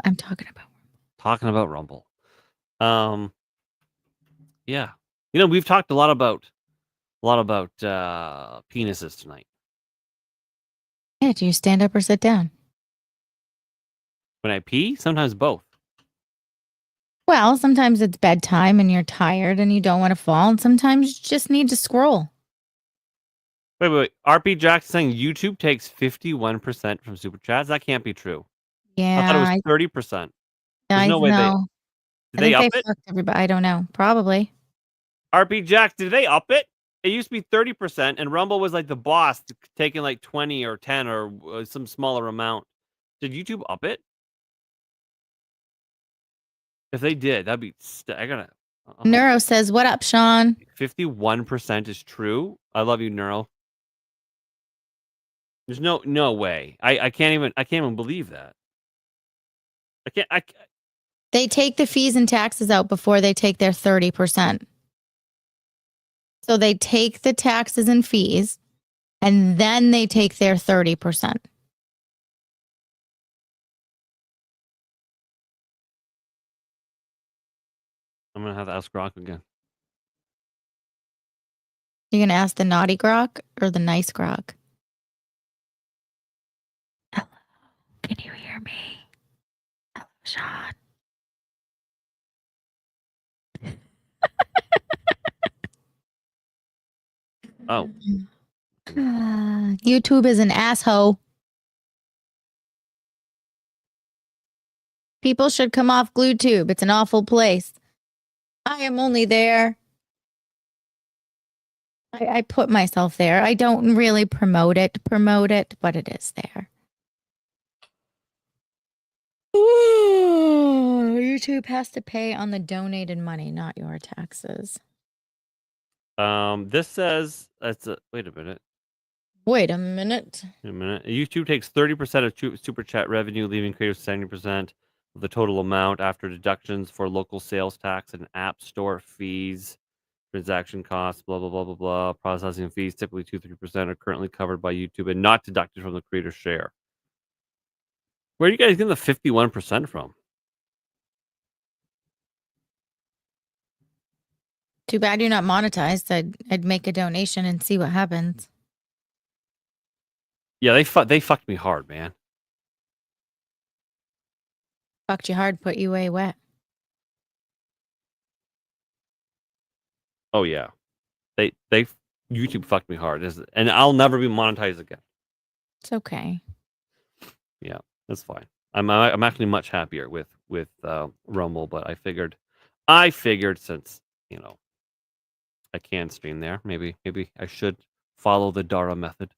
I'm talking about. Talking about Rumble. Yeah. You know, we've talked a lot about penises tonight. Yeah, do you stand up or sit down? When I pee, sometimes both. Well, sometimes it's bedtime and you're tired and you don't want to fall, and sometimes you just need to scroll. Wait. RP Jackson saying YouTube takes 51% from super chats. That can't be true. Yeah, I thought it was 30%. There's I no way know. did they up they it? fucked everybody. I don't know. Probably. RP Jack, did they up it? It used to be 30%, and Rumble was like the boss, taking like 20 or 10 or some smaller amount. Did YouTube up it? If they did, that'd be. I gotta. Neuro says, "What up, Shawn?" 51% is true. I love you, Neuro. There's no way. I can't even believe that. I can't. They take the fees and taxes out before they take their 30%. So they take the taxes and fees, and then they take their 30%. I'm gonna have to ask Grok again. You're gonna ask the naughty Grok or the nice Grok? Hello, can you hear me? Hello, Shawn. Oh. YouTube is an asshole. People should come off GlueTube. It's an awful place. I am only there. I put myself there. I don't really promote it, but it is there. Ooh, YouTube has to pay on the donated money, not your taxes. This says wait a minute. Wait a minute. YouTube takes 30% of super chat revenue, leaving creators 70% of the total amount after deductions for local sales tax and app store fees, transaction costs, blah blah blah blah blah. Processing fees, typically 2-3%, are currently covered by YouTube and not deducted from the creator's share. Where are you guys getting the 51% from? Too bad you're not monetized. I'd make a donation and see what happens. Yeah, they fucked me hard, man. Fucked you hard, put you away wet. Oh yeah, they YouTube fucked me hard, and I'll never be monetized again. It's okay. Yeah, that's fine. I'm actually much happier with Rumble, but I figured since I can stream there, maybe I should follow the Dara method.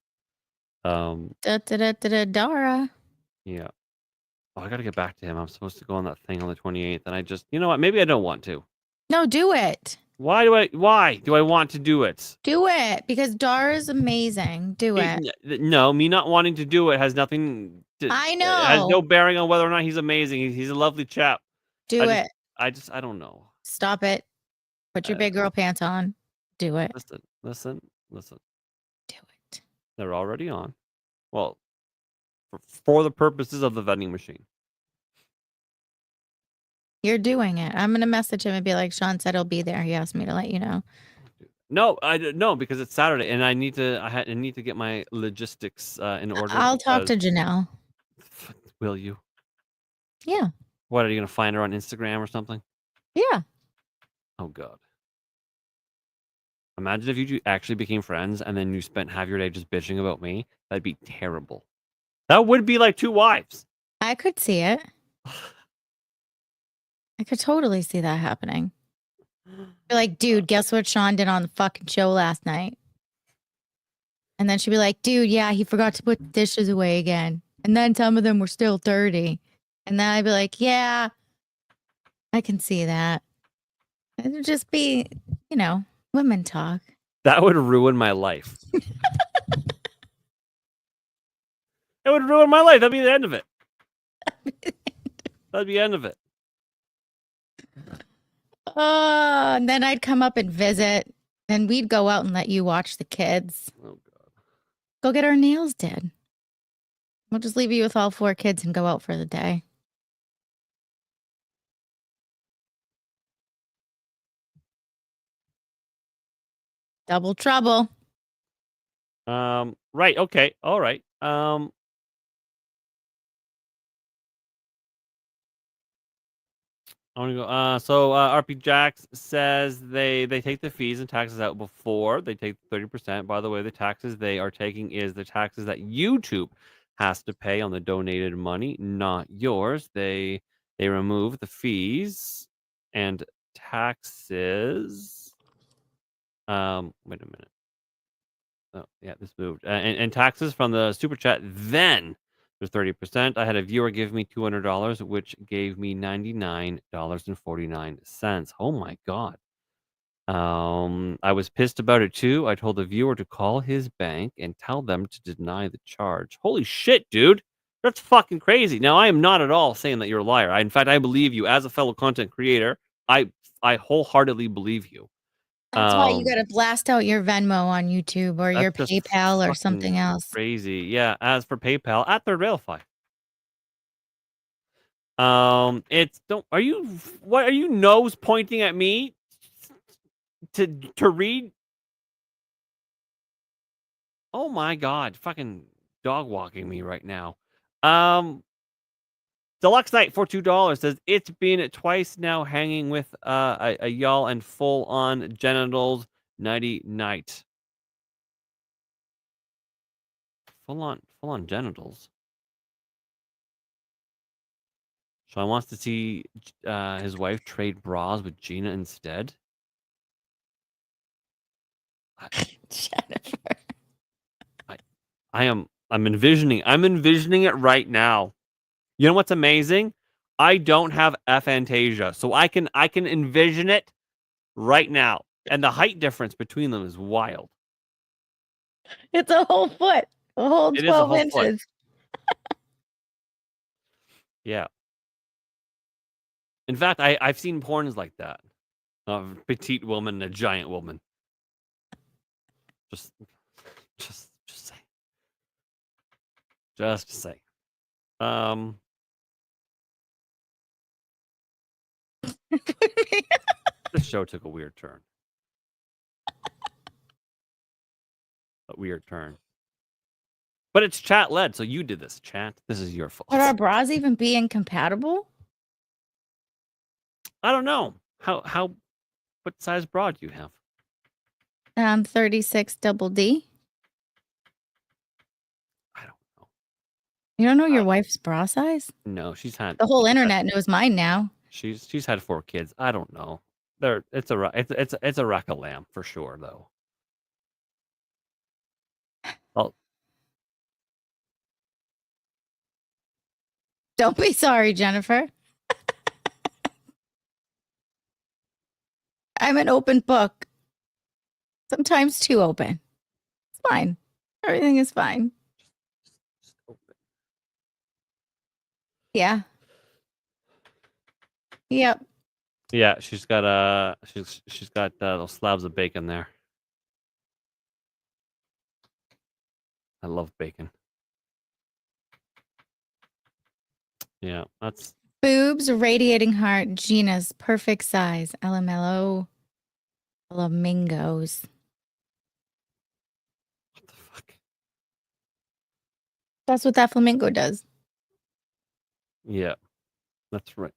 Dara. Yeah. Oh, I gotta get back to him. I'm supposed to go on that thing on the 28th, and I just, you know what? Maybe I don't want to. No, do it. Why do I want to do it? Do it because Dara is amazing. Do it. No, me not wanting to do it has nothing. I know. It has no bearing on whether or not he's amazing. He's a lovely chap. Do it. I don't know. Stop it. Put your big girl pants on. Do it. Listen. Do it. They're already on. Well, for the purposes of the vending machine. You're doing it. I'm gonna message him and be like, Shawn said he'll be there. He asked me to let you know. No, no, because it's Saturday and I need to get my logistics in order. I'll talk to Janelle. Will you? Yeah. What, are you gonna find her on Instagram or something? Yeah. Oh God. Imagine if you two actually became friends and then you spent half your day just bitching about me. That'd be terrible. That would be like 2 wives. I could see it. I could totally see that happening. Be like, dude, guess what Shawn did on the fucking show last night? And then she'd be like, dude, yeah, he forgot to put the dishes away again. And then some of them were still dirty. And then I'd be like, yeah, I can see that. It would just be, women talk. That would ruin my life. It would ruin my life. That'd be the end of it. That'd be the end of it. Oh, and then I'd come up and visit. And we'd go out and let you watch the kids. Oh God. Go get our nails did. We'll just leave you with all 4 kids and go out for the day. Double trouble. Right. Okay. All right. I want to go. So RP Jax says they take the fees and taxes out before they take 30%. By the way, the taxes they are taking is the taxes that YouTube has to pay on the donated money, not yours. They remove the fees and taxes. Wait a minute. Oh yeah, this moved. And taxes from the super chat. Then there's 30%. I had a viewer give me $200, which gave me $99.49. Oh my God. I was pissed about it too. I told the viewer to call his bank and tell them to deny the charge. Holy shit, dude. That's fucking crazy. Now, I am not at all saying that you're a liar. In fact, I believe you as a fellow content creator. I wholeheartedly believe you. That's why you got to blast out your Venmo on YouTube or your That's just PayPal or fucking something else. Crazy. Yeah. As for PayPal, at Third Railify. Are you nose pointing at me to read? Oh my God, fucking dog walking me right now. Deluxe Knight for $2 says it's been twice now hanging with a y'all and full on genitals. Nighty night. Full on genitals. Shawn wants to see his wife trade bras with Gina instead. Jennifer. I'm envisioning it right now. You know what's amazing? I don't have aphantasia, so I can envision it right now. And the height difference between them is wild. It's a whole foot. A whole 12 inches. Yeah. In fact, I've seen porns like that. A petite woman and a giant woman. Just say. Just to say. This show took a weird turn. A weird turn. But it's chat led, so you did this, chat. This is your fault. Would our bras even be incompatible? I don't know. What size bra do you have? 36 double D. I don't know. You don't know your wife's bra size? No, she's had the whole internet knows mine now. She's had 4 kids. I don't know. It's a rack of lamb for sure though. Don't be sorry, Jennifer. I'm an open book. Sometimes too open. It's fine. Everything is fine. Just open. Yeah. Yep. Yeah, she's got those slabs of bacon there. I love bacon. Yeah, that's Boobs, radiating heart, Gina's perfect size. LMLO. Flamingos. what the fuck. That's what that flamingo does. Yeah, that's right.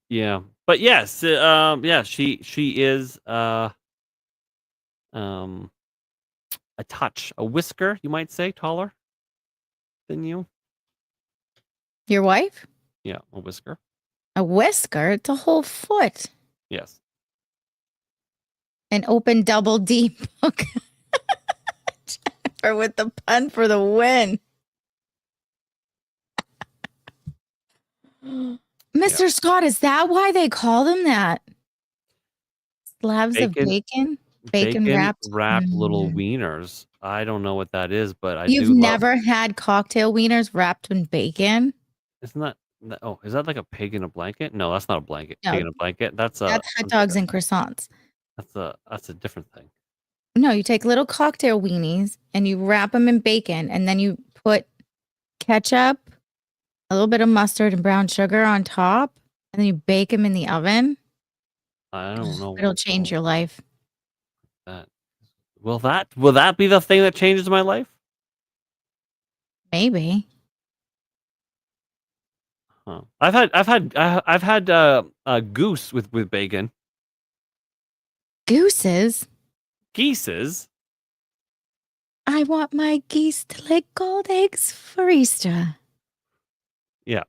Yeah, but yes, yeah, she is a touch, a whisker, you might say, taller than you. Your wife? Yeah, a whisker. A whisker? It's a whole foot. Yes. An open double D book. Jennifer with the pun for the win. Mr. Scott, is that why they call them that? Slabs of bacon? Bacon wrapped? little wieners. I don't know what that is, but You've never had cocktail wieners wrapped in bacon? Isn't that? Oh, is that like a pig in a blanket? No, that's not a blanket. No. Pig in a blanket. That's hot dogs and croissants. That's a different thing. No, you take little cocktail weenies and you wrap them in bacon, and then you put ketchup, a little bit of mustard and brown sugar on top, and then you bake them in the oven. I don't know. It'll change your life. Will that be the thing that changes my life? Maybe. Huh. I've had a goose with bacon. Gooses? Geeses? I want my geese to lay gold eggs for Easter. Yeah.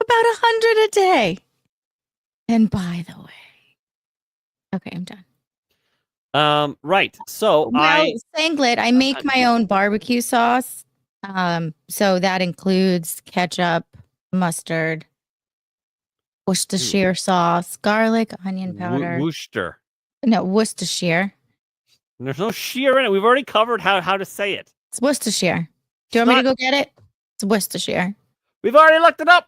About 100 a day. And by the way. Okay, I'm done. Right. So Sanglet, I make my own barbecue sauce. So that includes ketchup, mustard, Worcestershire sauce, garlic, onion powder. Worcester. No, Worcestershire. There's no sheer in it. We've already covered how to say it. It's Worcestershire. Do you want me to go get it? It's Worcestershire. We've already looked it up.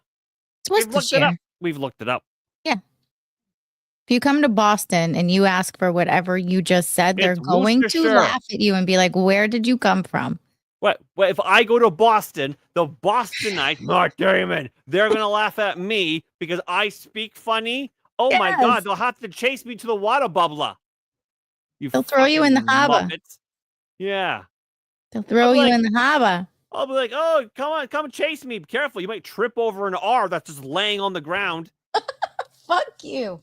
It's Worcestershire. We've looked it up. Yeah. If you come to Boston and you ask for whatever you just said, they're going to laugh at you and be like, where did you come from? What if I go to Boston, the Bostonites, Mark Damon, they're going to laugh at me because I speak funny? Oh my God, they'll have to chase me to the water bubbler. They'll throw you in the harbor. Yeah. They'll throw you in the harbor. I'll be like, oh, come chase me. Be careful. You might trip over an R that's just laying on the ground. Fuck you.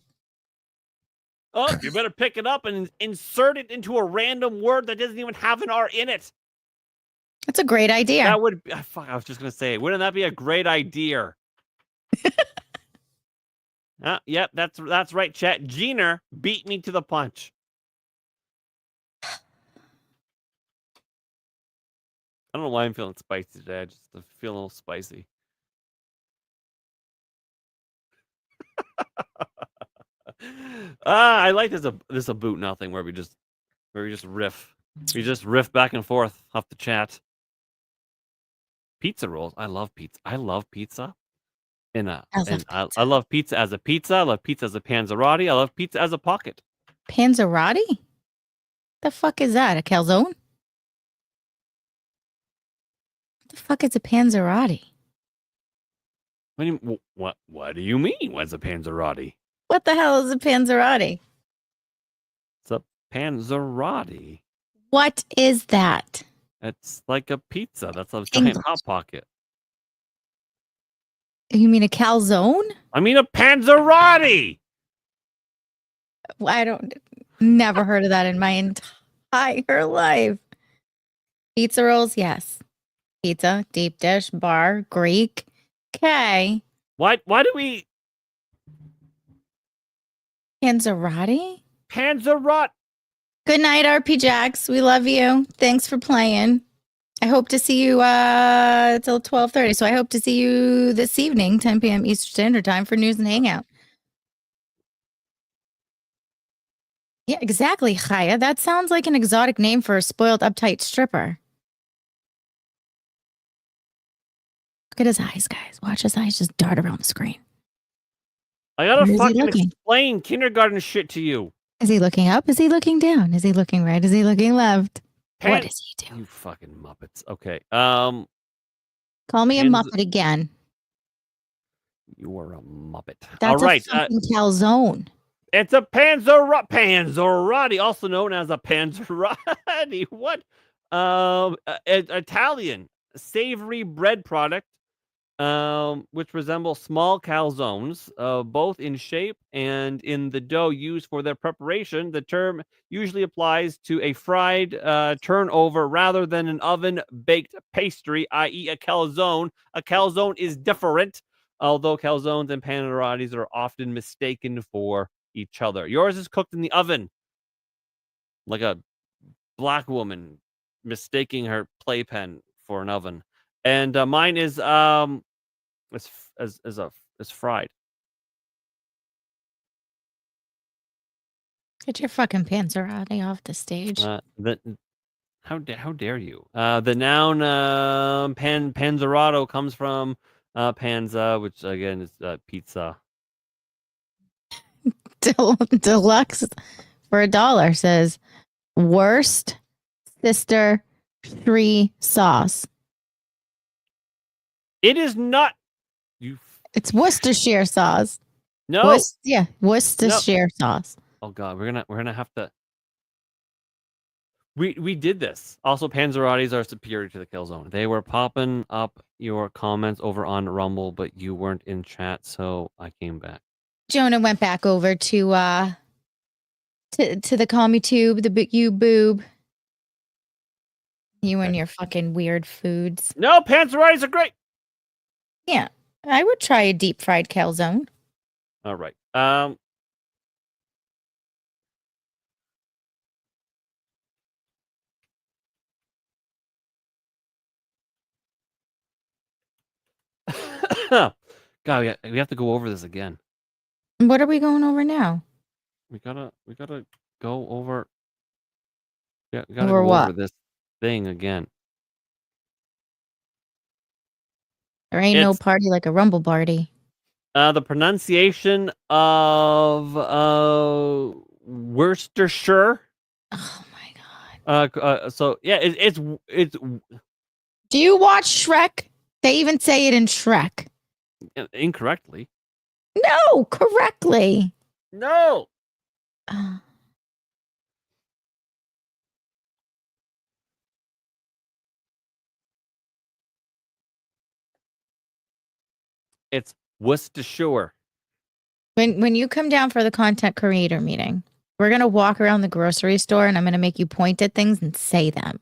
Oh, you better pick it up and insert it into a random word that doesn't even have an R in it. That's a great idea. That would fuck, I was just gonna say, wouldn't that be a great idea? Yep, that's right, chat. Gina beat me to the punch. I don't know why I'm feeling spicy today. I just feel a little spicy. I like this Aboot Nothing where we just riff. We just riff back and forth off the chat. Pizza rolls. I love pizza. I love pizza. I love pizza as a pizza. I love pizza as a panzerotti. I love pizza as a pocket. Panzerotti? The fuck is that? A calzone? What the fuck is a panzerotti? What do you mean? What's a panzerotti? What the hell is a panzerotti? It's a panzerotti. What is that? It's like a pizza. That's a giant hot pocket. You mean a calzone? I mean a panzerotti. Never heard of that in my entire life. Pizza rolls, yes. Pizza, deep dish, bar, Greek. Okay. Why do we Panzerotti? Panzerotti. Good night, RP Jax. We love you. Thanks for playing. I hope to see you till 12:30. So I hope to see you this evening, 10 p.m. Eastern Standard Time for News and Hangout. Yeah, exactly, Chaya. That sounds like an exotic name for a spoiled, uptight stripper. Look at his eyes, guys. Watch his eyes just dart around the screen. I gotta fucking explain kindergarten shit to you. Is he looking up? Is he looking down? Is he looking right? Is he looking left? What is he doing? You fucking Muppets. Okay. Call me a Muppet again. You are a muppet. That's All right. a fucking calzone. It's a panzerotti, also known as a panzerotti. What? Italian savory bread product, which resembles small calzones, both in shape and in the dough used for their preparation. The term usually applies to a fried turnover rather than an oven-baked pastry, i.e. a calzone. A calzone is different, although calzones and panzerottis are often mistaken for each other. Yours is cooked in the oven, like a black woman mistaking her playpen for an oven. And mine is as fried. Get your fucking panzerotti off the stage. How dare you? The noun panzerato comes from panza, which again is pizza. Deluxe for $1 says worst sister tree sauce. It is not. It's Worcestershire sauce. No. Worcestershire sauce. Oh god, we're gonna have to. We did this. Also, panzerottis are superior to the calzone. They were popping up your comments over on Rumble, but you weren't in chat, so I came back. Jonah went back over to the commie tube, you boob. You and your fucking weird foods. No, panzerottis are great. Yeah, I would try a deep fried calzone. All right. God, we have to go over this again. What are we going over now? We gotta go over. Yeah, we Over gotta go what? over this thing again. There ain't no party like a rumble party. The pronunciation of Worcestershire. Oh my god. So yeah, it's. Do you watch Shrek? They even say it in Shrek. Incorrectly. No, correctly. No. It's Worcestershire. When you come down for the content creator meeting, we're gonna walk around the grocery store and I'm gonna make you point at things and say them.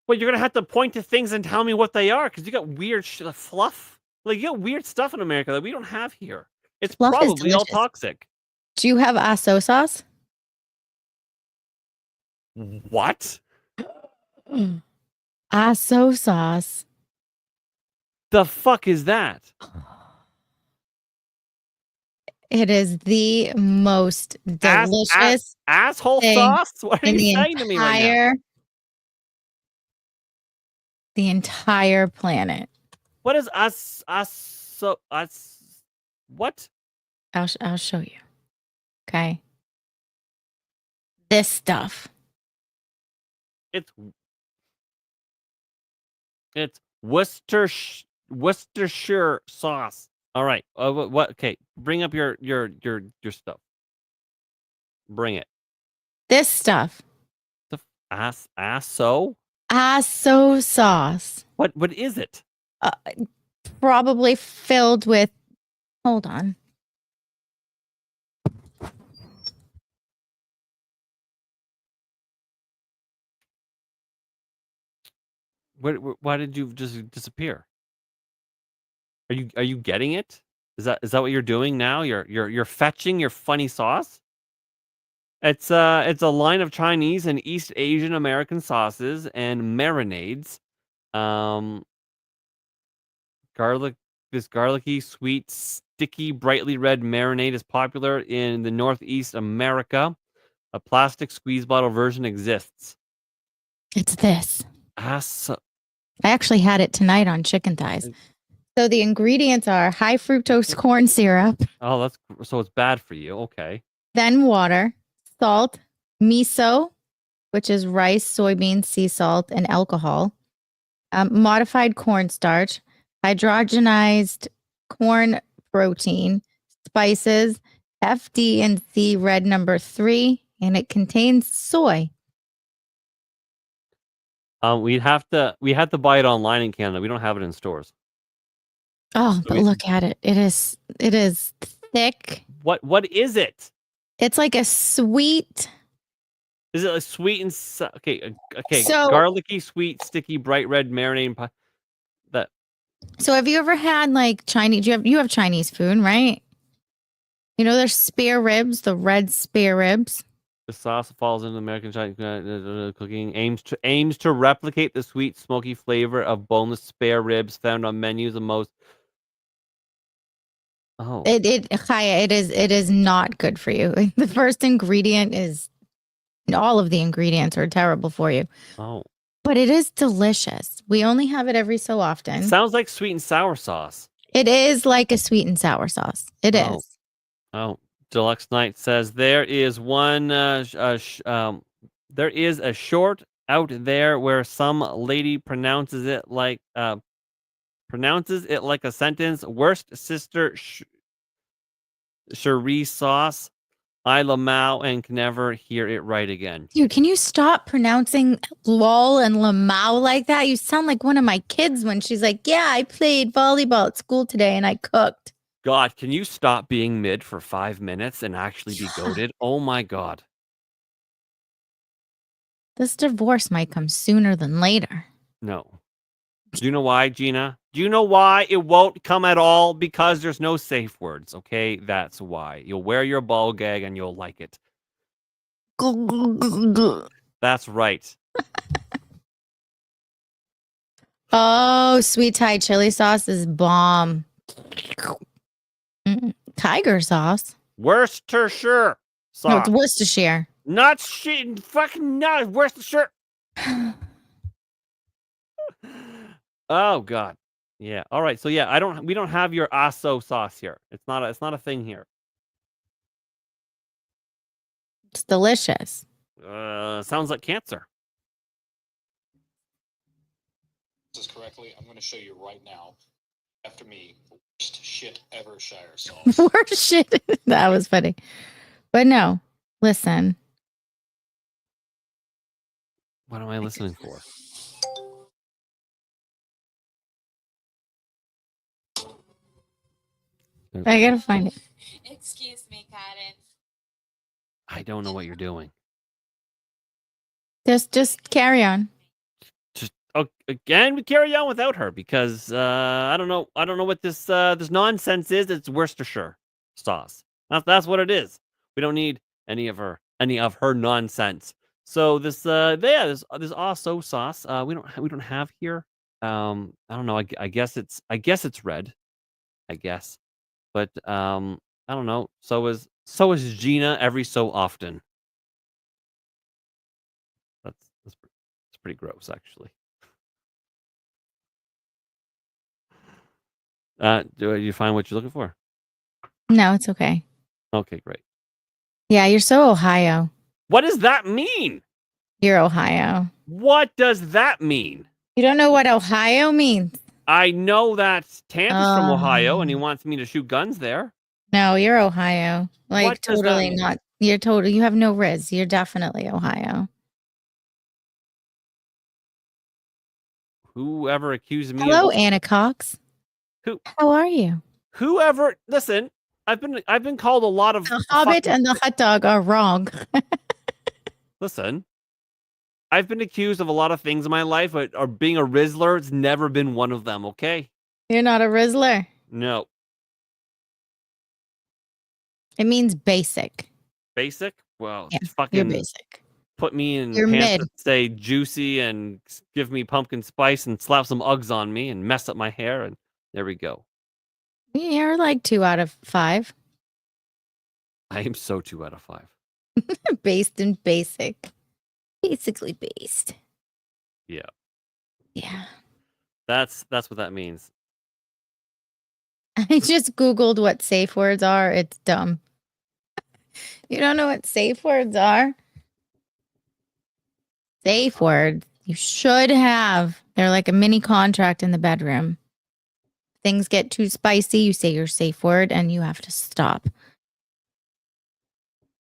Well, you're gonna have to point to things and tell me what they are, because you got weird fluff. Like, you got weird stuff in America that we don't have here. It's Fluff is probably all delicious. toxic. Do you have aso sauce? What? Aso sauce. The fuck is that? It is the most delicious asshole thing sauce. What are in you the saying to me right now? The entire planet. What is what? I'll show you. Okay. This stuff. It's Worcestershire sauce. All right. What? Okay. Bring up your stuff. Bring it. This stuff. The aso? Aso sauce. What is it? Probably filled with. Hold on. Why did you just disappear? Are you getting it? Is that what you're doing now? You're fetching your funny sauce? It's a line of Chinese and East Asian American sauces and marinades. This garlicky, sweet, sticky, brightly red marinade is popular in the Northeast America. A plastic squeeze bottle version exists. It's this. I actually had it tonight on chicken thighs. So the ingredients are high fructose corn syrup. Oh, so it's bad for you. Okay. Then water, salt, miso, which is rice, soybeans, sea salt, and alcohol. Modified cornstarch, hydrogenized corn protein, spices, FD and C red number 3, and it contains soy. We have to buy it online in Canada. We don't have it in stores. Oh, but look at it. It is thick. What is it? It's like a sweet. Is it a sweet and okay? So- Garlicky, sweet, sticky, bright red marinade pie. That So have you ever had like Chinese? You have Chinese food, right? You know, there's spare ribs, the red spare ribs. the sauce falls into American Chinese cooking aims to replicate the sweet, smoky flavor of boneless spare ribs found on menus of most. Oh, Chaya, it is not good for you. The first ingredient is all of the ingredients are terrible for you. oh, But it is delicious. We only have it every so often. sounds like sweet and sour sauce. It is like a sweet and sour sauce. It is. Oh, Deluxe Knight says there is one. There is a short out there where some lady pronounces it like a sentence. Worst sister Cherie sauce. I lamau and can never hear it right again. Dude, can you stop pronouncing lol and lamau like that? You sound like one of my kids when she's like, yeah, I played volleyball at school today and I cooked. God, can you stop being mid for 5 minutes and actually be goated? Oh my God. This divorce might come sooner than later. No. Do you know why, Gina? Do you know why it won't come at all? Because there's no safe words, okay? That's why. You'll wear your ball gag and you'll like it. That's right. Oh, sweet Thai chili sauce is bomb. Tiger sauce. Worcestershire sauce. No, it's Worcestershire. Not shit. Fucking not Worcestershire. Oh God. Yeah. All right. So yeah, we don't have your aso sauce here. It's not a thing here. It's delicious. Sounds like cancer. This is correctly. I'm going to show you right now. After me, worst shit ever Shire sauce. Worst shit. That was funny. But no, listen. What am I listening for? I gotta find it. Excuse me, Karen. I don't know what you're doing. Just carry on. Just again, we carry on without her because I don't know what this nonsense is. It's Worcestershire sauce. That's what it is. We don't need any of her nonsense. So this also sauce we don't have here. I don't know. I guess it's red. I guess, but I don't know. So is Gina every so often. That's pretty gross, actually. Do you find what you're looking for? No, it's okay. Okay, great. Yeah, you're so Ohio. What does that mean? You're Ohio. What does that mean? You don't know what Ohio means? I know that Tant is from Ohio and he wants me to shoot guns there. No, you're Ohio. Like What does that totally mean? not. You're totally. You have no Riz. You're definitely Ohio. Whoever accused me Hello, of Anna Cox. Who? How are you? whoever listen, I've been called a lot of The Hobbit fucking- and the hot dog are wrong. Listen, I've been accused of a lot of things in my life, but being a Rizzler, it's never been one of them, okay? You're not a Rizzler. No. It means basic. Basic? Well, Yeah, just You're fucking basic. put me in You're pants mid. that say juicy and give me pumpkin spice and slap some Uggs on me and mess up my hair, and there we go. You're like 2 out of 5. I am so 2 out of 5. Based and basic. Basically based. Yeah. Yeah. That's what that means. I just Googled what safe words are. It's dumb. You don't know what safe words are? Safe words. You should have. They're like a mini contract in the bedroom. things get too spicy, you say your safe word and you have to stop.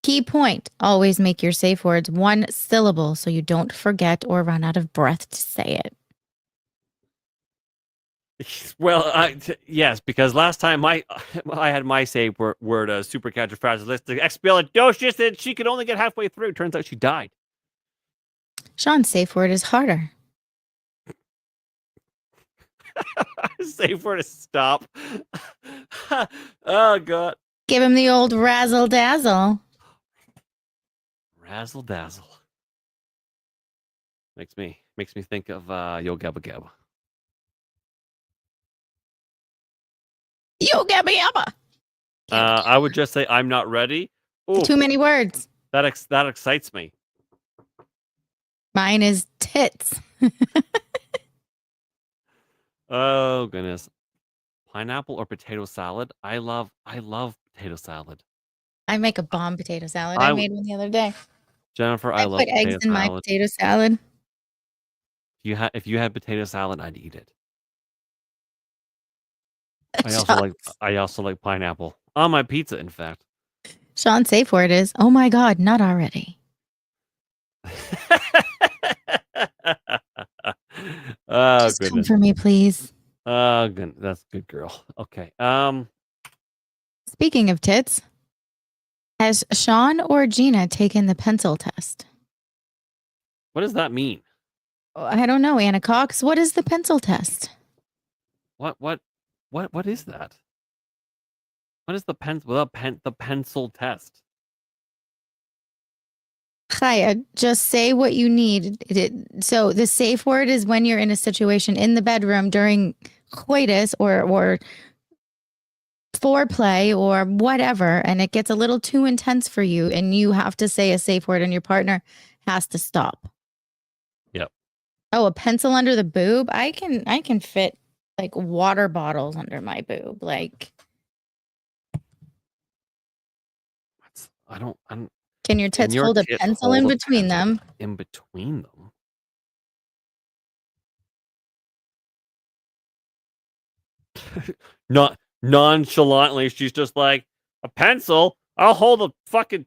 Key point, always make your safe words one syllable so you don't forget or run out of breath to say it. Well, yes, because last time I had my safe word supercalifragilistic expialidocious, and she could only get halfway through. Turns out she died. Shawn's safe word is harder. Safe word is stop. Oh god. Give him the old razzle dazzle. Razzle dazzle. Makes me think of Yo Gabba Gabba. Yo gabba yabba. I would just say I'm not ready. Ooh, Too many words. that excites me. Mine is tits. Oh goodness. Pineapple or potato salad? I love potato salad. I make a bomb potato salad. I I w- made one the other day. Jennifer, I I love put eggs potato in my salad. potato salad. If you had potato salad, I'd eat it. Sean- I also like pineapple on my pizza. In fact, Shawn's safe word is, oh my God, not already. Oh Just come goodness. for me, please. Oh good. That's a good girl. Okay. Speaking of tits, has Shawn or Gina taken the pencil test? What does that mean? Oh, I don't know, Anna Cox. What is the pencil test? What is that? What is the pencil test? Chaya, just say what you need. So the safe word is when you're in a situation in the bedroom during coitus or foreplay or whatever, and it gets a little too intense for you, and you have to say a safe word, and your partner has to stop. Yep. Oh, a pencil under the boob? I can fit like water bottles under my boob. Like, I'm can your tits your hold a tits pencil hold in a between pencil them? in between them. Not nonchalantly, she's just like, a pencil? I'll hold a fucking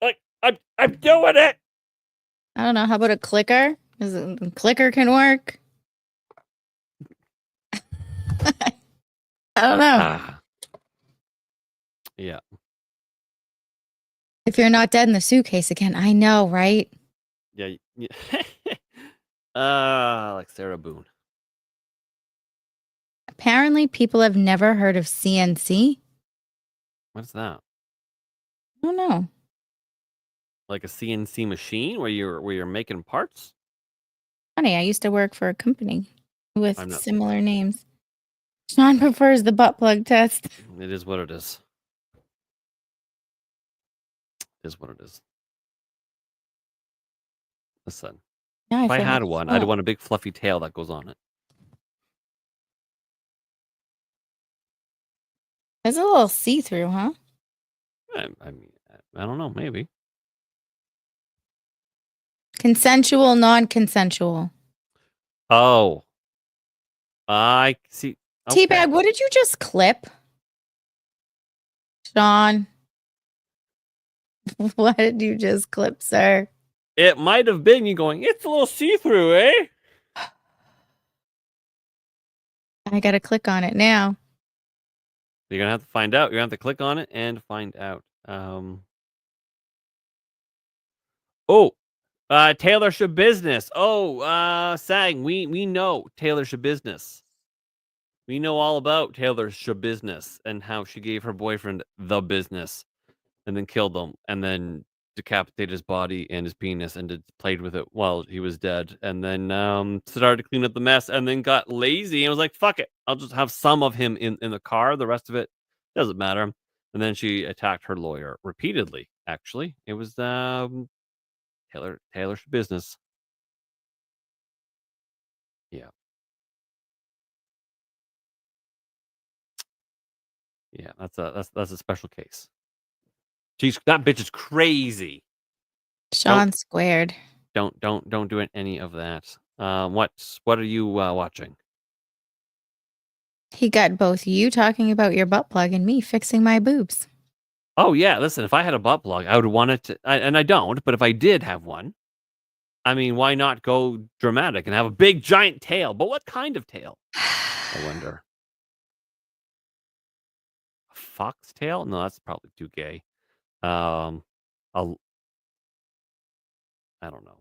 like I'm doing it. I don't know. How about a clicker? A clicker can work. I don't know. Yeah. If you're not dead in the suitcase again, I know, right? Yeah. Like Sarah Boone. Apparently, people have never heard of CNC. What's that? I don't know. Like a CNC machine where you're making parts? Funny, I used to work for a company with I'm not- similar names. Shawn prefers the butt plug test. It is what it is. It is what it is. Listen, Yeah, if I feel had like one, fuck. I'd want a big fluffy tail that goes on it. It's a little see-through, huh? I mean, I don't know, maybe. Consensual, non-consensual. Oh, I see. Okay. Teabag, what did you just clip? Shawn, what did you just clip, sir? It might have been you going, it's a little see-through, eh? I gotta click on it now. You're gonna have to find out. You're gonna have to click on it and find out. Taylor Business. Sang, we know Taylor Business. We know all about Taylor Business and how she gave her boyfriend the business and then killed him and then decapitated his body and his penis and played with it while he was dead and then started to clean up the mess and then got lazy and was like, fuck it, I'll just have some of him in the car, the rest of it doesn't matter. And then she attacked her lawyer repeatedly. Actually, it was Taylor Business. Yeah, that's a special case. Jeez, that bitch is crazy. Shawn squared. Don't do any of that. What are you watching? He got both you talking about your butt plug and me fixing my boobs. Oh yeah, listen. If I had a butt plug, I would want it to, and I don't. But if I did have one, I mean, why not go dramatic and have a big giant tail? But what kind of tail? I wonder. A fox tail? No, that's probably too gay. A, I don't know.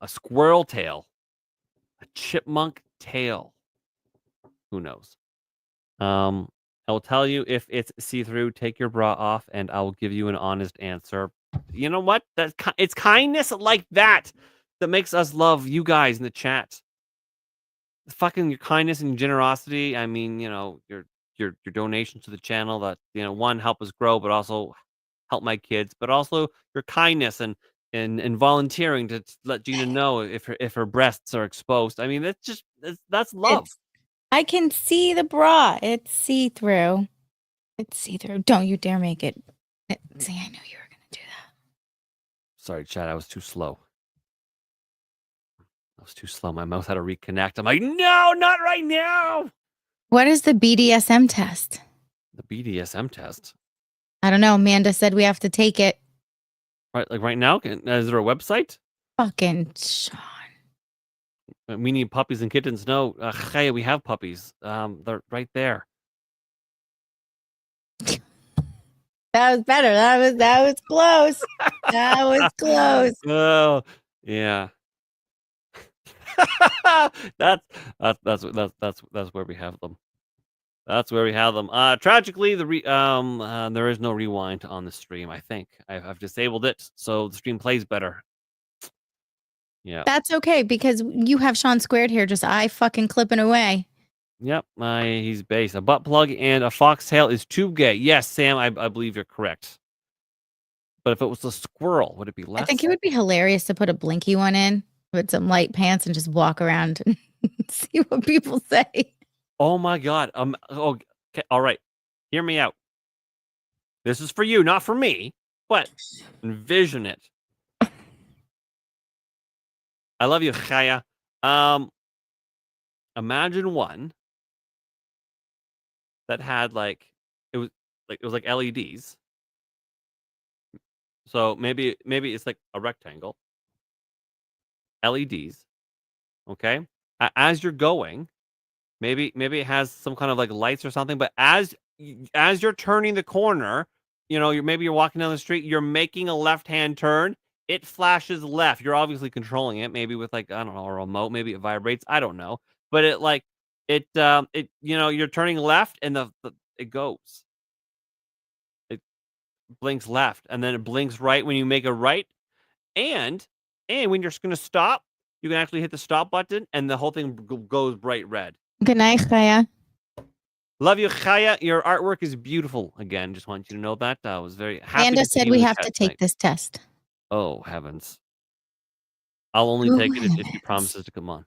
A squirrel tail. A chipmunk tail. Who knows? I will tell you if it's see-through. Take your bra off, and I will give you an honest answer. You know what? It's kindness like that that makes us love you guys in the chat. Fucking your kindness and generosity. I mean, your donations to the channel that one, help us grow, but also help my kids, but also your kindness and volunteering to let Gina know if her breasts are exposed. I mean, that's love. I can see the bra. It's see-through. It's see-through. Don't you dare make it. See, I knew you were going to do that. Sorry, Chad. I was too slow. My mouth had to reconnect. I'm like, no, not right now. What is the BDSM test? The BDSM test. I don't know. Amanda said we have to take it. Right, like right now? Is there a website? Fucking Shawn. We need puppies and kittens. No, hey, we have puppies. They're right there. That was better. That was close. That was close. Oh, yeah. that's where we have them. That's where we have them. Tragically, there is no rewind on the stream. I think I've disabled it, so the stream plays better. Yeah. That's okay because you have Shawn squared here, just eye fucking clipping away. Yep. He's base. A butt plug and a foxtail is too gay. Yes, Sam, I believe you're correct. But if it was a squirrel, would it be less? I think it would be hilarious to put a blinky one in with some light pants and just walk around and see what people say. Oh my god. Okay. All right. Hear me out. This is for you, not for me. But envision it. I love you, Chaya. Imagine one that had it was like LEDs. So maybe it's like a rectangle. LEDs. Okay? As you're going, maybe it has some kind of like lights or something, but as you're turning the corner, you're walking down the street, you're making a left-hand turn, it flashes left. You're obviously controlling it, maybe with I don't know, a remote, maybe it vibrates, I don't know. But you're turning left and it goes. It blinks left and then it blinks right when you make a right. And when you're going to stop, you can actually hit the stop button and the whole thing goes bright red. Good night, Chaya. Love you, Chaya. Your artwork is beautiful. Again, just want you to know that. I was very happy. Amanda said we have to take this test. Oh, heavens. I'll only take it if she promises to come on.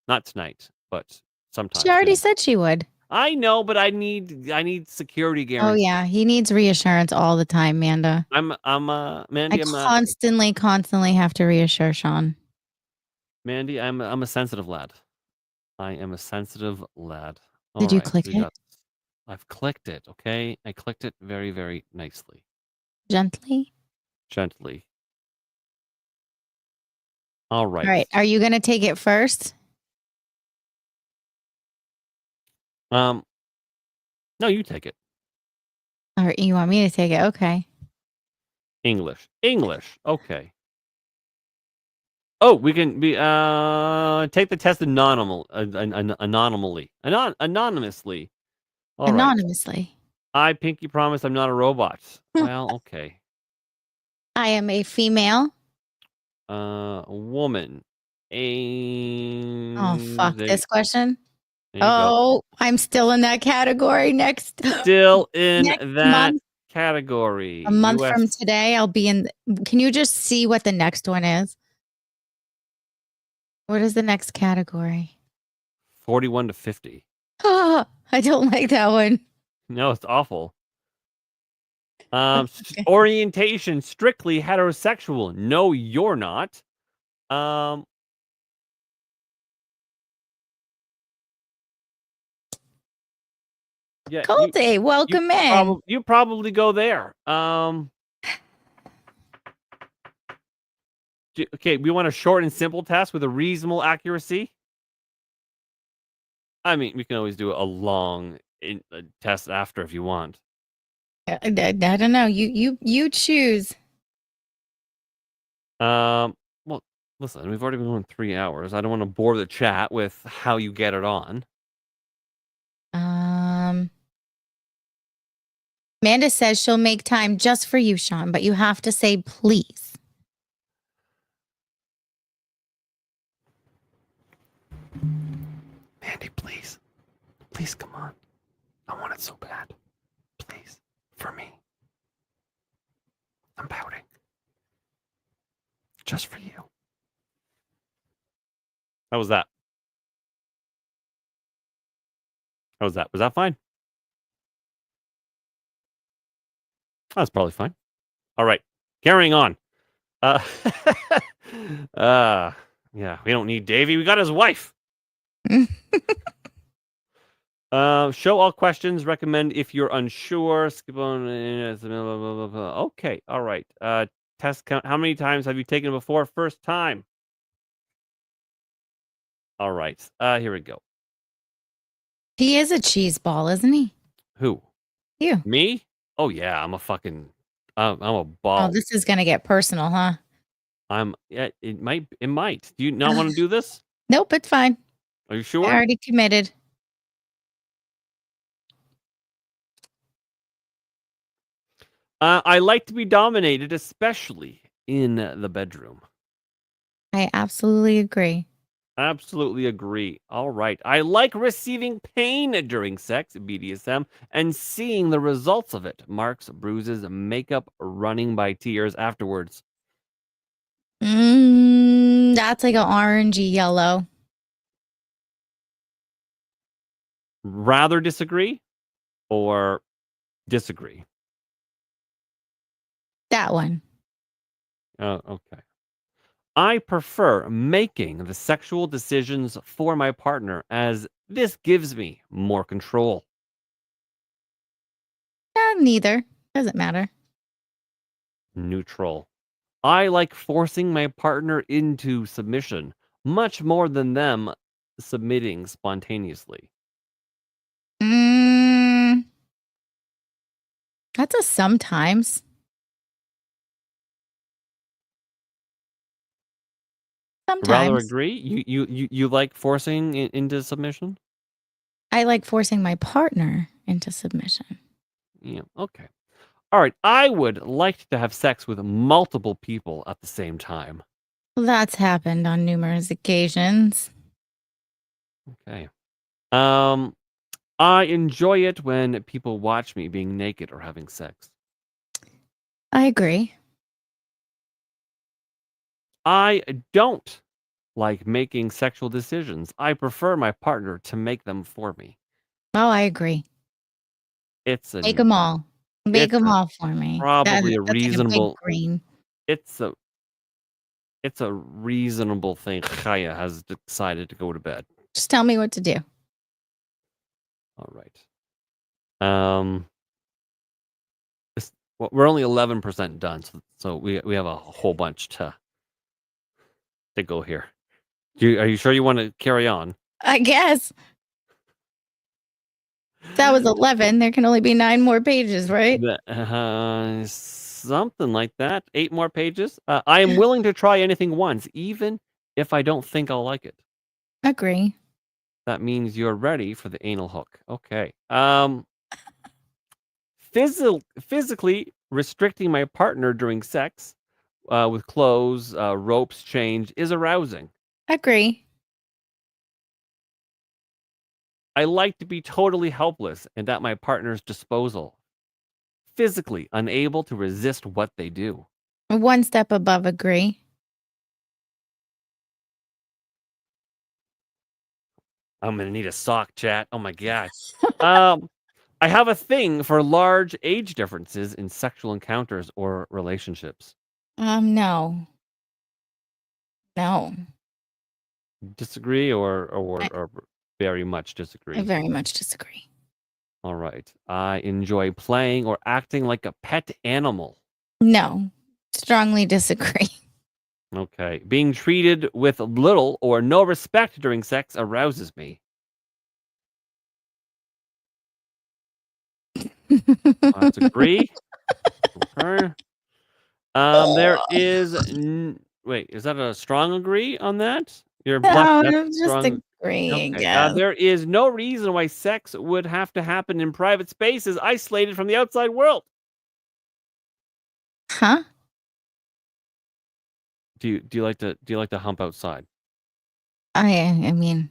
Not tonight, but sometime. She already said she would. I know, but I need security guarantee. Oh yeah, he needs reassurance all the time, Amanda. Mandy. I constantly have to reassure Shawn. Mandy, I'm a sensitive lad. I am a sensitive lad. Did you click it? I've clicked it. Okay, I clicked it very, very nicely. Gently. All right. All right. Are you gonna take it first? No, you take it. Or you want me to take it? Okay. English. Okay. Oh, we can be take the test anonymously. Anonymously. All anonymously. Right. I pinky promise I'm not a robot. Well, okay. I am a female. A woman. Oh fuck this question. Go. I'm still in that category next. Still in that category. A month from today, I'll be in. Can you just see what the next one is? What is the next category? 41 to 50. Oh, I don't like that one. No, it's awful. Orientation, strictly heterosexual. No, you're not. Yeah, Colty, welcome in. you probably go there. Okay, we want a short and simple test with a reasonable accuracy. I mean, we can always do a long test after if you want. I don't know. You choose. Well, listen, we've already been going 3 hours. I don't want to bore the chat with how you get it on. Amanda says she'll make time just for you, Shawn, but you have to say please. Mandy, please. Please, come on. I want it so bad. Please. For me. I'm pouting. Just for you. How was that? How was that? Was that fine? That's probably fine. All right. Carrying on. Yeah, we don't need Davey. We got his wife. Show all questions. Recommend if you're unsure. Skip on. Okay. All right. Test count. How many times have you taken it before? First time. All right. Here we go. He is a cheese ball, isn't he? Who? You. Me? Oh yeah. I'm a fucking. I'm a ball. Oh, this is gonna get personal, huh? Yeah. It might. It might. Do you not want to do this? Nope, it's fine. Are you sure? I already committed. I like to be dominated, especially in the bedroom. I absolutely agree. Absolutely agree. All right. I like receiving pain during sex, BDSM, and seeing the results of it. Marks, bruises, makeup running by tears afterwards. That's like an orangey yellow. Rather disagree or disagree? That one. Oh, okay. I prefer making the sexual decisions for my partner as this gives me more control. Neither. Doesn't matter. Neutral. I like forcing my partner into submission much more than them submitting spontaneously. That's a sometimes. Rather agree. You like forcing into submission? I like forcing my partner into submission. Yeah. Okay. All right. I would like to have sex with multiple people at the same time. That's happened on numerous occasions. Okay. I enjoy it when people watch me being naked or having sex. I agree. I don't like making sexual decisions. I prefer my partner to make them for me. Oh, I agree. Make them all. Make them all for me. Probably a that's reasonable. Like a big green. It's a reasonable thing. Chaya has decided to go to bed. Just tell me what to do. All right. We're only 11% done, so we have a whole bunch to go here. Are you sure you want to carry on? I guess. That was 11. There can only be 9 more pages, right? Something like that. 8 more pages. I am willing to try anything once, even if I don't think I'll like it. Agree. That means you're ready for the anal hook. Okay. Physically restricting my partner during sex with clothes, ropes, change is arousing. Agree. I like to be totally helpless and at my partner's disposal. Physically unable to resist what they do. 1 step above agree. I'm going to need a sock, chat. Oh my God. I have a thing for large age differences in sexual encounters or relationships. No. No. Disagree or very much disagree? I very much disagree. All right. I enjoy playing or acting like a pet animal. No. Strongly disagree. Okay. Being treated with little or no respect during sex arouses me. Let's agree. Okay. There is. Wait, is that a strong agree on that? You're No, bluff. That's I'm just strong. agreeing, Okay. yes. There is no reason why sex would have to happen in private spaces, isolated from the outside world. Huh? Do you like to hump outside? I mean,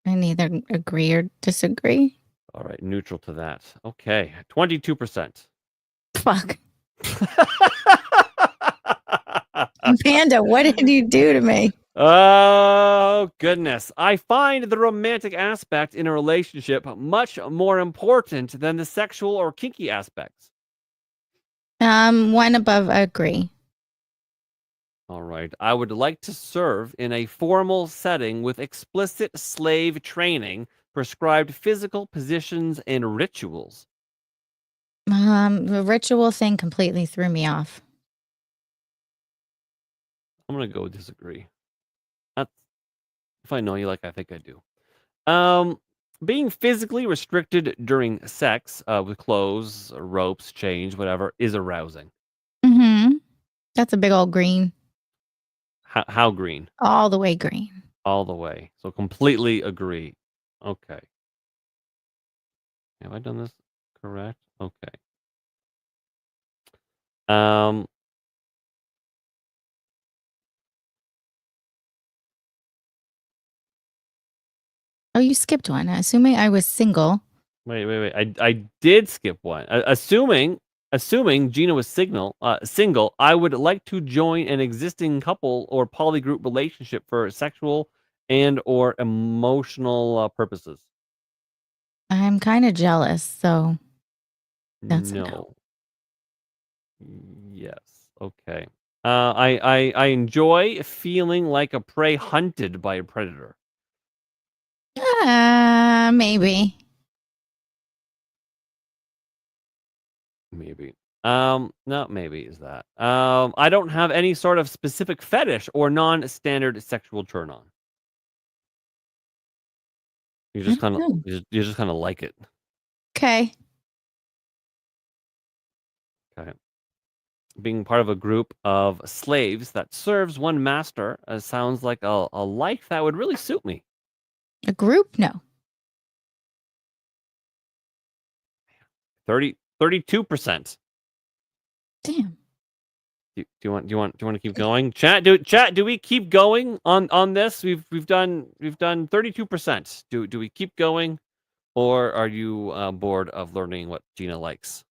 I neither agree or disagree. All right, neutral to that. Okay, 22%. Fuck. Panda, what did you do to me? Oh, goodness. I find the romantic aspect in a relationship much more important than the sexual or kinky aspects. One above agree. All right. I would like to serve in a formal setting with explicit slave training, prescribed physical positions, and rituals. The ritual thing completely threw me off. I'm going to go disagree. That's, if I know you like I think I do. Being physically restricted during sex with clothes, ropes, chains, whatever, is arousing. Mm-hmm. That's a big old green. How green? All the way green. All the way. So completely agree. Okay. Have I done this correct? Okay. Um. Oh, you skipped one. Assuming I was single. Wait. I did skip one. Assuming Gina was single, I would like to join an existing couple or polygroup relationship for sexual and or emotional purposes. I'm kind of jealous, so that's a no. No. Yes. Okay. I enjoy feeling like a prey hunted by a predator. Maybe. Maybe. Not maybe is that. I don't have any sort of specific fetish or non-standard sexual turn on. You just kind of you just kind of like it. Okay. Okay. Being part of a group of slaves that serves one master sounds like a life that would really suit me. A group? No. 32%. Damn. Do you want to keep going? Chat, do we keep going on this? We've done 32%. Do we keep going, or are you bored of learning what Gina likes?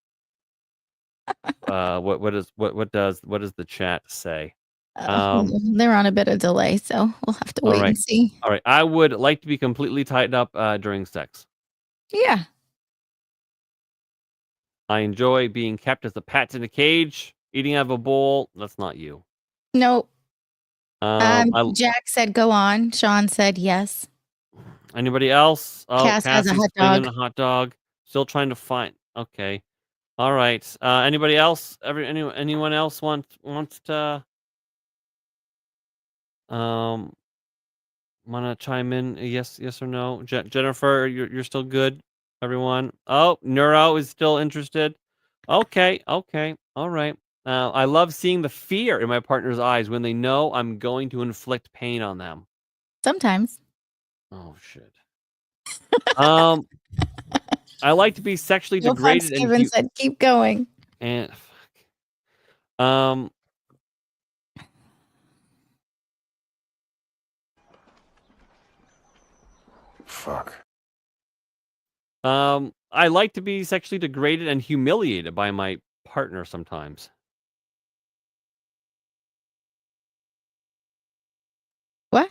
What does the chat say? They're on a bit of delay, so we'll have to wait and see. All right. I would like to be completely tied up during sex. Yeah. I enjoy being kept as a pet in a cage, eating out of a bowl. That's not you. Nope. Jack said go on. Shawn said yes. Anybody else? Oh, Cass has a hot dog. A hot dog. Still trying to find. Okay. All right. Anybody else? Anyone else wants to want to chime in? Yes or no? Jennifer, you're still good. Everyone. Oh, Neuro is still interested. Okay. All right. I love seeing the fear in my partner's eyes when they know I'm going to inflict pain on them. Sometimes. Oh shit. I like to be sexually degraded Steven said keep going. And Fuck. I like to be sexually degraded and humiliated by my partner sometimes. What?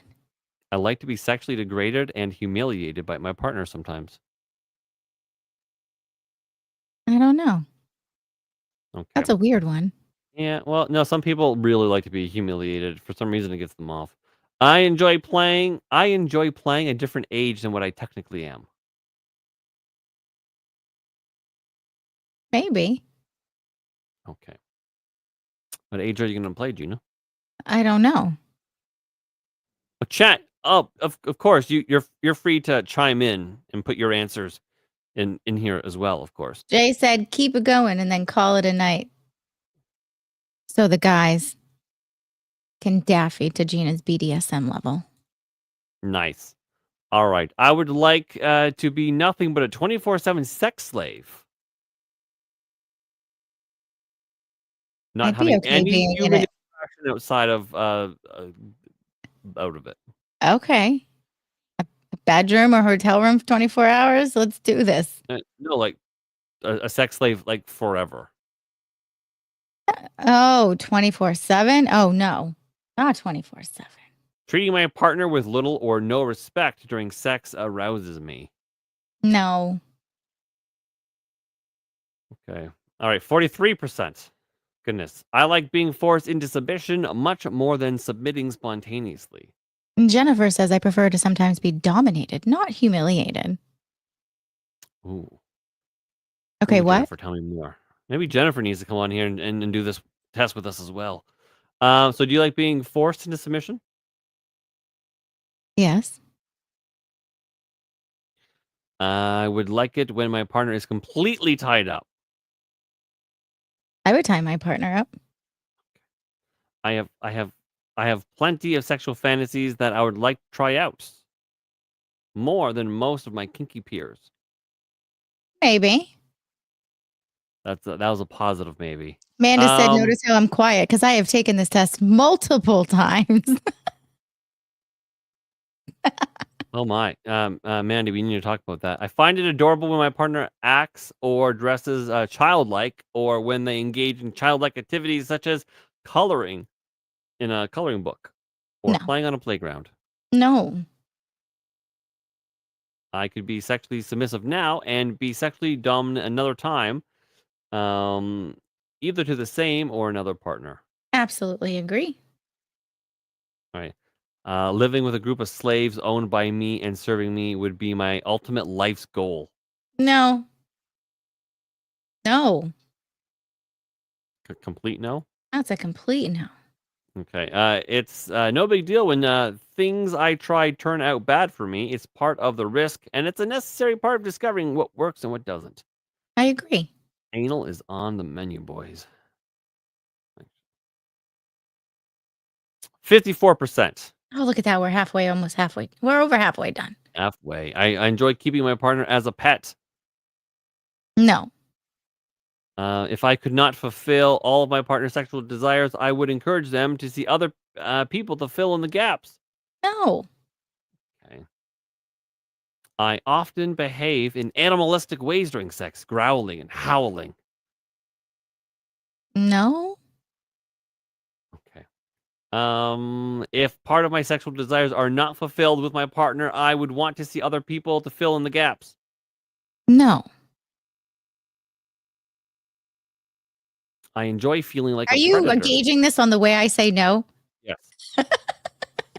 I like to be sexually degraded and humiliated by my partner sometimes. I don't know. Okay. That's a weird one. Yeah, well, no, some people really like to be humiliated. For some reason, it gets them off. I enjoy playing a different age than what I technically am. Maybe. Okay. What age are you going to play, Gina? I don't know. Well, chat. Oh, of course. You're free to chime in and put your answers in here as well. Of course. Jay said, keep it going and then call it a night. So the guys can daffy to Gina's BDSM level. Nice. All right. I would like to be nothing but a 24/7 sex slave. Not I'd be having okay any being in human it. interaction outside of out of it. Okay. A bedroom or hotel room for 24 hours? Let's do this. No, like a sex slave, like forever. Oh, 24/7? Oh, no. Not 24/7. Treating my partner with little or no respect during sex arouses me. No. Okay. All right. 43%. Goodness. I like being forced into submission much more than submitting spontaneously. Jennifer says I prefer to sometimes be dominated, not humiliated. Ooh. Okay, Ooh, what? Jennifer, tell me more. Maybe Jennifer needs to come on here and do this test with us as well. So do you like being forced into submission? Yes. I would like it when my partner is completely tied up. I would tie my partner up. I have plenty of sexual fantasies that I would like to try out. More than most of my kinky peers. Maybe. That was a positive maybe. Amanda said, notice how I'm quiet because I have taken this test multiple times. Oh my. Mandy, we need to talk about that. I find it adorable when my partner acts or dresses childlike, or when they engage in childlike activities such as coloring in a coloring book or No. playing on a playground. No. I could be sexually submissive now and be sexually dominant another time, either to the same or another partner. Absolutely agree. All right. Living with a group of slaves owned by me and serving me would be my ultimate life's goal. No. No. Complete no? That's a complete no. Okay. It's no big deal when things I try turn out bad for me. It's part of the risk, and it's a necessary part of discovering what works and what doesn't. I agree. Anal is on the menu, boys. 54%. Oh, look at that. We're halfway, almost halfway. We're over halfway done. Halfway. I enjoy keeping my partner as a pet. No. If I could not fulfill all of my partner's sexual desires, I would encourage them to see other people to fill in the gaps. No. Okay. I often behave in animalistic ways during sex, growling and howling. No. Okay. If part of my sexual desires are not fulfilled with my partner, I would want to see other people to fill in the gaps. No. I enjoy feeling like Are a you predator. gauging this on the way I say no? Yes.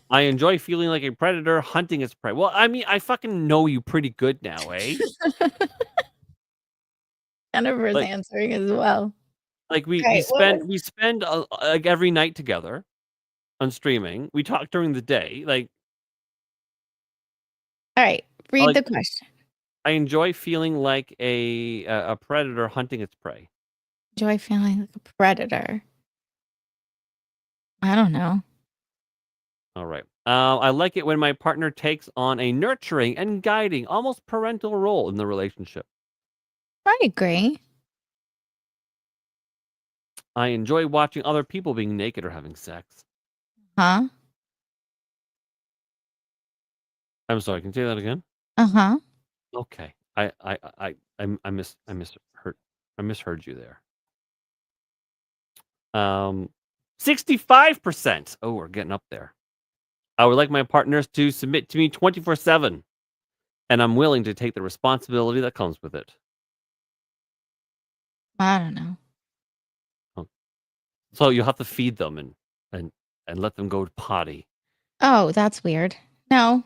I enjoy feeling like a predator hunting its prey. Well, I mean, I fucking know you pretty good now, eh? Jennifer's Like- answering as well. Like we Okay, spend like every night together on streaming. We talk during the day. Like All right. Read Like- the question. I enjoy feeling like a predator hunting its prey. Enjoy feeling like a predator. I don't know. All right. I like it when my partner takes on a nurturing and guiding, almost parental role in the relationship. I agree. I enjoy watching other people being naked or having sex. Huh? I'm sorry. Can you say that again? Uh-huh. Okay. I misheard you there. 65%. Oh, we're getting up there. I would like my partners to submit to me 24/7, and I'm willing to take the responsibility that comes with it. I don't know. So you have to feed them and let them go to potty. Oh, that's weird. No.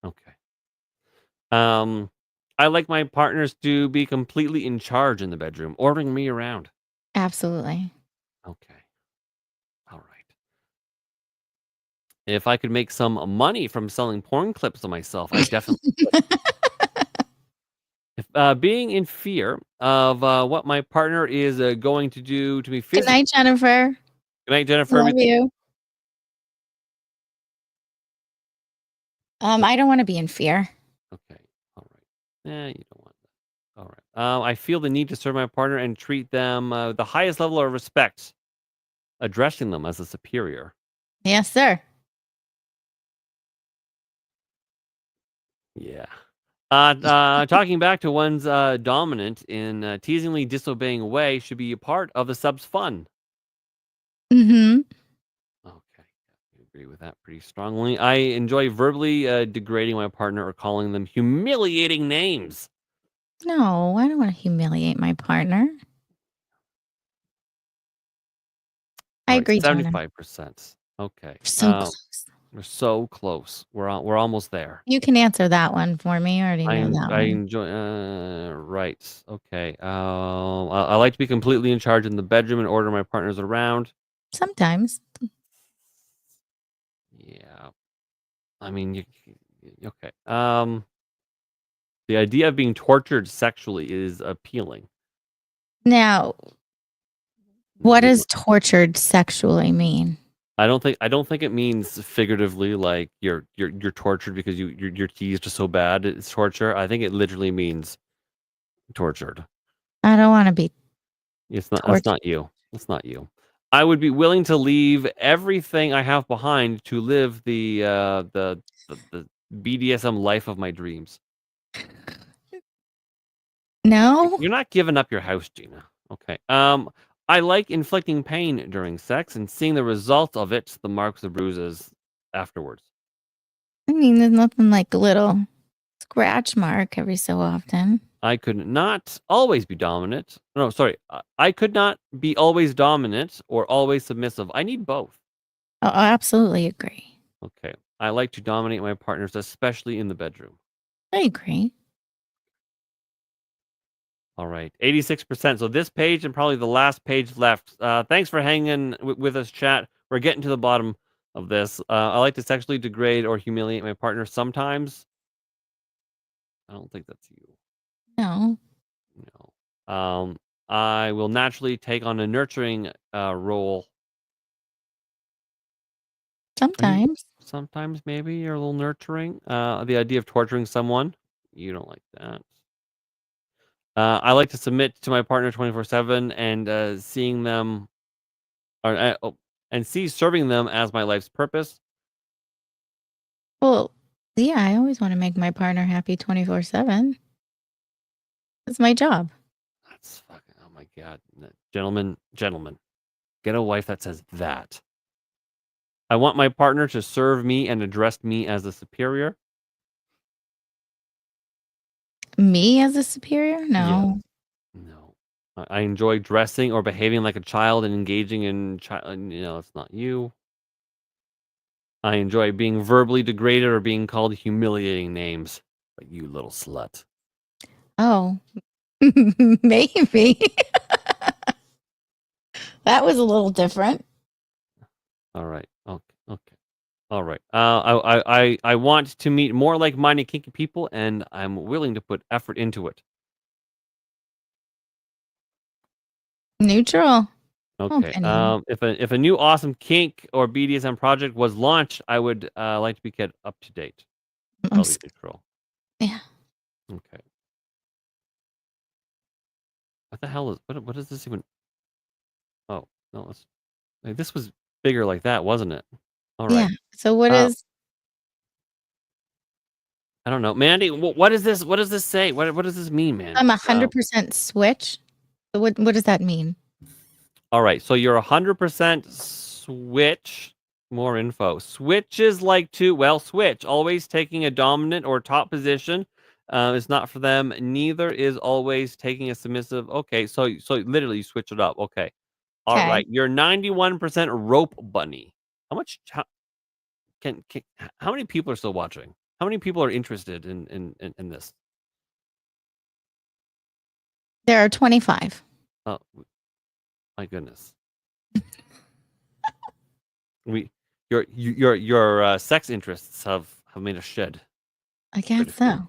Okay. I like my partners to be completely in charge in the bedroom, ordering me around. Absolutely. Okay. All right. If I could make some money from selling porn clips of myself, I definitely would. If, being in fear of what my partner is going to do to me Good physically. night, Jennifer. Good night, Jennifer. Love you. I don't want to be in fear. Okay. All right. You don't want that. All right. I feel the need to serve my partner and treat them the highest level of respect, addressing them as a superior. Yes, sir. Yeah. Talking back to one's dominant in a teasingly disobeying a way should be a part of the sub's fun. Mm-hmm. Okay. I agree with that pretty strongly. I enjoy verbally degrading my partner or calling them humiliating names. No, I don't want to humiliate my partner. I All right, agree, Jonah. 75%. Okay. So close. We're so close. We're almost there. You can answer that one for me. I already know that I one. enjoy. Right. Okay. I like to be completely in charge in the bedroom and order my partners around. Sometimes. Yeah. I mean, okay. The idea of being tortured sexually is appealing. Now, what does tortured sexually mean? I don't think it means figuratively like you're tortured because you're teased so bad it's torture. I think it literally means tortured. I don't want to be It's not. tortured. That's not you. That's not you. I would be willing to leave everything I have behind to live the BDSM life of my dreams. No? You're not giving up your house, Gina. Okay. I like inflicting pain during sex and seeing the result of it, the marks, the bruises afterwards. I mean, there's nothing like a little scratch mark every so often. I could not always be dominant. No, sorry. I could not be always dominant or always submissive. I need both. Oh, I absolutely agree. Okay. I like to dominate my partners, especially in the bedroom. I agree. All right. 86%. So this page and probably the last page left. Thanks for hanging with us, chat. We're getting to the bottom of this. I like to sexually degrade or humiliate my partner sometimes. I don't think that's you. No. No. I will naturally take on a nurturing role. Sometimes. Sometimes maybe you're a little nurturing. The idea of torturing someone, you don't like that. I like to submit to my partner 24/7 and seeing them, and see serving them as my life's purpose. Well, yeah, I always want to make my partner happy 24/7. It's my job. That's fucking. Oh my god, gentlemen, get a wife that says that. I want my partner to serve me and address me as a superior. Me as a superior? No. No. I enjoy dressing or behaving like a child and engaging in it's not you. I enjoy being verbally degraded or being called humiliating names. Like, you little slut. Oh. Maybe. That was a little different. All right. Okay. All right. I want to meet more like-minded kinky people, and I'm willing to put effort into it. Neutral. Okay. Opinion. If a new awesome kink or BDSM project was launched, I would like to be kept up to date. Probably neutral. Yeah. Okay. What the hell is what is this even? Oh no, this was bigger like that, wasn't it? All right. Yeah. So what is? I don't know, Mandy. What is this? What does this say? What does this mean, man? I'm 100% switch. So what does that mean? All right, so you're 100% switch. More info. Switch is like switch. Always taking a dominant or top position. It's not for them. Neither is always taking a submissive. Okay, so literally you switch it up. Okay. All right. You're 91% rope bunny. How much? How many people are still watching? How many people are interested in this? There are 25. Oh, my goodness. Your sex interests have made us shed. I guess so.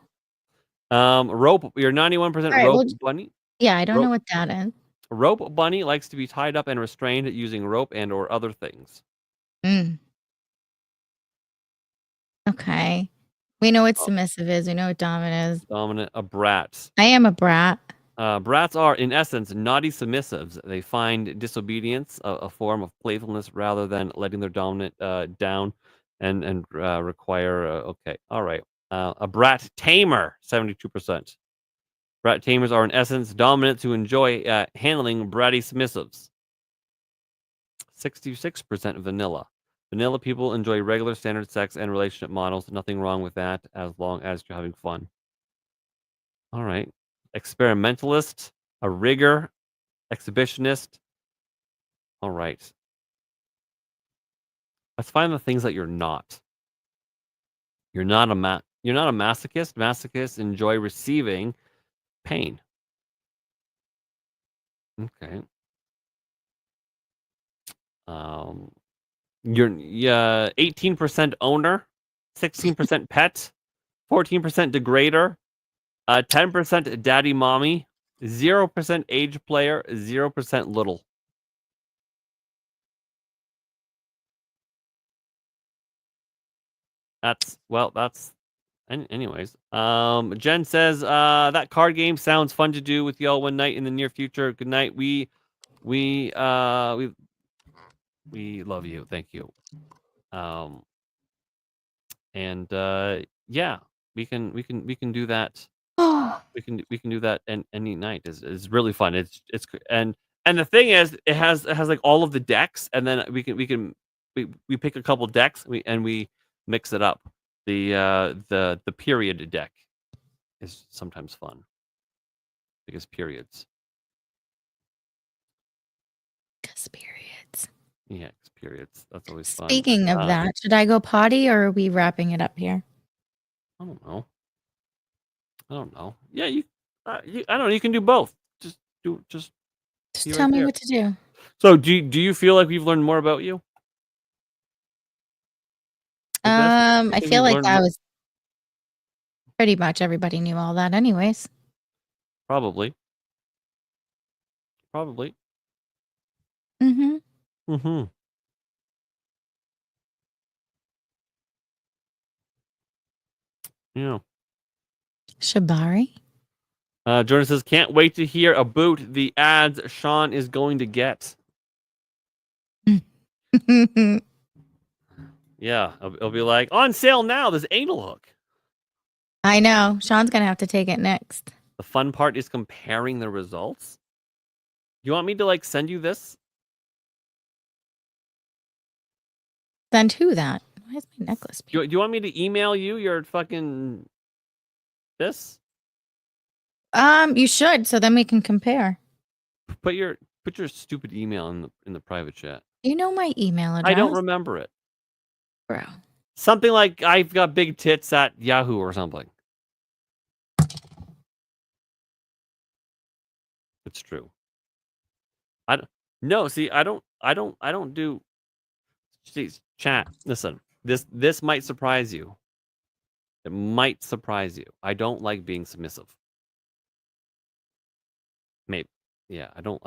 Rope. You're 91% All right, rope well, bunny. Yeah, I don't know Rope. what that is. Rope bunny likes to be tied up and restrained using rope and or other things. Mm. Okay. We know what submissive is. We know what dominant is. Dominant, a brat. I am a brat. Brats are, in essence, naughty submissives. They find disobedience a form of playfulness rather than letting their dominant down and require. Okay, all right. A brat tamer, 72%. Brat tamers are, in essence, dominants who enjoy handling bratty submissives. 66% vanilla. Vanilla people enjoy regular standard sex and relationship models. Nothing wrong with that as long as you're having fun. All right. Experimentalist, a rigger, exhibitionist. All right. Let's find the things that you're not. You're not a masochist. Masochists enjoy receiving pain. Okay. You're 18% owner, 16% pet, 14% degrader, 10% daddy mommy, 0% age player, 0% little. That's anyways. Jen says that card game sounds fun to do with y'all one night in the near future. Good night. We love you. Thank you. And yeah, we can do that. We can do that any night. Is really fun. It's and the thing is, it has like all of the decks, and then we pick a couple decks and we mix it up. The period deck is sometimes fun because periods. Because periods. Yeah, periods. That's always fun. Speaking of that, should I go potty or are we wrapping it up here? I don't know. Yeah, I don't know. You can do both. Just tell me what to do. So, do you feel like we've learned more about you? I feel like that was pretty much everybody knew all that, anyways. Probably. Mm-hmm. Mm-hmm. Yeah. Shabari. Jordan says, can't wait to hear about the ads Shawn is going to get. Yeah, it'll be like, on sale now, this anal hook. I know. Shawn's going to have to take it next. The fun part is comparing the results. You want me to, like, send you this? Send who that? Why is my necklace? Do you want me to email you your fucking this? You should, so then we can compare. Put your stupid email in the private chat. You know my email address. I don't remember it. Bro. Something like I've got big tits at Yahoo or something. It's true. I don't do. Jeez, chat. Listen, this might surprise you. It might surprise you. I don't like being submissive. Maybe. Yeah, I don't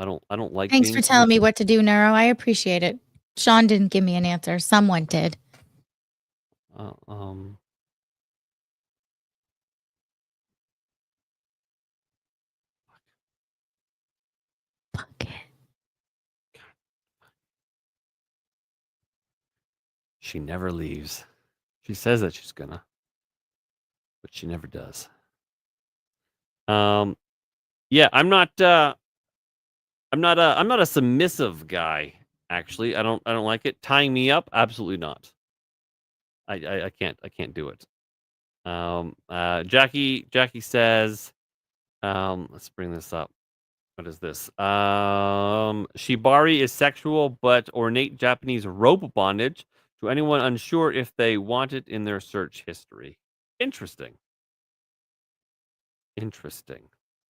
like. Thanks for telling me what to do, Neuro. I appreciate it. Shawn didn't give me an answer. Someone did. Fuck it. She never leaves. She says that she's gonna, but she never does. Yeah, I'm not a submissive guy. Actually, I don't like it. Tying me up, absolutely not. I can't do it. Jackie says, let's bring this up. What is this? Shibari is sexual but ornate Japanese rope bondage to anyone unsure if they want it in their search history. Interesting.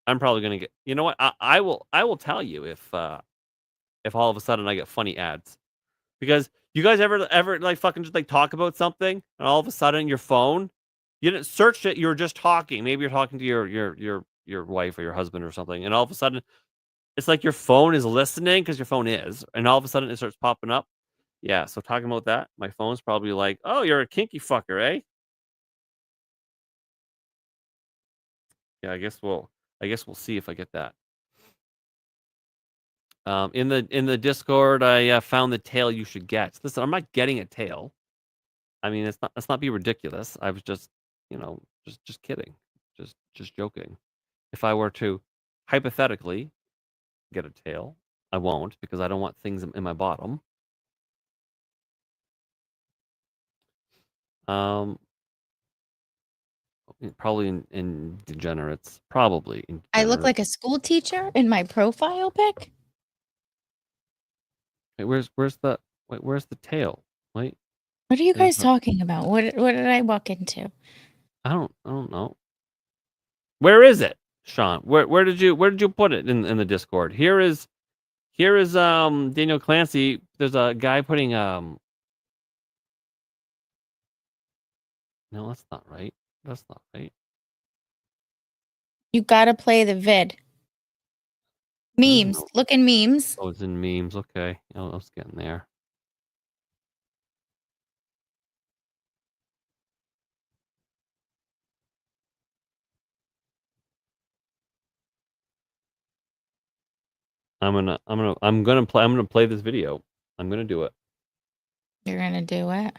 I'm probably gonna get. You know what? I will tell you if all of a sudden I get funny ads, because you guys ever like fucking just like talk about something and all of a sudden your phone, you didn't search it, you were just talking. Maybe you're talking to your wife or your husband or something, and all of a sudden it's like your phone is listening because your phone is, and all of a sudden it starts popping up. Yeah, so talking about that, my phone's probably like, "Oh, you're a kinky fucker, eh?" Yeah, I guess we'll see if I get that. In the Discord, I found the tail you should get. Listen, I'm not getting a tail. I mean, let's not be ridiculous. I was just, just kidding, just joking. If I were to hypothetically get a tail, I won't, because I don't want things in my bottom. Probably in degenerates. Probably in I look degenerates. like a school teacher in my profile pic. Wait, where's the tail? Wait, What are you there's guys talking about? What did I walk into? I don't know. Where is it, Shawn? Where did you put it in the Discord? Here is Daniel Clancy. There's a guy putting No, that's not right. That's not right. You gotta play the vid. Memes. Look in memes. Oh, it's in memes. Okay. I was getting there. I'm gonna play this video. I'm gonna do it. You're gonna do it.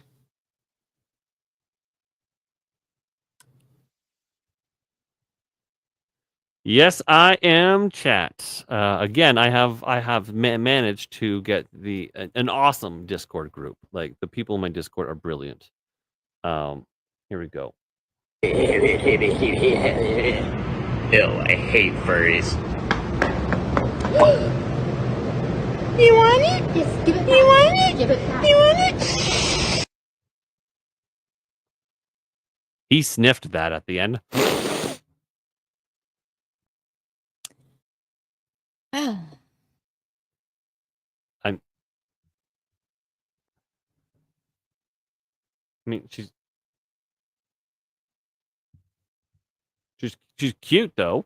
Yes, I am, chat. Again, I have managed to get an awesome Discord group. Like, the people in my Discord are brilliant. Here we go. Ew, I hate furries. You want it? Yes, give it back. You want it? Give it back. You want it? He sniffed that at the end. I mean, she's cute though.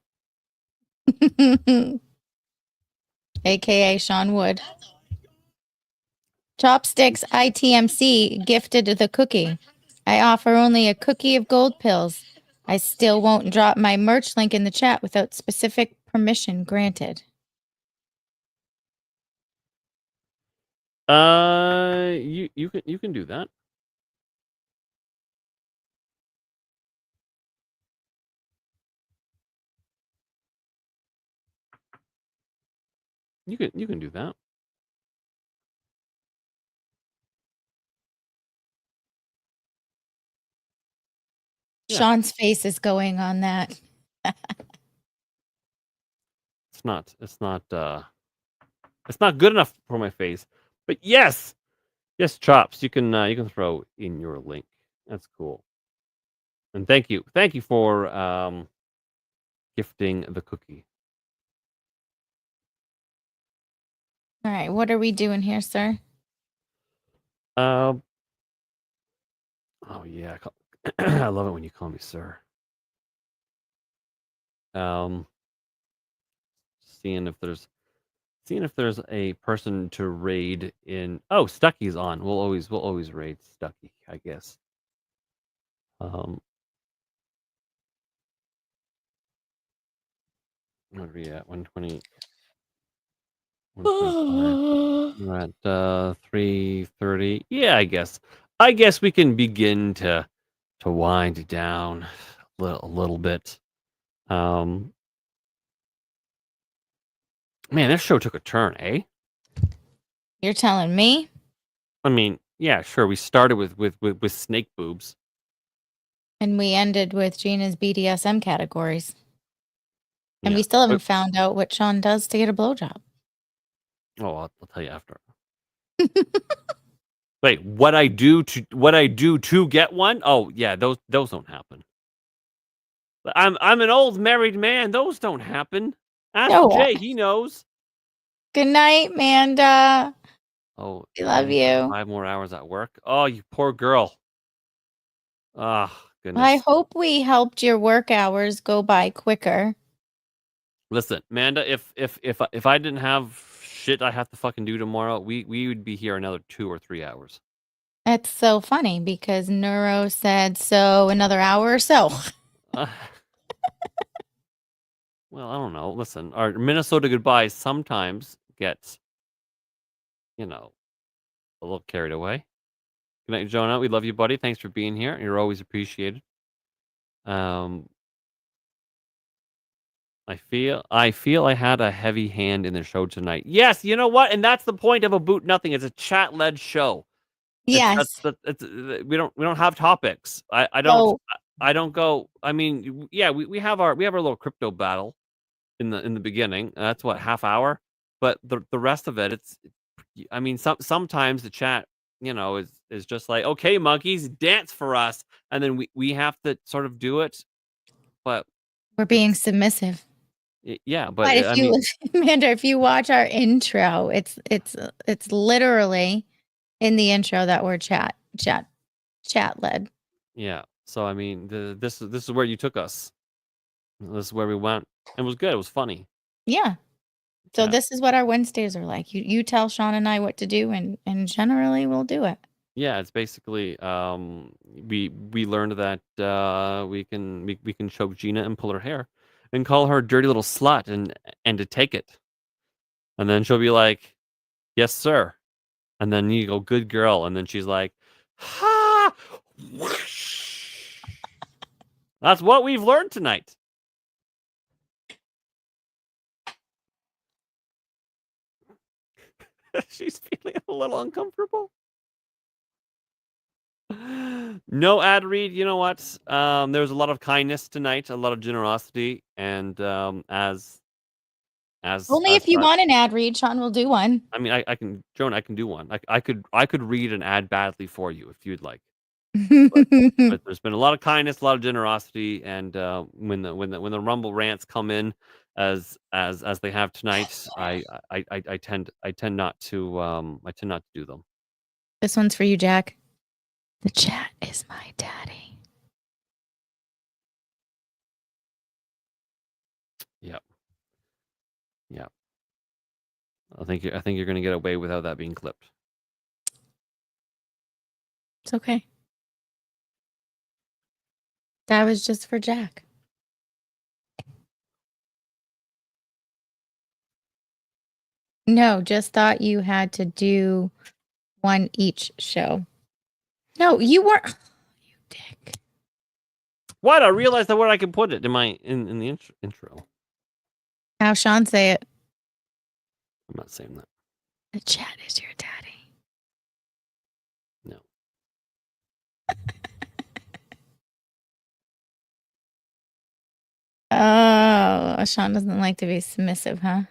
AKA Shawn Wood. Chopsticks ITMC gifted the cookie. I offer only a cookie of gold pills. I still won't drop my merch link in the chat without specific permission granted. You can do that. You can do that. Yeah. Shawn's face is going on that. It's not good enough for my face. But yes, Chops, you can throw in your link. That's cool. And thank you for gifting the cookie. All right, what are we doing here, sir? Oh yeah, I love it when you call me sir. Seeing if there's a person to raid in. Oh, Stucky's on. We'll always raid Stucky, I guess. What are we at? 120. We're at 3:30. Yeah, I guess we can begin to wind down a little bit. Man, this show took a turn, eh? You're telling me? I mean, yeah, sure. We started with snake boobs. And we ended with Gina's BDSM categories. And Yeah, we still haven't found out what Shawn does to get a blowjob. Oh, I'll tell you after. Wait, what I do to get one? Oh, yeah, those don't happen. I'm an old married man. Those don't happen. Ask No. Jay. He knows. Good night, Manda. Oh, We love you've got you. 5 more hours at work. Oh, you poor girl. Ah, goodness. I hope we helped your work hours go by quicker. Listen, Amanda, if I didn't have shit I have to fucking do tomorrow, we would be here another 2 or 3 hours. It's so funny because Neuro said so another hour or so. Well, I don't know. Listen, our Minnesota goodbyes sometimes gets, a little carried away. Good night, Jonah. We love you, buddy. Thanks for being here. You're always appreciated. I feel I had a heavy hand in the show tonight. Yes, you know what? And that's the point of Aboot Nothing. It's a chat-led show. Yes. We don't have topics. I don't go. I mean, yeah, we have our little crypto battle in the beginning. That's what, half hour. But the rest of it, I mean, sometimes the chat, is just like, okay, monkeys, dance for us, and then we have to sort of do it. But we're being submissive. Yeah, but if you, Amanda, if you watch our intro, it's literally in the intro that we're chat led. Yeah. So I mean, this is where you took us. This is where we went. It was good. It was funny. Yeah. So this is what our Wednesdays are like. You tell Shawn and I what to do, and generally we'll do it. Yeah, it's basically we learned that we can choke Gina and pull her hair, and call her a dirty little slut, and to take it, and then she'll be like, "Yes, sir," and then you go, "Good girl," and then she's like, "Ha!" That's what we've learned tonight. She's feeling a little uncomfortable. No ad read. You know what? There was a lot of kindness tonight, a lot of generosity, and as only if you want an ad read, Shawn will do one. I mean, I can, Joan. I can do one. I could read an ad badly for you if you'd like. But there's been a lot of kindness, a lot of generosity, and when the Rumble rants come in as they have tonight, I tend not to do them. This one's for you, Jack. The chat is my daddy. Yep. Yep. I think you're going to get away without that being clipped. It's okay. That was just for Jack. No, just thought you had to do one each show. No, you weren't. You dick. What? I realized that where I can put it in the intro. How Shawn say it? I'm not saying that. The chat is your daddy. No. Oh, Shawn doesn't like to be submissive, huh?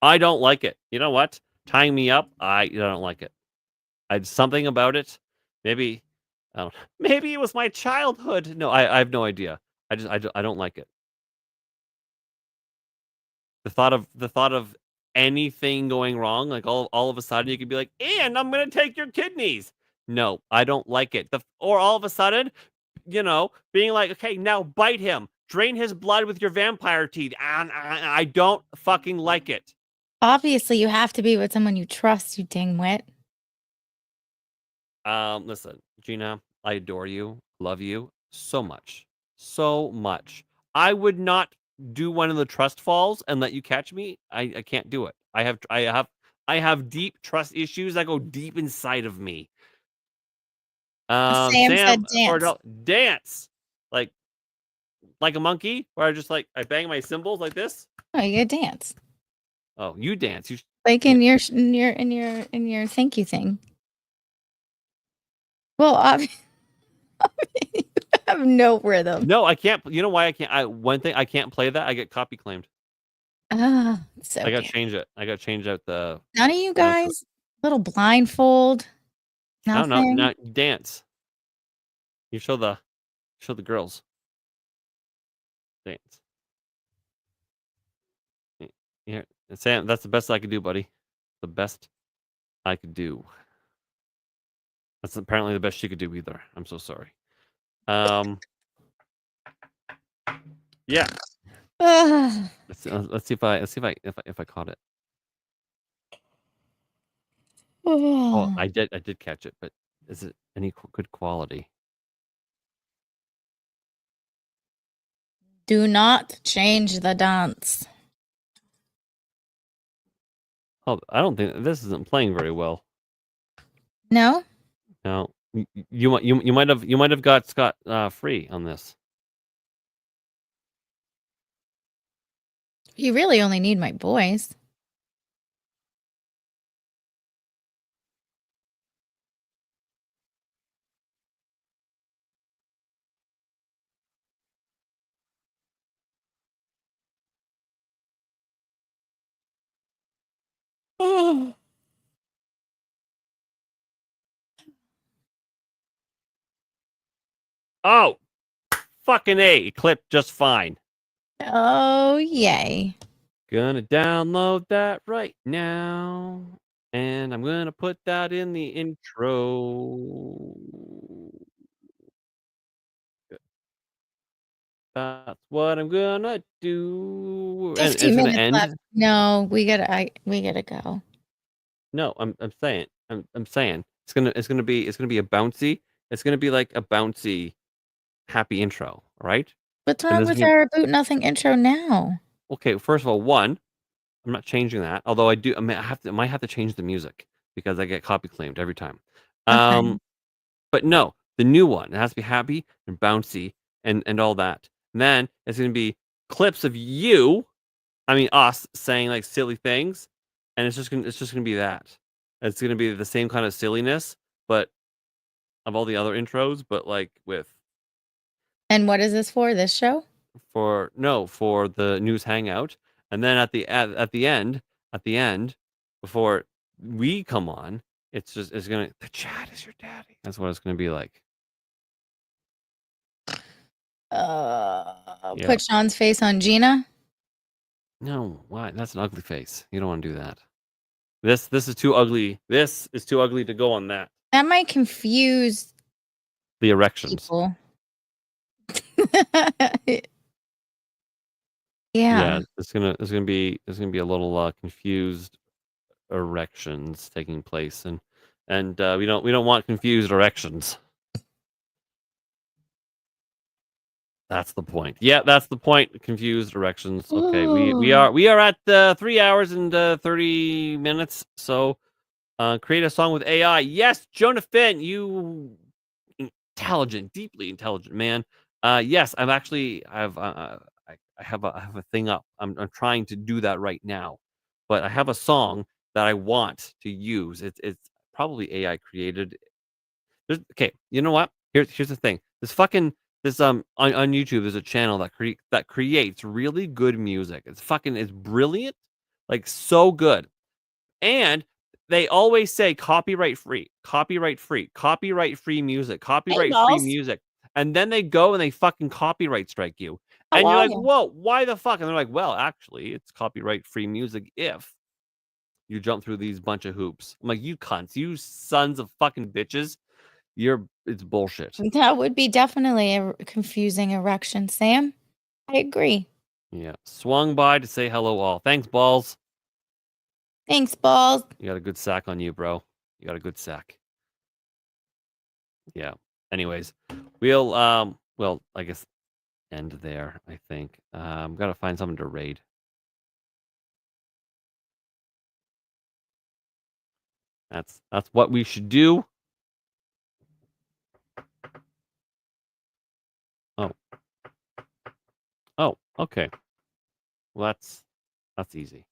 I don't like it. You know what? Tying me up, I don't like it. Something about it. Maybe, I don't. Maybe it was my childhood. No, I have no idea. I don't like it. The thought of anything going wrong, like all of a sudden you could be like, and I'm gonna take your kidneys. No, I don't like it. Or all of a sudden, being like, okay, now bite him, drain his blood with your vampire teeth. And I don't fucking like it. Obviously, you have to be with someone you trust, you dingwit. Listen, Gina, I adore you, love you so much, so much. I would not do one of the trust falls and let you catch me. I can't do it. I have deep trust issues that go deep inside of me. Sam said dance. Dance, like a monkey, where I bang my cymbals like this. Oh, you gotta dance. Oh, you dance. You like in your thank you thing. Well, you have no rhythm. No, I can't. You know why I can't? One thing, I can't play that. I get copy claimed. So I got to change it. I got to change out the. None of you guys, little blindfold. Nothing. No, not dance. You show the girls. dance. Yeah, Sam, that's the best I could do, buddy. The best I could do. That's apparently the best she could do either. I'm so sorry. Yeah. Let's see if I caught it. Oh, I did catch it, but is it any good quality? Do not change the dance. Oh, I don't think this isn't playing very well. No? No, you might have got scot free on this. You really only need my voice. Oh, fucking A, it clipped just fine. Oh, yay. Gonna download that right now, and I'm gonna put that in the intro. That's what I'm gonna do. And 15 it's gonna minutes end. left. No, we gotta go. No, I'm saying it's gonna be a bouncy. It's gonna be like a bouncy, happy intro, right? What's And wrong there's with gonna- our Aboot Nothing intro now? Okay, first of all, one, I'm not changing that. Although I might have to change the music because I get copy claimed every time. Okay. But no, the new one, it has to be happy and bouncy and all that. And then it's gonna be clips of us saying like silly things, and it's just gonna be that. It's gonna be the same kind of silliness, but of all the other intros, but like with And what is this for? This show? for the news hangout, and then at the end, before we come on, it's gonna the chat is your daddy. That's what it's gonna be like. Yeah. Put Shawn's face on Gina. No, why? That's an ugly face. You don't want to do that. This is too ugly. This is too ugly to go on that. That might confuse The erections. people. Yeah, there's gonna be a little confused erections taking place, and we don't want confused erections. That's the point. Yeah, that's the point. Confused erections. Okay, we are at 3 hours and 30 minutes. So, create a song with AI. Yes, Jonah Finn, you intelligent, deeply intelligent man. Yes, I have a thing up. I'm trying to do that right now, but I have a song that I want to use. It's probably AI created. Okay, you know what? Here's the thing. This on YouTube, there's a channel that creates really good music. It's brilliant, like so good. And they always say copyright free music, copyright free music. And then they go and they fucking copyright strike you. And you're like, whoa, why the fuck? And they're like, well, actually, it's copyright free music if you jump through these bunch of hoops. I'm like, you cunts, you sons of fucking bitches. It's bullshit. That would be definitely a confusing erection, Sam. I agree. Yeah. Swung by to say hello all. Thanks, Balls. Thanks, Balls. You got a good sack on you, bro. You got a good sack. Yeah. Anyways, we'll I guess end there, I think. Gotta find something to raid. That's what we should do. Oh, okay. Well, that's easy.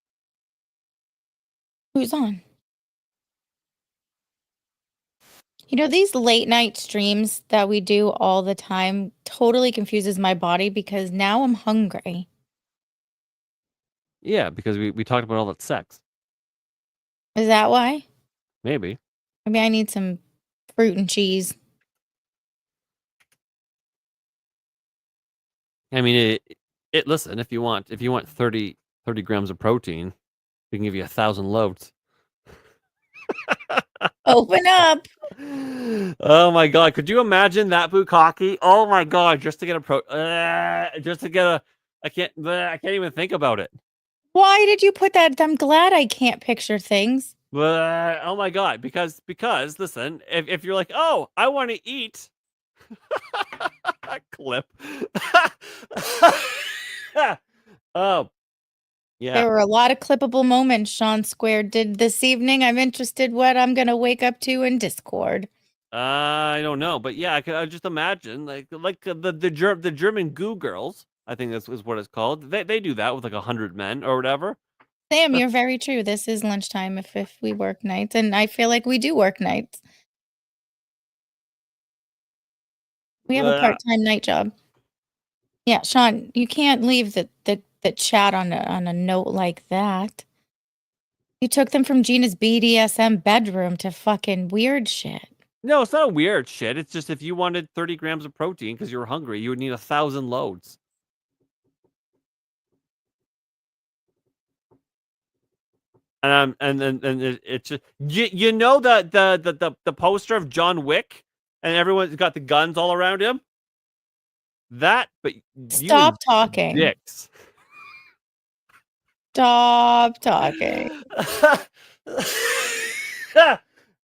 Who's on? You know, these late night streams that we do all the time totally confuses my body because now I'm hungry. Yeah, because we talked about all that sex. Is that why? Maybe. Maybe I need some fruit and cheese. I mean, Listen, if you want 30 grams of protein, we can give you 1,000 loads. Open up. Oh my god, could you imagine that bukkake? Oh my god, just to get I can't even think about it. Why did you put that? I'm glad I can't picture things. Oh my god, because listen, if you're like, oh, I want to eat clip. Oh yeah. There were a lot of clippable moments Shawn Square did this evening. I'm interested what I'm gonna wake up to in Discord. I don't know, but yeah, I just imagine like the German goo girls. I think that's is what it's called. They do that with like 100 men or whatever. Sam, you're very true. This is lunchtime if we work nights, and I feel like we do work nights. We have a part-time night job. Yeah, Shawn, you can't leave the chat on a note like that. You took them from Gina's BDSM bedroom to fucking weird shit. No, it's not a weird shit. It's just if you wanted 30 grams of protein because you were hungry, you would need 1,000 loads. And it's just you know the poster of John Wick and everyone's got the guns all around him. That, but stop talking. Dicks. Stop talking.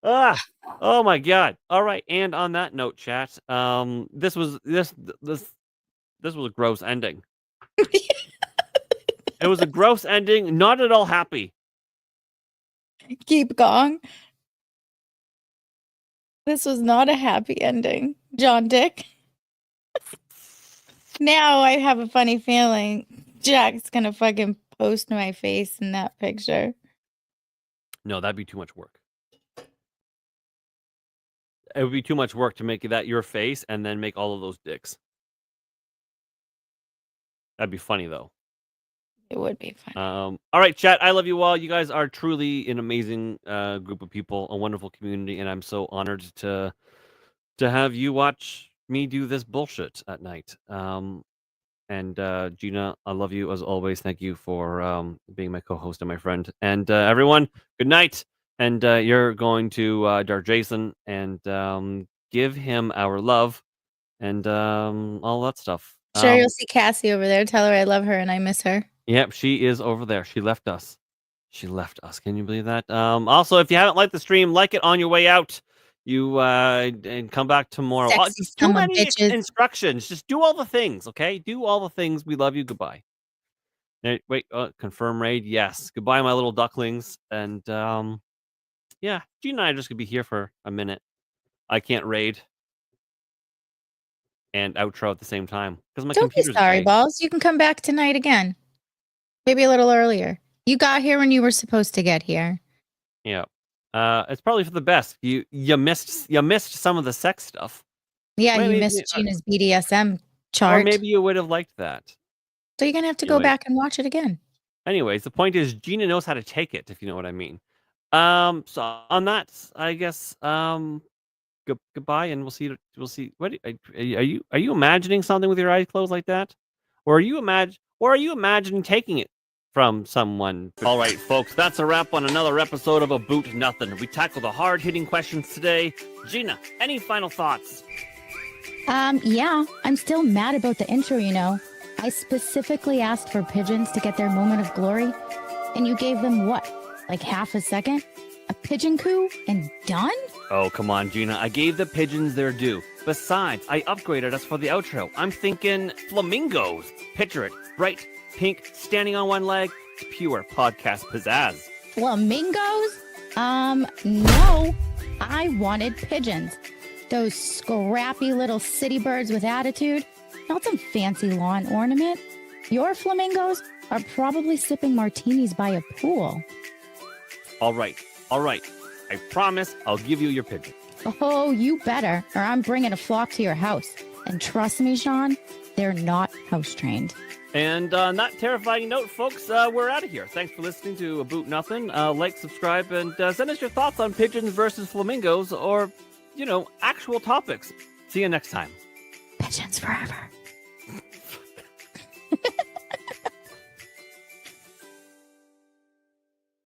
Oh my god. All right, and on that note, chat, this was a gross ending. It was a gross ending, not at all happy. Keep going. This was not a happy ending, John Dick. Now I have a funny feeling Jack's gonna fucking post my face in that picture. No, that'd be too much work. It would be too much work to make that your face and then make all of those dicks. That'd be funny though. It would be fun. All right, chat. I love you all. You guys are truly an amazing group of people, a wonderful community, and I'm so honored to have you watch me do this bullshit at night. And Gina, I love you as always. Thank you for being my co-host and my friend. And everyone, good night. And you're going to Dark Jason and give him our love and all that stuff. Sure, you'll see Cassie over there. Tell her I love her and I miss her. Yep, she is over there. She left us. Can you believe that? Also, if you haven't liked the stream, like it on your way out. You and come back tomorrow. Too many instructions. Just do all the things, okay? Do all the things. We love you. Goodbye. Wait, confirm raid. Yes. Goodbye, my little ducklings. And yeah, Gina and I are just gonna be here for a minute. I can't raid and outro at the same time because my computer's Don't be sorry, balls. You can come back tonight again. Maybe a little earlier. You got here when you were supposed to get here. Yeah. It's probably for the best. You missed some of the sex stuff. Yeah, you missed Gina's BDSM chart. Or maybe you would have liked that. So you're gonna have to go back and watch it again. Anyways, the point is Gina knows how to take it, if you know what I mean. So on that, I guess goodbye, and we'll see. What are you imagining something with your eyes closed like that, or are you imagining taking it from someone? All right, folks, that's a wrap on another episode of Aboot Nothing. We tackled the hard-hitting questions today. Gina, any final thoughts? Yeah, I'm still mad about the intro, you know. I specifically asked for pigeons to get their moment of glory, and you gave them what? Like half a second? A pigeon coo and done? Oh, come on, Gina. I gave the pigeons their due. Besides, I upgraded us for the outro. I'm thinking flamingos. Picture it. Bright, pink, standing on one leg. It's pure podcast pizzazz. Flamingos? No. I wanted pigeons. Those scrappy little city birds with attitude. Not some fancy lawn ornament. Your flamingos are probably sipping martinis by a pool. All right. I promise I'll give you your pigeon. Oh, you better, or I'm bringing a flock to your house. And trust me, Shawn, they're not house trained. And on that terrifying note, folks, we're out of here. Thanks for listening to Aboot Nothing. Like, subscribe, and send us your thoughts on pigeons versus flamingos or, actual topics. See you next time. Pigeons forever.